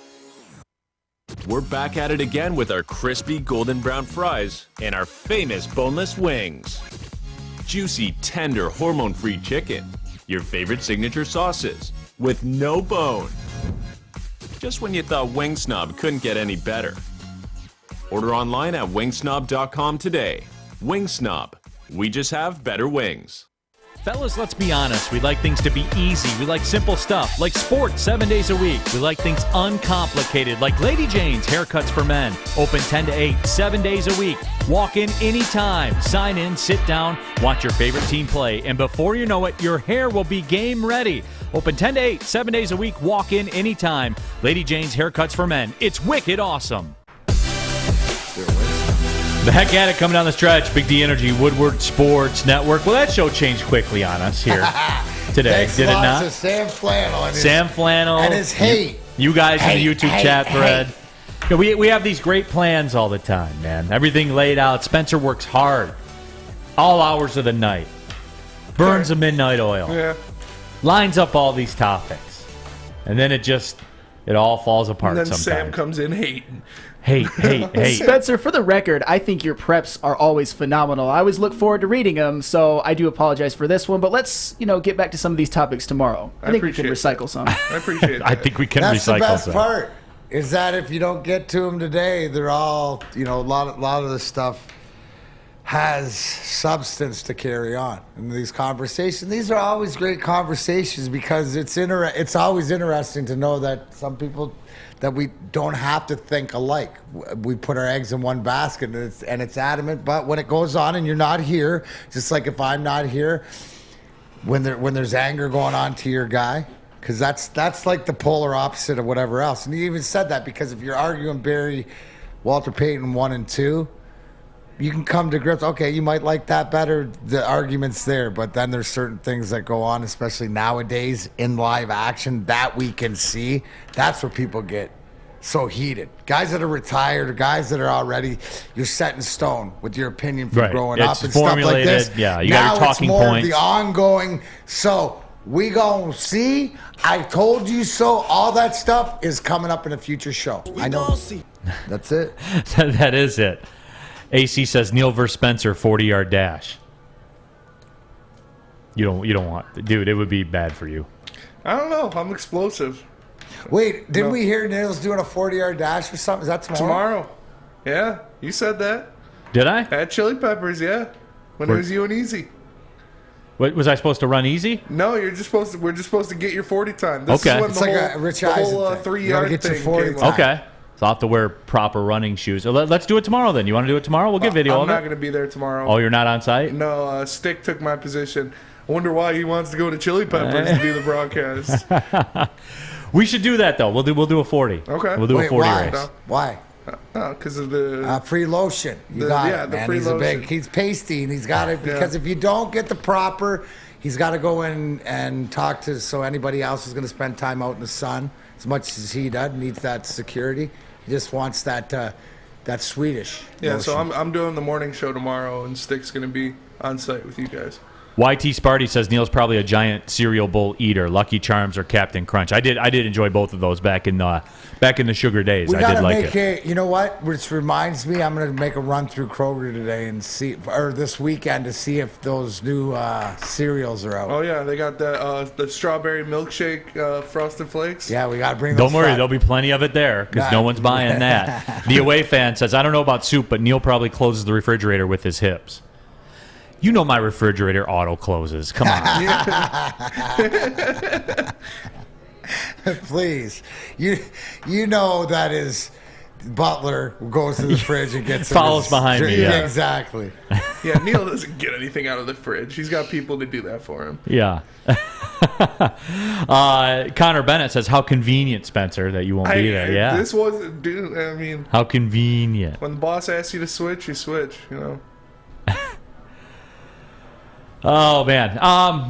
We're back at it again with our crispy golden brown fries and our famous boneless wings. Juicy, tender, hormone-free chicken. Your favorite signature sauces with no bone. Just when you thought Wingsnob couldn't get any better. Order online at wingsnob.com today. Wingsnob. We just have better wings. Fellas, let's be honest. We like things to be easy. We like simple stuff, like sports 7 days a week. We like things uncomplicated, like Lady Jane's Haircuts for Men. Open 10 to 8, 7 days a week. Walk in anytime. Sign in, sit down, watch your favorite team play, and before you know it, your hair will be game ready. Open 10 to 8, 7 days a week. Walk in anytime. Lady Jane's Haircuts for Men. It's wicked awesome. Back at it, coming down the stretch. Big D Energy, Woodward Sports Network. Well, that show changed quickly on us here today, did it not? To Sam Flannel and Sam Flannel and his hate. You guys in the YouTube chat thread. We have these great plans all the time, man. Everything laid out. Spencer works hard, all hours of the night. Burns the midnight oil. Yeah. Lines up all these topics, and then it all falls apart. And then sometimes. Sam comes in hating. Hey. Spencer, for the record, I think your preps are always phenomenal. I always look forward to reading them, so I do apologize for this one. But let's, get back to some of these topics tomorrow. I think we can recycle some. I appreciate that. I think we can That's recycle the best some. part, is that if you don't get to them today, they're all, a lot of this stuff has substance to carry on in these conversations. These are always great conversations because it's always interesting to know that some people that we don't have to think alike. We put our eggs in one basket and it's adamant, but when it goes on and you're not here, just like if I'm not here, when there's anger going on to your guy, because that's like the polar opposite of whatever else. And you even said that because if you're arguing Barry, Walter Payton 1 and 2, you can come to grips. Okay, you might like that better. The argument's there, but then there's certain things that go on, especially nowadays in live action that we can see. That's where people get so heated. Guys that are retired, or guys that are already, you're set in stone with your opinion from growing up and stuff like this. Yeah, you got your talking now it's more points. of the ongoing. So we gonna see. I told you so. All that stuff is coming up in a future show. I know. That's it. That is it. AC says Neal versus Spencer 40-yard dash. You don't want, dude. It would be bad for you. I don't know. I'm explosive. Wait, didn't we hear Neal's doing a 40-yard dash or something? Is that tomorrow? Yeah, you said that. Did I? At Chili Peppers, yeah. When it was you and Easy. What, was I supposed to run easy? No, we're just supposed to get your 40 time. This Okay. is when It's the like whole, a Rich the Eisen whole thing. 3 You gotta yard get your thing 40 came time. up. Okay. So I'll have to wear proper running shoes. Let's do it tomorrow then. You want to do it tomorrow? We'll get video I'm of not it. going to be there tomorrow. Oh, you're not on site? No, Stick took my position. I wonder why he wants to go to Chili Peppers to do the broadcast. We should do that though. We'll do a 40. Okay. We'll do a 40 why? race. Why? Because of the free lotion. You the- got yeah, it, the man. free He's lotion. he's pasty, and he's got it because if you don't get the proper, he's got to go in and talk to. So anybody else is going to spend time out in the sun as much as he does, needs that security. He just wants that Swedish. Yeah, lotion. so I'm doing the morning show tomorrow, and Stick's going to be on site with you guys. YT Sparty says Neal's probably a giant cereal bowl eater. Lucky Charms or Captain Crunch. I did enjoy both of those back in the sugar days. We I gotta did like make it. you know what? Which reminds me, I'm gonna make a run through Kroger today and see, or this weekend to see if those new cereals are out. Oh yeah, they got the strawberry milkshake Frosted Flakes. Yeah, we gotta bring those. Don't worry, fat- there'll be plenty of it there because no one's buying that. The away fan says, I don't know about soup, but Neal probably closes the refrigerator with his hips. You know my refrigerator auto closes. Come on. Please, you know that is Butler goes to the fridge and gets Follows behind me. Yeah. Exactly. Yeah, Neal doesn't get anything out of the fridge. He's got people to do that for him. Yeah. Connor Bennett says, how convenient, Spencer, that you won't be there. Yeah. This wasn't, dude. I mean, How convenient. when the boss asks you to switch, you switch. You know. Oh, man.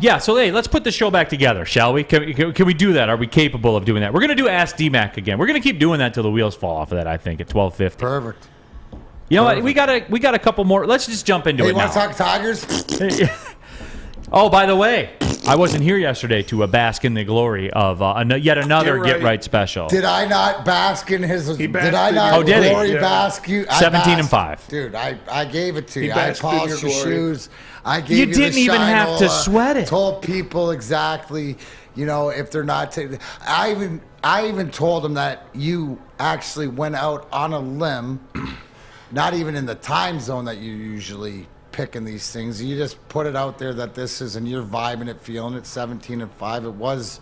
Yeah, so, hey, let's put the show back together, shall we? Can we do that? Are we capable of doing that? We're going to do Ask D-Mac again. We're going to keep doing that till the wheels fall off of that, I think, at 12:50. Perfect. You know what? We got a couple more. Let's just jump into Hey, it you want now. to talk Tigers? Oh, by the way, I wasn't here yesterday to bask in the glory of yet another Get Right special. Did I not bask in his? Did basked I in not your- Oh, did he? glory Yeah. bask you? 17-5. Dude, I gave it to He you. I basked in polished your your glory. shoes. I gave You you didn't the even have to Shinola, sweat it. Told people exactly, if they're not taking. I even told them that you actually went out on a limb, not even in the time zone that you usually pick in these things. You just put it out there that this is, and you're vibing it, feeling it. 17-5. It was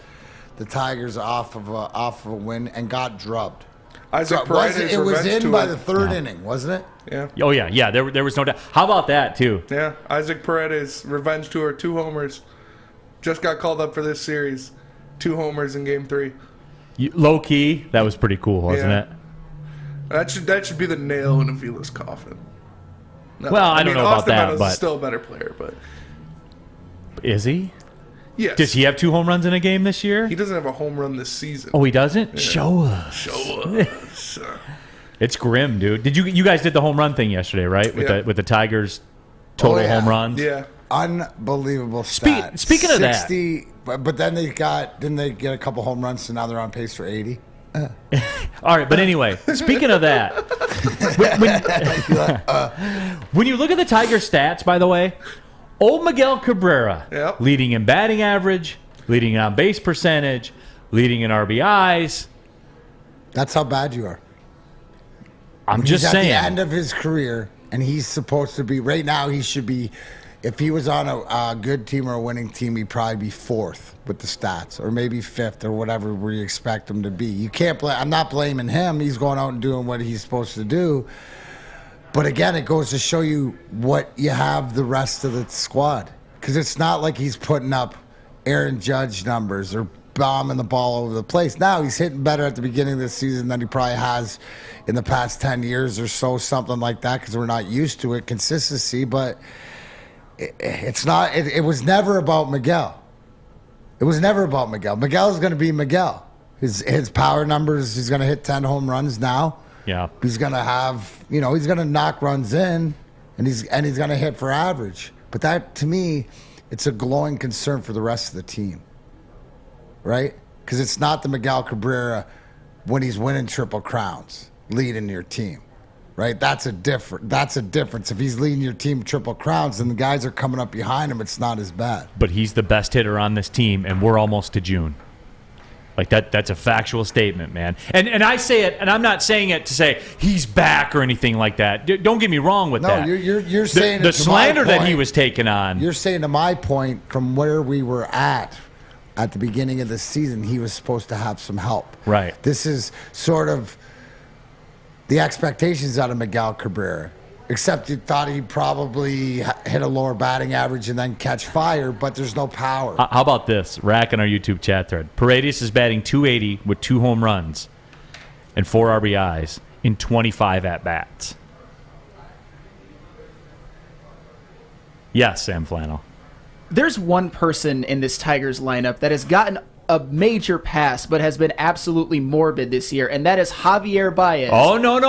the Tigers off of a win and got drubbed. Isaac So it Paredes was revenge in by tour. the third inning, wasn't it? Yeah. Oh, yeah. There was no doubt. How about that, too? Yeah, Isaac Paredes, revenge tour, 2 homers. Just got called up for this series. 2 homers in Game 3. Low key, that was pretty cool, wasn't Yeah. it? That should be the nail in Avila's coffin. No, Well, I don't know about Austin that, Meadows but- is still a better player, but Is he? yes. Does he have 2 home runs in a game this year? He doesn't have a home run this season. Oh, he doesn't? Yeah. Show us. Show us. It's grim, dude. You guys did the home run thing yesterday, right? With the Tigers total home runs. Yeah. Unbelievable stat. Speaking of that. 60, but then didn't they get a couple home runs, so now they're on pace for 80? All right, but anyway, speaking of that, when you look at the Tiger stats, by the way, old Miguel Cabrera, leading in batting average, leading in on base percentage, leading in RBIs. That's how bad you are. I'm He's just at saying. the end of his career, and he's supposed to be, right now, he should be, if he was on a good team or a winning team, he'd probably be 4th with the stats, or maybe 5th, or whatever we expect him to be. You can't blame, I'm not blaming him. He's going out and doing what he's supposed to do. But again, it goes to show you what you have the rest of the squad. Because it's not like he's putting up Aaron Judge numbers or bombing the ball over the place. Now he's hitting better at the beginning of the season than he probably has in the past 10 years or so, something like that, because we're not used to it, consistency. But it's not. It was never about Miguel. It was never about Miguel. Miguel's going to be Miguel. His power numbers, he's going to hit 10 home runs now. Yeah. He's going to have, he's going to knock runs in, and he's going to hit for average. But that, to me, it's a glowing concern for the rest of the team, right? Because it's not the Miguel Cabrera when he's winning Triple Crowns, leading your team, right? That's a difference. If he's leading your team Triple Crowns and the guys are coming up behind him, it's not as bad. But he's the best hitter on this team, and we're almost to June. Like that's a factual statement, man. And I say it, and I'm not saying it to say he's back or anything like that. Don't get me wrong with that. No, you're saying the slander that he was taking on. You're saying to my point from where we were at the beginning of the season, he was supposed to have some help. Right. This is sort of the expectations out of Miguel Cabrera. Except you thought he'd probably hit a lower batting average and then catch fire, but there's no power. How about this? Rack on our YouTube chat thread. Paredes is batting .280 with 2 home runs and 4 RBIs in 25 at-bats. Yes, Sam Flannel. There's one person in this Tigers lineup that has gotten a major pass but has been absolutely morbid this year, and that is Javier Baez. Oh, no.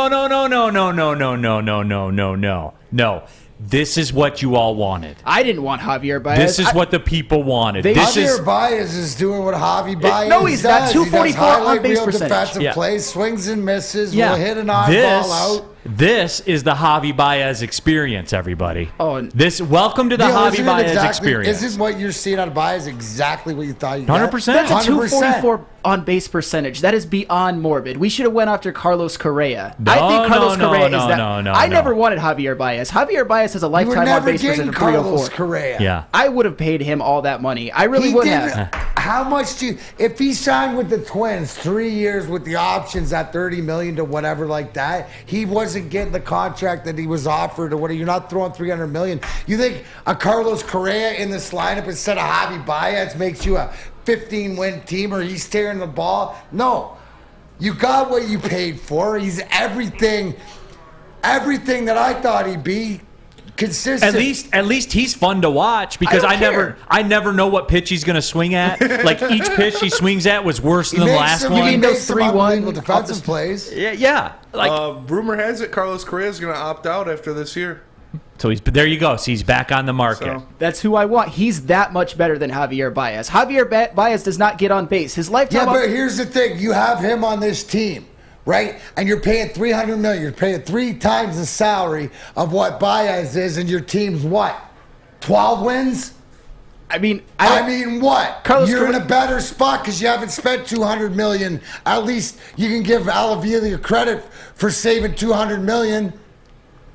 This is what you all wanted. I didn't want Javier Baez. This is what the people wanted. Javier Baez is doing what Javi Baez no, he's not. does. 244 on base real percentage. defensive plays, swings and misses, will hit an odd ball out. This is the Javi Baez experience, everybody. Oh, welcome to the Javi Baez experience. Isn't what you're seeing out of Baez exactly what you thought you 100%. That's a 244 on base percentage. That is beyond morbid. We should have went after Carlos Correa. I think Carlos Correa is that. I never wanted Javier Baez. Javier Baez has a lifetime on base percentage of 304. Correa. Yeah. I would have paid him all that money. I really would have. How much do you, if he signed with the Twins 3 years with the options at $30 million to whatever like that, he wasn't getting the contract that he was offered or whatever. You're not throwing $300 million. You think a Carlos Correa in this lineup instead of Javi Baez makes you a 15-win team, or he's tearing the ball? No. You got what you paid for. He's everything that I thought he'd be. Consistent. At least he's fun to watch because I never know what pitch he's going to swing at. Like each pitch he swings at was worse than the last one. You mean those 3-1 defensive plays? Yeah. Like rumor has it Carlos Correa is going to opt out after this year. So there you go. So he's back on the market. So. That's who I want. He's that much better than Javier Baez. Javier Baez does not get on base. His lifetime. Yeah, but here's the thing: you have him on this team. Right? And you're paying $300 million. You're paying 3 times the salary of what Baez is, and your team's what? 12 wins? I mean what? You're in a better spot because you haven't spent $200 million. At least you can give Alavila credit for saving $200 million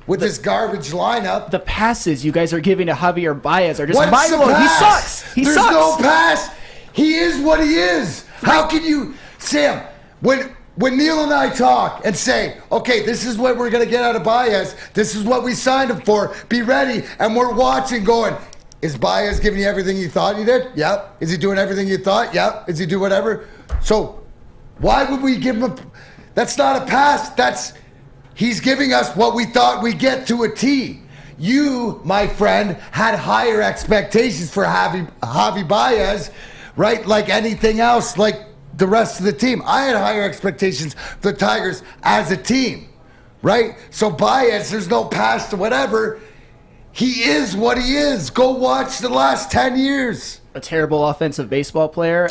with this garbage lineup. The passes you guys are giving to Javier Baez are just What's the mind-blowing. He pass? sucks. He There's sucks. no pass. He is what he is. How can you, Sam? When Neal and I talk and say, okay, this is what we're going to get out of Baez, this is what we signed him for, be ready, and we're watching going, is Baez giving you everything you thought he did? Yep. Is he doing everything you thought? Yep. Is he doing whatever? So why would we give him that's not a pass. He's giving us what we thought we'd get to a T. You, my friend, had higher expectations for Javi Baez, right? Like anything else, like the rest of the team. I had higher expectations for the Tigers as a team, right? So Baez, there's no past to whatever. He is what he is. Go watch the last 10 years. A terrible offensive baseball player.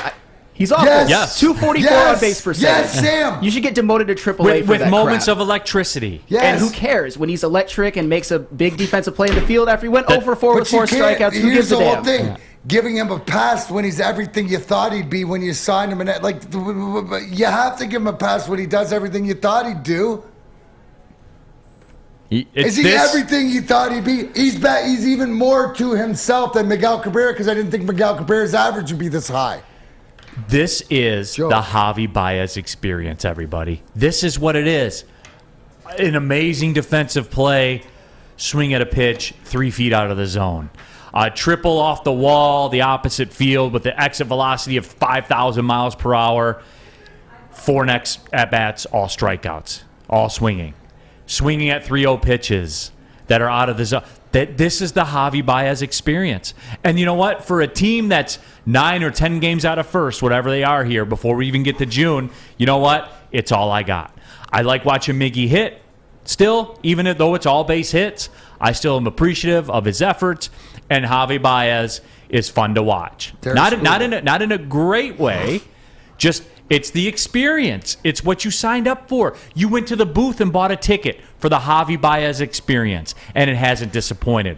He's awful. Yes. 244 on base percentage. Yes, Sam. You should get demoted to AAA with that moments crap. of electricity. Yes. And who cares when he's electric and makes a big defensive play in the field after he went 0 for 4 with 4 strikeouts? Who gives a damn? Here's the whole thing. Giving him a pass when he's everything you thought he'd be when you signed him, and you have to give him a pass when he does everything you thought he'd do. Is he everything you thought he'd be? He's even more to himself than Miguel Cabrera because I didn't think Miguel Cabrera's average would be this high. This is the Javi Baez experience, everybody. This is what it is. An amazing defensive play, swing at a pitch 3 feet out of the zone. A triple off the wall, the opposite field with the exit velocity of 5,000 miles per hour. 4 next at-bats, all strikeouts, all swinging. Swinging at 3-0 pitches that are out of the zone. This is the Javi Baez experience. And you know what? For a team that's 9 or 10 games out of first, whatever they are here, before we even get to June, you know what? It's all I got. I like watching Miggy hit still, even though it's all base hits. I still am appreciative of his efforts, and Javi Baez is fun to watch. Not in a great way, just it's the experience. It's what you signed up for. You went to the booth and bought a ticket for the Javi Baez experience, and it hasn't disappointed.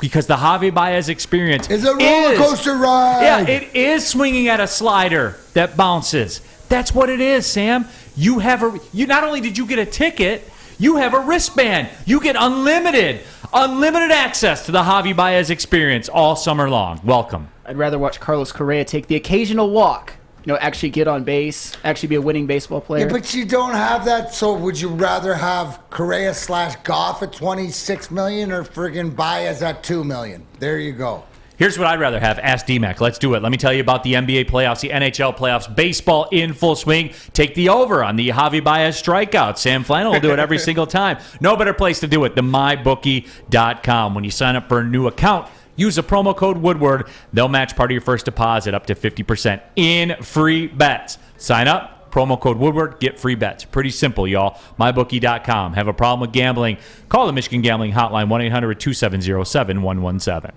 because the Javi Baez experience is a roller coaster ride. Yeah, it is swinging at a slider that bounces. That's what it is, Sam. You not only did you get a ticket, you have a wristband. You get unlimited access to the Javi Baez experience all summer long. Welcome. I'd rather watch Carlos Correa take the occasional walk, actually get on base, actually be a winning baseball player. Yeah, but you don't have that, so would you rather have Correa/Goff at $26 million or friggin' Baez at $2 million? There you go. Here's what I'd rather have. Ask DMAC. Let's do it. Let me tell you about the NBA playoffs, the NHL playoffs, baseball in full swing. Take the over on the Javi Baez strikeout. Sam Flannel will do it every single time. No better place to do it than mybookie.com. When you sign up for a new account, use the promo code Woodward. They'll match part of your first deposit up to 50% in free bets. Sign up, promo code Woodward, get free bets. Pretty simple, y'all. Mybookie.com. Have a problem with gambling? Call the Michigan Gambling Hotline, 1-800-270-7117.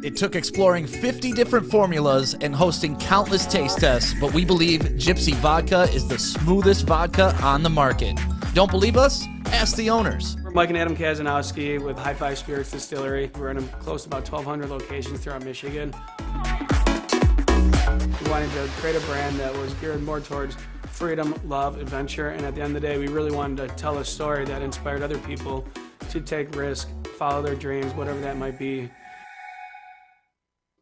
It took exploring 50 different formulas and hosting countless taste tests, but we believe Gypsy Vodka is the smoothest vodka on the market. Don't believe us? Ask the owners. We're Mike and Adam Kazanowski with High Five Spirits Distillery. We're in close to about 1,200 locations throughout Michigan. We wanted to create a brand that was geared more towards freedom, love, adventure, and at the end of the day, we really wanted to tell a story that inspired other people to take risk, follow their dreams, whatever that might be.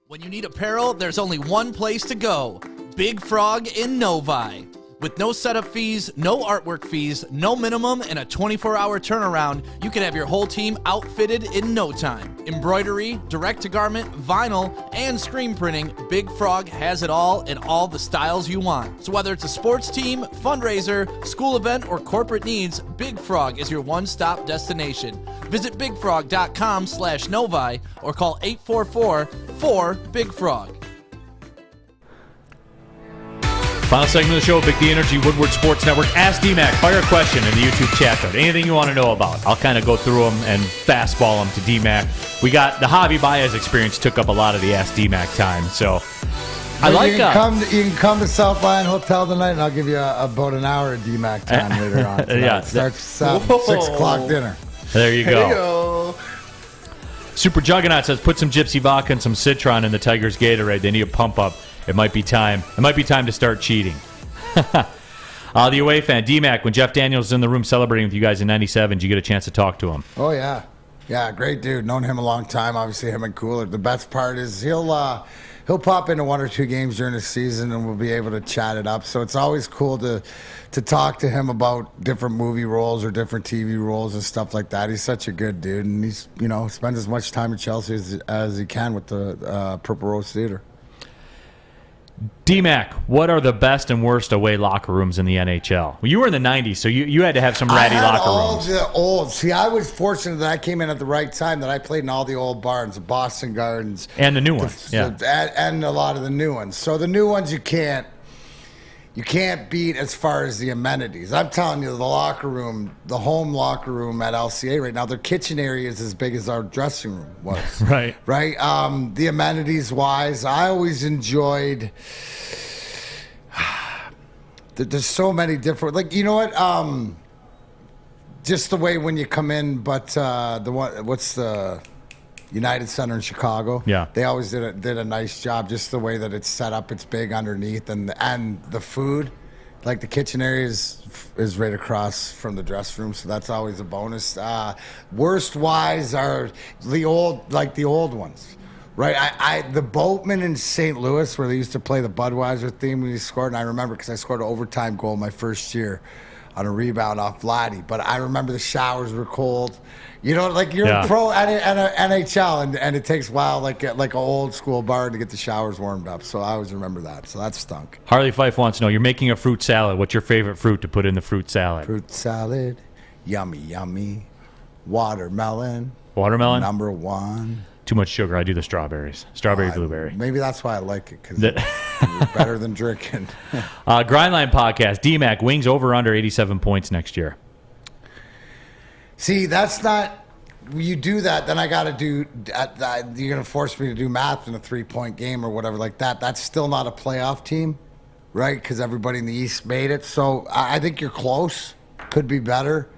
When you need apparel, there's only one place to go. Big Frog in Novi. With no setup fees, no artwork fees, no minimum, and a 24-hour turnaround, you can have your whole team outfitted in no time. Embroidery, direct-to-garment, vinyl, and screen printing, Big Frog has it all in all the styles you want. So whether it's a sports team, fundraiser, school event, or corporate needs, Big Frog is your one-stop destination. Visit bigfrog.com/Novi or call 844-4-BIG-FROG. Final segment of the show, Big D Energy, Woodward Sports Network. Ask DMAC, fire a question in the YouTube chat thread. Anything you want to know about. I'll kind of go through them and fastball them to DMAC. We got the Javi Baez experience took up a lot of the Ask DMAC time, so I like you can come to South Lion Hotel tonight, and I'll give you about an hour of DMAC time later on. Yeah, it starts 6 o'clock dinner. There you go. Super Juggernaut says, put some Gypsy Vodka and some Citron in the Tigers Gatorade. They need a pump up. It might be time. It might be time to start cheating. The away fan, DMAC, when Jeff Daniels was in the room celebrating with you guys in 97, did you get a chance to talk to him? Oh, yeah. Yeah, great dude. Known him a long time. Obviously, him and Cooler. The best part is he'll pop into 1 or 2 games during the season, and we'll be able to chat it up. So it's always cool to talk to him about different movie roles or different TV roles and stuff like that. He's such a good dude, and he's spends as much time at Chelsea as he can with the Purple Rose Theater. DMAC, what are the best and worst away locker rooms in the NHL? Well, you were in the 90s, so you had to have some ratty locker rooms. The old. See, I was fortunate that I came in at the right time, that I played in all the old barns, the Boston Gardens. And the new ones, and a lot of the new ones. So the new ones you can't beat as far as the amenities. I'm telling you, the locker room, the home locker room at LCA right now, their kitchen area is as big as our dressing room was. Right. The amenities-wise, I always enjoyed... There's so many different... Like, you know what? Just the way when you come in, but what's the... United Center in Chicago. Yeah, they always did a nice job. Just the way that it's set up, it's big underneath, and the food, like the kitchen area is right across from the dressing room, so that's always a bonus. Worst wise are the old ones, right? The Boatman in St. Louis, where they used to play the Budweiser theme when he scored, and I remember because I scored an overtime goal my first year on a rebound off Vladdy, but I remember the showers were cold. Like you're a pro at NHL, and it takes a while, like an old school bar, to get the showers warmed up. So I always remember that. So that stunk. Harley Fife wants to know, you're making a fruit salad. What's your favorite fruit to put in the fruit salad? Fruit salad, yummy, yummy. Watermelon. Watermelon? Number 1. Too much sugar. I do the strawberries. Strawberry, blueberry. Maybe that's why I like it, because it's better than drinking. Grindline Podcast. DMAC, wings over under 87 points next year. See, that's not... You do that, then I got to do... You're going to force me to do math in a 3-point game or whatever like that. That's still not a playoff team, right? Because everybody in the East made it. So I think you're close. Could be better.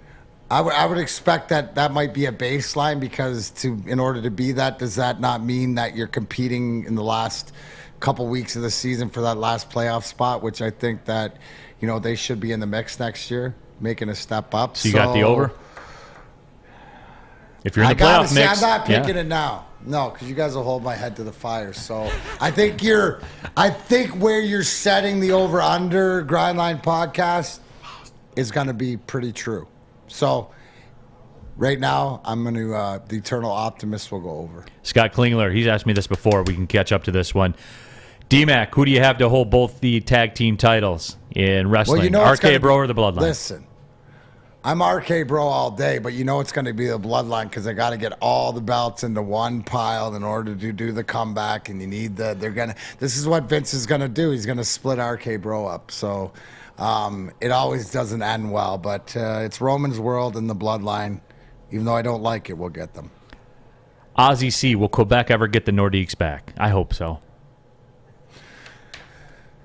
I would expect that might be a baseline because in order to be that, does that not mean that you're competing in the last couple weeks of the season for that last playoff spot, which I think that, they should be in the mix next year, making a step up. So you got the over? If you're in the playoff mix. I'm not picking it now. No, because you guys will hold my head to the fire. So I think where you're setting the over-under Grindline podcast is going to be pretty true. So right now, I'm going to, the eternal optimist will go over. Scott Klingler, he's asked me this before. We can catch up to this one. D-Mac, who do you have to hold both the tag team titles in wrestling? Well, RK Bro or the Bloodline? Listen, I'm RK Bro all day, but it's going to be the Bloodline because they got to get all the belts into one pile in order to do the comeback, and you need this is what Vince is going to do. He's going to split RK Bro up. So it always doesn't end well, but it's Roman's world and the Bloodline. Even though I don't like it, we'll get them. Ozzy C, will Quebec ever get the Nordiques back? I hope so.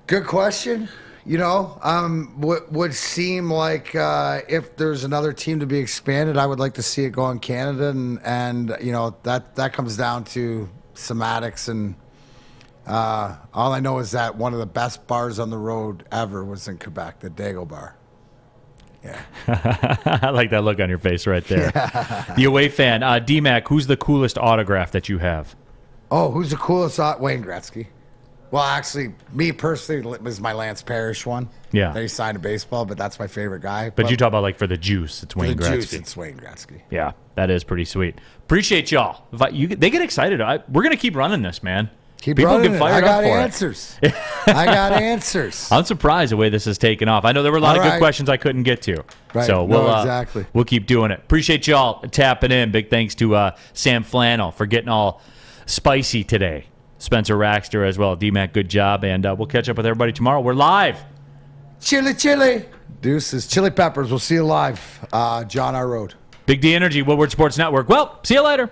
Good question. Would seem like if there's another team to be expanded, I would like to see it go in Canada, and that comes down to somatics, and all I know is that one of the best bars on the road ever was in Quebec, the Dago Bar. Yeah. I like that look on your face right there. Yeah. The away fan, D-Mac, who's the coolest autograph that you have? Oh, who's the coolest? Wayne Gretzky. Well, actually, me personally was my Lance Parrish one. Yeah. That he signed a baseball, but that's my favorite guy. But you talk about for the juice, it's Wayne Gretzky. Juice, it's Wayne Gretzky. Yeah, that is pretty sweet. Appreciate y'all. They get excited. We're going to keep running this, man. People get fired up for answers. I got answers. I'm surprised the way this has taken off. I know there were a lot of good questions I couldn't get to. Right. So we'll keep doing it. Appreciate y'all tapping in. Big thanks to Sam Flannel for getting all spicy today. Spencer Raxter as well. D-Mac, good job. And we'll catch up with everybody tomorrow. We're live. Chili. Deuces. Chili Peppers. We'll see you live. John R. Road. Big D Energy, Woodward Sports Network. Well, see you later.